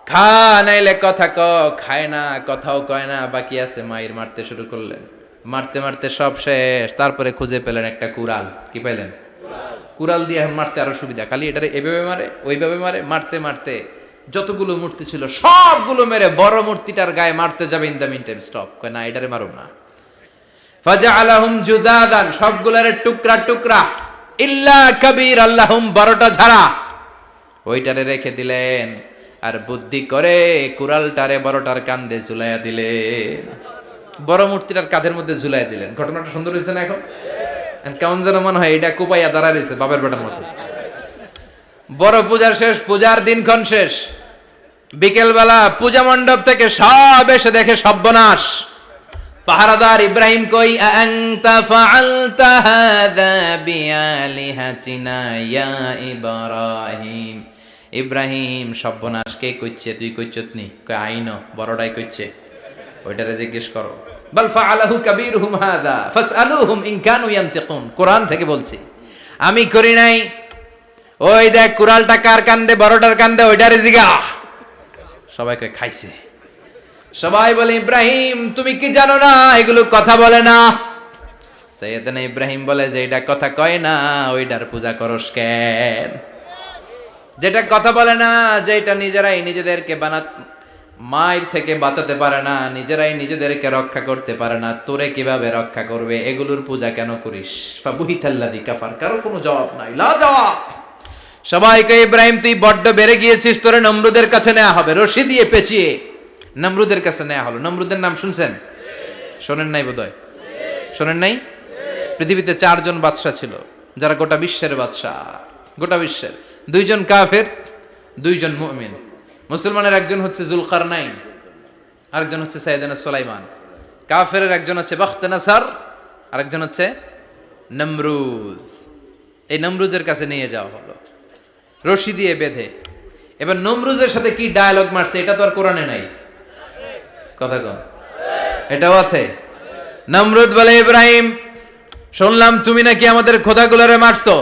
খা নাইলে কথা ক। খায় না, কথাও কয় না, বাকি আছে। মায়ের মারতে শুরু করলেন। মারতে মারতে সব শেষ। তারপরে খুঁজে পেলেন একটা কুড়াল। কি পাইলেন? কুড়াল দিয়ে এখন মারতে আরো সুবিধা। খালি এটারে এভাবে মারে, ওইভাবে মারে। মারতে মারতে যতগুলো মূর্তি ছিল সবগুলো মেরে বড় মূর্তিটার গায়ে মারতে যাবে। In the mean time stop, কয় না এটারে মারুম না। ফাজআলাহুম জুদাদান, সবগুলারে টুকরা টুকরা। ইল্লা কাবীর আল্লাহুম, বড়টা ছাড়া ওইটারে রেখে দিলেন। আর বুদ্ধি করে কুড়ালটারে বড়টার কাঁধে ঝুলাইয়া দিলেন। বড় মূর্তিটার কাঁধের মধ্যে ঝুলাই দিলেন। ঘটনাটা সুন্দর হয়েছে না? এখন কেমন যেন মনে হয় এটা কোপাইয়া দাঁড়া রয়েছে বাপের বেটার মতো। বড় পূজার শেষ, পূজার দিনক্ষণ শেষ। বিকেলবেলা পূজা মণ্ডপ থেকে সব এসে দেখে সর্বনাশ। পাহারাদার ইব্রাহিম কই, আনতা ফাআলতা হাযা বিআলিহাতিনা ইয়া ইব্রাহিম। ইব্রাহিম, সর্বনাশ কে কইছে? তুই কইছত নি? কই আইনো, বড়টাই কইছে। ওইটারে জিজ্ঞেস করো। বাল ফাআলাহু কাবীরুহুম হাযা ফাসআলুহুম ইন কানু ইয়ানতিকুন। কোরআন থেকে বলছি, আমি করি নাই। ওই দেখ কুড়ালটা কার কান্দে, বড়টার কান্দে, ওইটারে জিগা। সবাইকে খাইছে। সবাই বলে ইব্রাহিম তুমি কি জানো না এগুলো কথা বলে না? সাইয়েদনা ইব্রাহিম বলে যে এটা কথা কয় না, ওইটার পূজা করস কেন? যেটা কথা বলে না, যেটা নিজেরাই নিজেদেরকে মায়ের থেকে বাঁচাতে পারে না, নিজেরাই নিজেদেরকে রক্ষা করতে পারে না, তোরে কিভাবে রক্ষা করবে? এগুলোর পূজা কেন করিস? ফাবুহিতাল্লাযী কাফার। কারো কোনো জবাব নাই, লা জবাব। সবাইকে ইব্রাহিম তুই বড্ড বেড়ে গিয়েছিস, তোরে নমরুদের কাছে নেওয়া হবে। রশি দিয়ে পেঁচিয়ে নমরুদের কাছে নেওয়া হলো। নমরুদের নাম শুনছেন? শোনেন নাই বোধহয়। শোনেন নাই? পৃথিবীতে 4 জন বাদশা ছিল, যারা গোটা বিশ্বের বাদশা। গোটা বিশ্বের 2 জন কাফের, 2 জন মুমিন। মুসলমানের একজন হচ্ছে জুলকারনাইন, আরেকজন হচ্ছে সাইয়েদনা সুলাইমান। কাফেরের একজন হচ্ছে বাখতানাসার, আরেকজন হচ্ছে নমরুদ। এই নমরুদের কাছে নিয়ে যাওয়া হলো রশি দিয়ে বেঁধে। এবার নমরুদের সাথে কি ডায়ালগ মারছে এটা তো আর কোরআনে নাই। কথা কন, এটাও আছে। নমরুদ বলে, ইব্রাহিম শুনলাম তুমি নাকি আমাদের খোদাগুলোরে মারছো।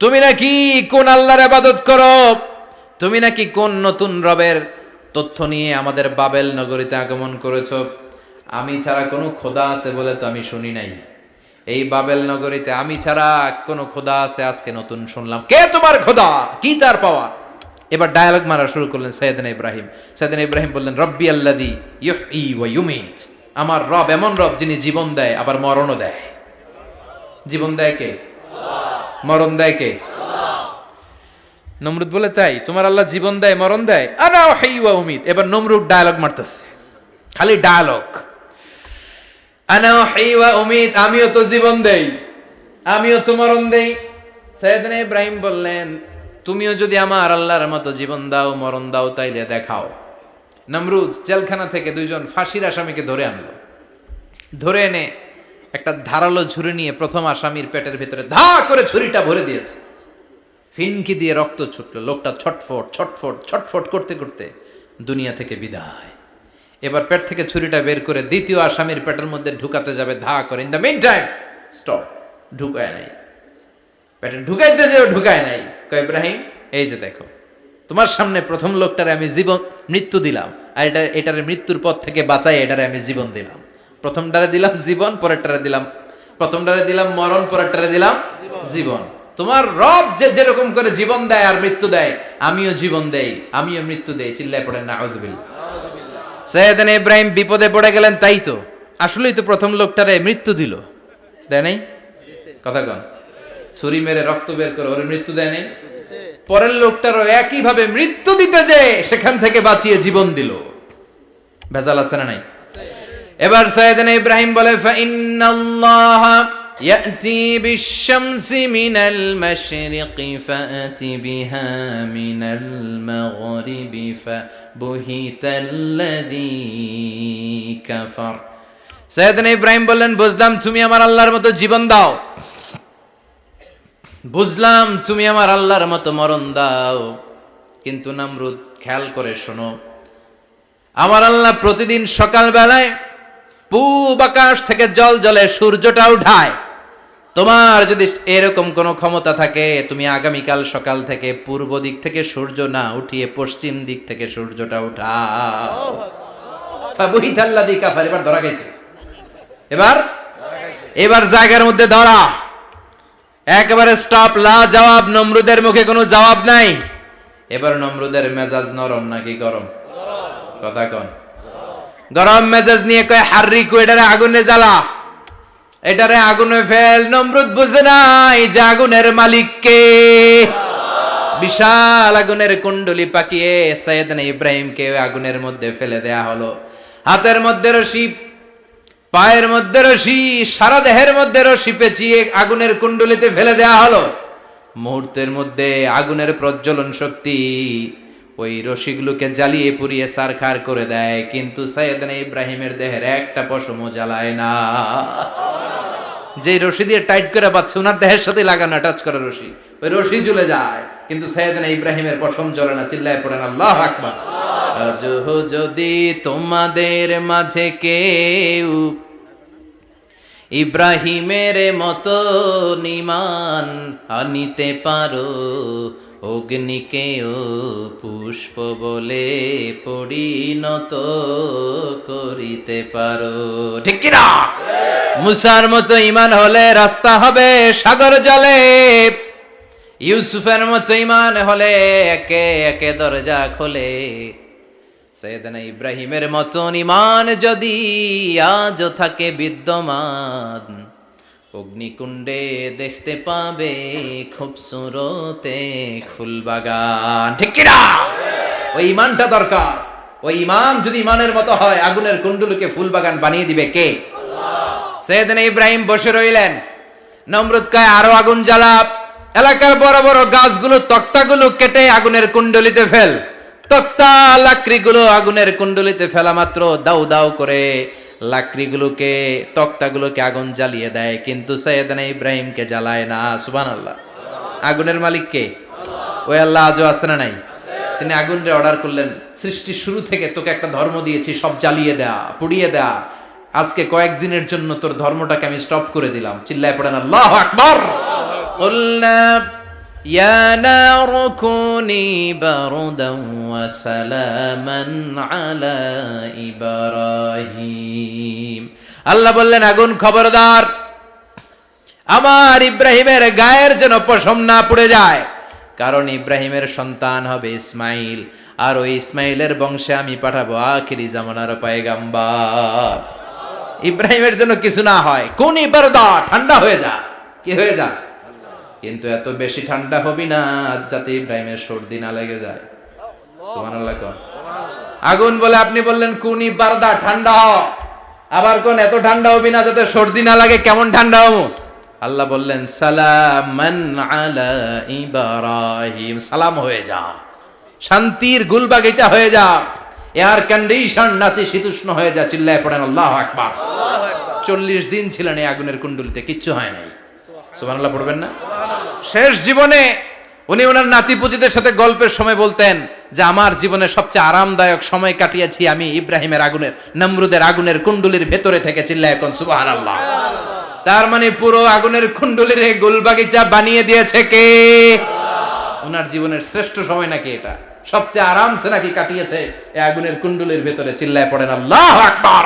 তুমি নাকি কোন আল্লাহর ইবাদত করো। তুমি নাকি কোন নতুন রবের তথ্য নিয়ে আমাদের বাবেল নগরীতে আগমন করেছো। আমি ছাড়া কোনো খোদা আছে বলে তো আমি শুনি নাই। এই বাবেল নগরীতে আমি ছাড়া কোনো খোদা আছে আজকে নতুন শুনলাম। কে তোমার খোদা? কি তার পাওয়া? এবার ডায়ালগ মারা শুরু করলেন সাইয়েদনা ইব্রাহিম। সাইয়েদনা ইব্রাহিম বললেন, রব্বি আল্লাযী ইউহয়ী ওয়া ইউমীত। আমার রব এমন রব যিনি জীবন দেয় আবার মরণও দেয়। জীবন দেয় কে? আল্লাহ। মরণ দেয় কে? আল্লাহ। নমরুদ বলে, তাই তোমার আল্লাহ জীবন দেয় মরণ দেয়? আনা উহয়ী ওয়া উমীত। এবার নমরুদ ডায়ালগ মারতেছে, খালি ডায়ালগ। আনা উহয়ী ওয়া উমীত, আমিও তো জীবন দেই, আমিও তো মরণ দেই। সাইয়েদনা ইব্রাহিম বললেন, তুমিও যদি আমার আল্লাহর মতো জীবন দাও মরণ দাও তাইলে দেখাও। নমরুদ জেলখানা থেকে 2 জন ফাঁসির আসামিকে ধরে আনলো। ধরে এনে একটা ধারালো ছুরি নিয়ে প্রথম আসামির পেটের ভিতরে ধা করে ছুরিটা ভরে দিয়েছে। ফিনকি দিয়ে রক্ত ছুটলো। লোকটা ছটফট ছটফট ছটফট করতে করতে দুনিয়া থেকে বিদায়। এবার পেট থেকে ছুরিটা বের করে দ্বিতীয় আসামির পেটের মধ্যে ঢুকাতে যাবে ধা করে। In the mean time stop, ঢুকায় নাই। পেটে ঢুকাইতে যাবে, ঢুকায় নাই। কয় ইব্রাহিম এই যে দেখো তোমার সামনে প্রথম লোকটারে আমি মৃত্যু দিলাম, আর এটারে মৃত্যুর পথ থেকে বাঁচাই এটারে আমি জীবন দিলাম। প্রথমটারে দিলাম জীবন, পরেরটারে দিলাম, প্রথমটারে দিলাম মরণ, পরেরটারে দিলাম জীবন। তোমার রব যেরকম করে জীবন দেয় আর মৃত্যু দেয়, আমিও জীবন দেই, আমিও মৃত্যু দেই। চিল্লায় পড়েন নাউযুবিল্লাহ। সাইয়েদনা ইব্রাহিম বিপদে পড়ে গেলেন, তাই তো আসলেই তো প্রথম লোকটারে মৃত্যু দিল, দেয় নাই? কথা কন, ছুরি মেরে রক্ত বের করে ওর মৃত্যু দেয় নাই? পরের লোকটারও একই ভাবে মৃত্যু দিতে যে সেখান থেকে বাঁচিয়ে জীবন দিল। ভেজাল আছে না নাই? এবার সাইয়েদনা ইব্রাহিম বলে ফাইন্নাল্লাহা ইয়াতি বিশ-শামসি মিনাল মাশরিকি ফাআতি বিহা মিনাল মাগরিবি ফাবুহিতাল্লাযী কাফার। সাইয়েদনা ইব্রাহিম বললেন, বুঝলাম তুমি আমার আল্লাহর মতো জীবন দাও, বুঝলাম তুমি আমার আল্লাহর মতো মরণ দাও, কিন্তু নমরুদ খেয়াল করে শোনো, আমার আল্লাহ প্রতিদিন সকাল বেলায় পূব আকাশ থেকে জল জলে সূর্যটা উঠায়। তোমার যদি এরকম কোনো ক্ষমতা থাকে, তুমি আগামীকাল সকাল থেকে পূর্ব দিক থেকে সূর্য না উঠিয়ে পশ্চিম দিক থেকে সূর্যটা উঠাও। ফাবুহিতাল্লাযী কাফার। এবার ধরা গেছে, এবার জায়গার মধ্যে ধরা, একেবারে স্টপ, লা জবাব। নমরুদের মুখে কোনো জবাব নাই। এবার নমরুদের মেজাজ নরম নাকি গরম? কথা কন। গরম মেজাজ নিয়ে কয় হাররিকু, এটারে আগুনে জ্বালা, এটারে আগুনে ফেল। নমরুদ বুঝে নাই যে আগুনের মালিক কে। বিশাল আগুনের কুণ্ডলি পাকিয়ে সাইয়েদনা ইব্রাহিমকে আগুনের মধ্যে ফেলে দেয়া হলো। হাতের মধ্যে রশি, পায়ের মধ্যে রশি, সারা দেহের মধ্যে রশি পেঁচিয়ে আগুনের কুণ্ডলিতে ফেলে দেয়া হলো। মুহূর্তের মধ্যে আগুনের প্রজ্বলন শক্তি ওই রশিগুলোকে জ্বালিয়ে পুড়িয়ে ছারখার করে দেয়, কিন্তু সাইয়েদনা ইব্রাহিমের দেহের একটা পশমও জ্বালায় না। যে রশি দিয়ে টাইট করে বাঁধছে, ওনার দেহের সাথে লাগানো টাচ করা রশি, ওই রশি জ্বলে যায়, কিন্তু সাইয়েদনা ইব্রাহিমের পশম জ্বলে না। চিল্লায় পড়েন আল্লাহু আকবার। আজ যদি তোমাদের মাঝে কেউ ইব্রাহিমের মতো ঈমান আনিতে পারো, অগ্নিকেও পুষ্প বলে পরিণত করিতে পারো, ঠিক কি না? মুসার মতো ঈমান হলে রাস্তা হবে সাগর জলে, ইউসুফের মতো ঈমান হলে একে একে দরজা খোলে। সাইয়েদনা ইব্রাহিমের মতন ঈমান যদি আজও থাকে বিদ্যমান, অগ্নিকুণ্ডে দেখতে পাবে খুবসুরত এক ফুলবাগান, ঠিক কি না? ওই ঈমানটা দরকার। ওই ঈমান যদি ঈমানের মতো হয়, আগুনের কুণ্ডলকে ফুলবাগান বানিয়ে দিবে কে? আল্লাহ। সাইয়েদনা ইব্রাহিম বসে রইলেন। নমরুদ কয় আরো আগুন জ্বালা, এলাকার বড় বড় গাছগুলো, তক্তাগুলো কেটে আগুনের কুণ্ডলিতে ফেল। তক্তা লাকড়িগুলো আগুনের কুণ্ডলিতে ফেলা মাত্র দাউ দাউ করে লাকড়িগুলোকে, তক্তাগুলোকে আগুন জ্বালিয়ে দেয়, কিন্তু সাইয়েদনা ইব্রাহিমকে জ্বালায় না। সুবহানাল্লাহ। আগুনের মালিক কে? ওই আল্লাহ আজও আছে না নাই? তিনি আগুনরে অর্ডার করলেন, সৃষ্টির শুরু থেকে তোকে একটা ধর্ম দিয়েছি, সব জ্বালিয়ে দেয়া, পুড়িয়ে দেয়া, আজকে কয়েকদিনের জন্য তোর ধর্মটাকে আমি স্টপ করে দিলাম। চিল্লায় পড়েন আল্লাহু আকবার। কুলনা ইয়া নারু কুনি বারদান ওয়া সালামান আলা ইব্রাহিম। আল্লাহ বললেন, আগুন খবরদার, আমার ইব্রাহিমের গায়ের যেন পশম না পুড়ে যায়, কারণ ইব্রাহিমের সন্তান হবে ইসমাইল, আর ওই ইসমাইলের বংশে আমি পাঠাবো আখিরি জামানার পয়গাম্বর। ইব্রাহিমের জন্য কিছু না হয়, কুনি বারদা, ঠান্ডা হয়ে যা। কি হয়ে যা? কিন্তু এত বেশি ঠান্ডা হবি না যাতে ইব্রাহিমের সর্দি না লেগে যায়। সুবহানাল্লাহ। আগুন বলে, আপনি বললেন কুনি বারদা, ঠান্ডা হ, আবার কোন এত ঠান্ডা হবি না যাতে সর্দি না লাগে। কেমন ঠান্ডা হবো? আল্লাহ বললেন সালামান আলা ইব্রাহিম, সালাম হয়ে যা, শান্তির গুলবাগিচা হয়ে যা, এয়ার কন্ডিশন নাতিশীতোষ্ণ হয়ে যা। চিল্লায় পড়েন আল্লাহু আকবার। 40 দিন ছিলেন এই আগুনের কুণ্ডলিতে, কিচ্ছু হয় নাই। সুবহানাল্লাহ পড়বেন না? শেষ জীবনে উনি ওনার নাতিপুতিদের সাথে গল্পের সময় বলতেন যে আমার জীবনে সবচেয়ে আরামদায়ক সময় কাটিয়েছি আমি ইব্রাহিমের আগুনের, নমরুদের আগুনের কুণ্ডলির ভেতরে থেকে। চিল্লায় এখন সুবহানাল্লাহ। তার মানে পুরো আগুনের কুণ্ডলির গুলবাগিচা বানিয়ে দিয়েছে কে? ওনার জীবনের শ্রেষ্ঠ সময় নাকি এটা, সবচেয়ে আরামসে নাকি কাটিয়েছে এই আগুনের কুণ্ডলের ভেতরে। চিল্লায় পড়েন আল্লাহু আকবার।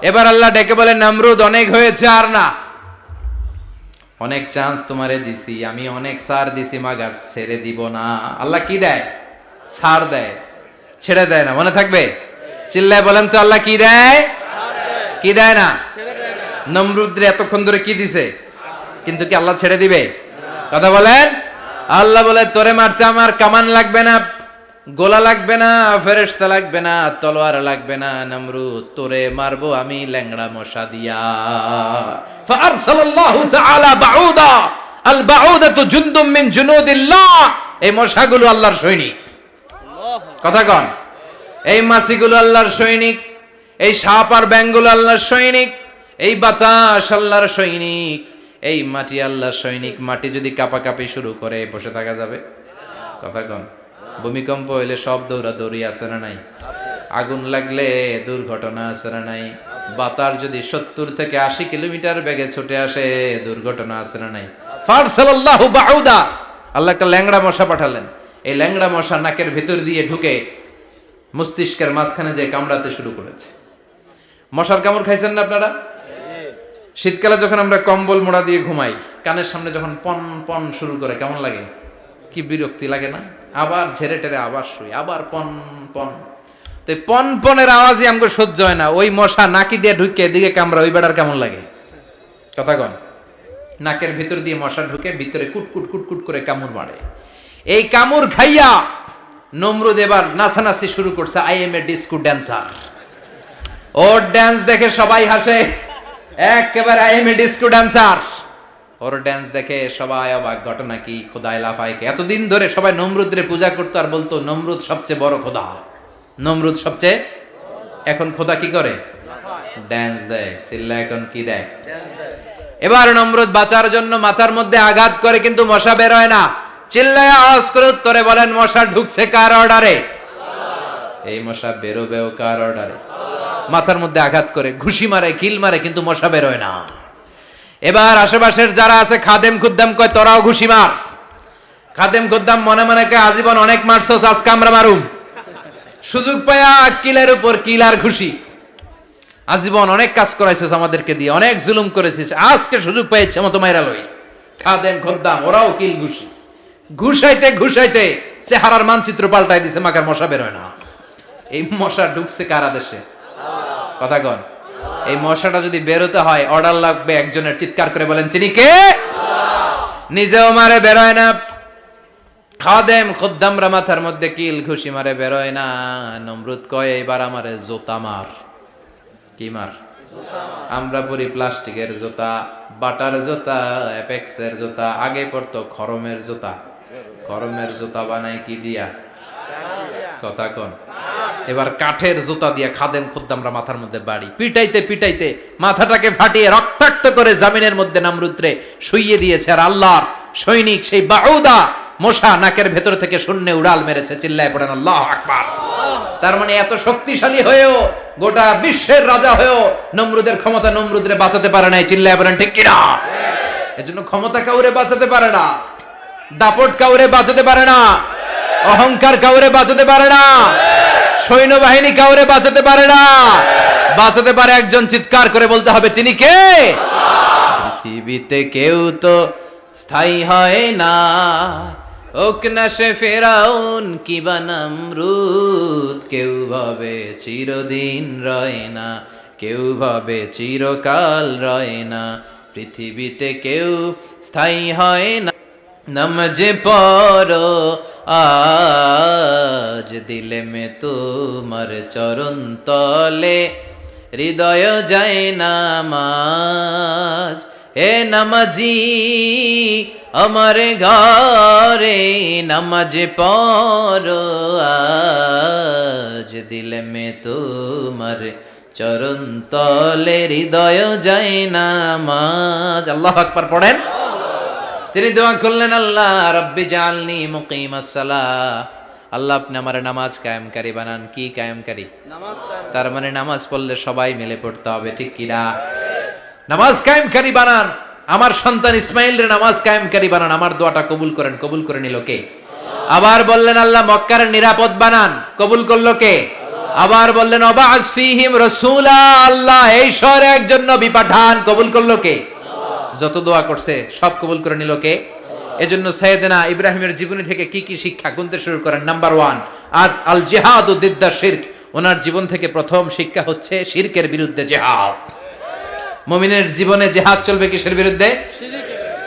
এবার আল্লাহ ডেকে বলেন, নমরুদ অনেক হয়েছে, আর না, অনেক চান্স তোমারে দিছি আমি, অনেক ছাড় দিছি, মাগার ছেড়ে দিব না। আল্লাহ কি দেয়? ছাড় দেয়, ছেড়ে দেয় না। মনে থাকবে? চিল্লায় বলেন তো, আল্লাহ কি দেয়? কি দেয় না? নমরুদরে এতক্ষণ ধরে কি দিছে, কিন্তু কি আল্লাহ ছেড়ে দিবে? কথা বলেন। আল্লাহ বলে, তোরে মারতে আমার কামান লাগবে না, গোলা লাগবে না, ফেরেশতা লাগবে না, তলোয়ার লাগবে না, নমরুদ তোরে মারবো আমি ল্যাংড়া মশা দিয়া। ফারসালাল্লাহু তাআলা বাউদা, আল বাউদাতু জুনদুম মিন জুনুদিল্লাহ। এই মশাগুলো আল্লাহর সৈনিক। কথা কন। এই মাছিগুলো আল্লাহর সৈনিক, এই সাপ আর ব্যাঙগুলো আল্লাহর সৈনিক, এই বাতাস আল্লাহর সৈনিক, এই মাটি আল্লাহর সৈনিক। মাটি যদি কাঁপাকাঁপি শুরু করে, বসে থাকা যাবে? কথা কন। ভূমিকম্প হইলে সব দৌড়াদৌড়ি আছে না নাই? আগুন লাগলে দুর্ঘটনা আছে না নাই? বাতাস যদি 70 থেকে 80 কিলোমিটার বেগে ছুটে আসে, দুর্ঘটনা আছে না নাই? ফারসালাল্লাহু বাউদা, আল্লাহ একটা ল্যাংড়া মশা পাঠালেন। এই ল্যাংড়া মশা নাকের ভিতর দিয়ে ঢুকে মস্তিষ্কের মাঝখানে যে কামড়াতে শুরু করেছে। মশার কামড় খাইছেন না আপনারা? শীতকালে যখন আমরা কম্বল মোড়া দিয়ে ঘুমাই, কানের সামনে যখন পন পন শুরু করে, কেমন লাগে? কি বিরক্তি লাগে না? আবার ঝেড়ে টেরে আবার শুই, আবার পন পন। তো পন পনের আওয়াজই আমাকে সহ্য হয় না। ওই মশা নাকি দিয়ে ঢুকে এদিকে কামড়া, ওই বেড়ার কেমন লাগে? কথা কন। নাকের ভিতর দিয়ে মশা ঢুকে ভিতরে কুটকুট কুটকুট করে কামড় মারে। এই কামড় খাইয়া নমরুদ এবার নাচানাচি শুরু করছে। I M A disco dancer. Or dance দেখে সবাই হাসে, একেবারে I M A disco dancer. Or dance দেখে সবাই অবাক। ঘটনা কি? খোদায় লাফাইকে। এতদিন ধরে সবাই নমরুদরে পূজা করতো আর বলতো নমরুদ সবচেয়ে বড় খোদা, নমরুদ সবচেয়ে। এখন খোদা কি করে? ড্যান্স দেয়। চিল্লা এখন কি দেয়? এবার নমরুদ বাঁচার জন্য মাথার মধ্যে আঘাত করে, কিন্তু মশা বের হয় না। চিল্লায় আওয়াজ করে উত্তরে বলেন, মশা ঢুকছে কার অর্ডারে? এই মশা বেরোবেও কার অর্ডারে? মাথার মধ্যে আঘাত করে ঘুষি মারে, কিল মারে, কিন্তু মশা বের হয় না। এবার আশেপাশের যারা আছে খাদেম খুদ্দাম কয়, তোরাও ঘুষি মার। খাদেম খুদ্দাম মনে মনে কয়, আজীবন অনেক মারছস, আজকে আমরা মারুম। সুযোগ পায়া কিলের উপর কিল আর ঘুষি। আজীবন অনেক কাজ করাইছিস আমাদেরকে দিয়ে, অনেক জুলুম করেছিস, আজকে সুযোগ পেয়েছে মতো মাইরা লই। খাদেম খুদ্দাম ওরাও কিল ঘুষি। ঘুষাইতে ঘুষাইতে চেহারার মানচিত্র পাল্টাই দিছে, মাকার মশা বের হয় না। এই মশা ঢুকছে কার আদেশে? কথা কন। এই মশাটা যদি বেরোতে হয়, অর্ডার লাগবে একজনের। চিৎকার করে বলেন, চিনি কে? নিজেও মারে, বেরোয় না। খাদেম খুদ্দামরা মাথার মধ্যে কিল ঘুষি মারে, বেরোয় না। নমরুদ কয়, এবার আমারে জুতা মার। কি মার? আমরা পরি প্লাস্টিকের জুতা, বাটার জুতা, অ্যাপেক্সের জুতা। আগে পড়তো খরমের জুতা। খরমের জুতা বানায় কি দিয়া? কথা কন। এবার কাঠের জুতা দিয়ে খাদেম খুদ্দামরা মাথার মধ্যে বাড়ি। পিটাইতে পিটাইতে মাথাটাকে ফাটিয়ে রক্তাক্ত করে জামিনের মধ্যে নমরুদরে শুইয়ে দিয়েছে। আর আল্লাহর সৈনিক সেই বাউদা মশা নাকের ভেতর থেকে শূন্যে উড়াল মেরেছে। চিল্লায় পড়েন আল্লাহু আকবার। তার মানে এত শক্তিশালী হয়েও, গোটা বিশ্বের রাজা হয়েও নমরুদের ক্ষমতা নমরুদরে বাঁচাতে পারে নাই। চিল্লায় পড়েন ঠিক কিনা? এজন্য ক্ষমতা কাউরে বাঁচাতে পারে না, দাপট কাউরে বাঁচাতে পারে না, অহংকার কাউরে বাঁচাতে পারে না, সৈন্যবাহিনী কাউরে বাঁচাতে পারে না। বাঁচাতে পারে একজন। চিৎকার করে বলতে হবে, তিনি কে? পৃথিবীতে কেউ তো স্থায়ী হয় না, হোক না সে ফেরাউন কিবা নমরুদ। কেউ ভাবে চিরদিন রয় না, কেউ ভাবে চিরকাল রয় না। পৃথিবীতে কেউ স্থায়ী হয় না। নমজে পড়ো আজ দিলে মে তোমার চরণ তলে, হৃদয় যায় নামাজ। হে নামাজি আমার ঘরে, নামাজে পড়ো আজ দিলে মে তোমার চরণ তলে, হৃদয় যায় নামাজ। আল্লাহু আকবার পড়েন। তিনি দোয়া করলেন, আল্লাহ রব্বি জাআলনি মুকিমাস সালাহ। আল্লাহ আপনি আমার নামাজ কায়েমকারী বানান। কি কায়েমকারী? নামাজ। তার মানে নামাজ পড়লে সবাই মিলে পড়তে হবে, ঠিক কি না? নামাজ কায়েমকারী বানান। আমার সন্তান ইসমাইলের নামাজ কায়েমকারী বানান, আমার দোয়াটা কবুল করেন। কবুল করে নিল কে? আবার বললেন আল্লাহ মক্কার নিরাপদ বানান, কবুল করলো কে? আবার বললেন ওয়াবা'আস ফীহিম রাসূলা, আল্লাহ এই শহরে একজন নবী পাঠান, কবুল করলো কে? যত দোয়া করছে সব কবুল করে নিল কে? এজন্য সাইয়েদনা ইব্রাহিমের জীবনী থেকে কি কি শিক্ষা গুনতে শুরু করেন। নাম্বার 1, আল জিহাদু দিদ্দা শিরক। ওনার জীবন থেকে প্রথম শিক্ষা হচ্ছে শিরকের বিরুদ্ধে জিহাদ। মুমিনের জীবনে জিহাদ চলবে কিসের বিরুদ্ধে?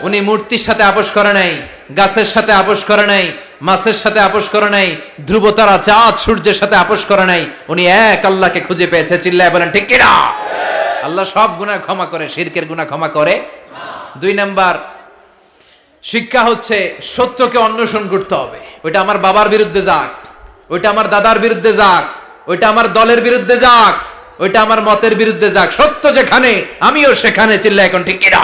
উনি মূর্তির সাথে আপোষ করে নাই, গাছের সাথে আপোষ করে নাই, মাছের সাথে আপোষ করে নাই, ধ্রুবতারা চাঁদ সূর্যের সাথে আপোষ করে নাই। উনি এক আল্লাহকে খুঁজে পেয়েছে। চিল্লায় বলেন ঠিক কিনা? আল্লাহ সব গুনাহ ক্ষমা করে, শিরকের গুনাহ ক্ষমা করে না। 2 নাম্বার শিক্ষা হচ্ছে সত্যকে অন্বেষণ করতে হবে। ওইটা আমার বাবার বিরুদ্ধে যাক, ওইটা আমার দাদার বিরুদ্ধে যাক, ওইটা আমার দলের বিরুদ্ধে যাক, ওইটা আমার মতের বিরুদ্ধে যাক, সত্য যেখানে আমিও সেখানে। চিল্লায় এখন ঠিক কিনা?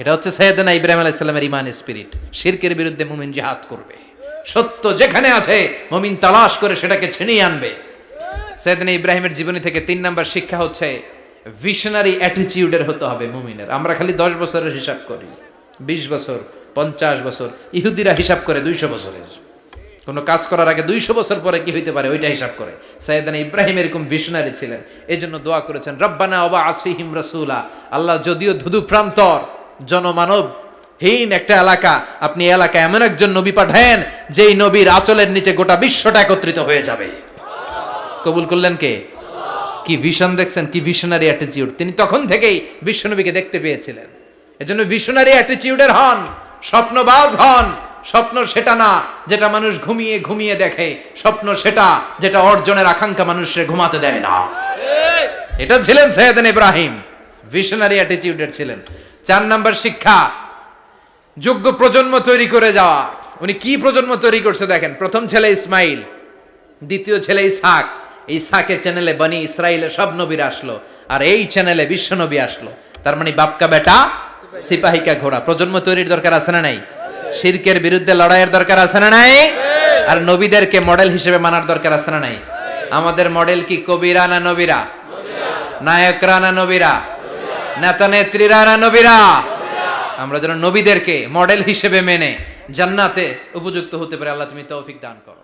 এটা হচ্ছে সাইয়েদনা ইব্রাহিম আলাইহিস সালামের ঈমান স্পিরিট। শিরকের বিরুদ্ধে মুমিন জিহাদ করবে। সত্য যেখানে আছে মুমিন তালাশ করে সেটাকে ছিনিয়ে আনবে। সাইয়েদনা ইব্রাহিমের জীবনী থেকে 3 নাম্বার শিক্ষা হচ্ছে ভিশনারি অ্যাটিটিউডের হতে হবে মুমিনের। আমরা খালি 10 বছরের হিসাব করি, 20 বছর, 50 বছর। ইহুদিরা হিসাব করে 200 বছরের। কোন কাজ করার আগে 200 বছর পরে কি হইতে পারে ওইটা হিসাব করে। সাইয়েদনা ইব্রাহিম এরকম ভিশনারি ছিলেন। এজন্য দোয়া করেছেন রব্বানা ওয়াবা'আস ফীহিম রাসূলা। আল্লাহ যদিও ধুধু প্রান্তর জনমানব হীন একটা এলাকা, আপনি এলাকায় এমন একজন নবী পাঠায়েন যেই নবীর আঁচলের নিচে গোটা বিশ্বটা একত্রিত হয়ে যাবে। কবুল করলেন কে? কি ভিশন দেখছেন, কি ভিশনারি অ্যাটিটিউড। তিনি তখন থেকেই বিশ্বনবীকে দেখতে পেয়েছিলেন। এজন্য ভিশনারি অ্যাটিটিউডের হন, স্বপ্নবাজ হন। স্বপ্ন সেটা না যেটা মানুষ ঘুমিয়ে ঘুমিয়ে দেখে, স্বপ্ন সেটা যেটা অর্জনের আকাঙ্ক্ষা মানুষকে ঘুমাতে দেয় না। এটা ছিলেন সাইয়েদনা ইব্রাহিম, ভিশনারি অ্যাটিটিউডের ছিলেন। 4 নাম্বার শিক্ষা যোগ্য প্রজন্ম তৈরি করে যাওয়া। উনি কি প্রজন্ম তৈরি করছে দেখেন। প্রথম ছেলে ইসমাইল, দ্বিতীয় ছেলে ইসহাক। ইসহাকের চ্যানেলে বনি ইসরাইলের সব নবীরা আসলো, আর এই চ্যানেলে বিশ্ব নবী আসলো। তার মানে বাপকা বেটা সিপাহিকা ঘোড়া। প্রজন্ম তৈরির দরকার আছে না নাই? শিরকের বিরুদ্ধে লড়াইয়ের দরকার আছে না নাই? আর নবীদেরকে মডেল হিসেবে মানার দরকার আছে না নাই? আমাদের মডেল কি কবিরা না নবীরা? নায়করা না নবীরা? নেতা নেত্রীরা না নবীরা? আমরা যেন নবীদেরকে মডেল হিসেবে মেনে জান্নাতে উপযুক্ত হতে পারে। আল্লাহ তুমি তৌফিক দান করো।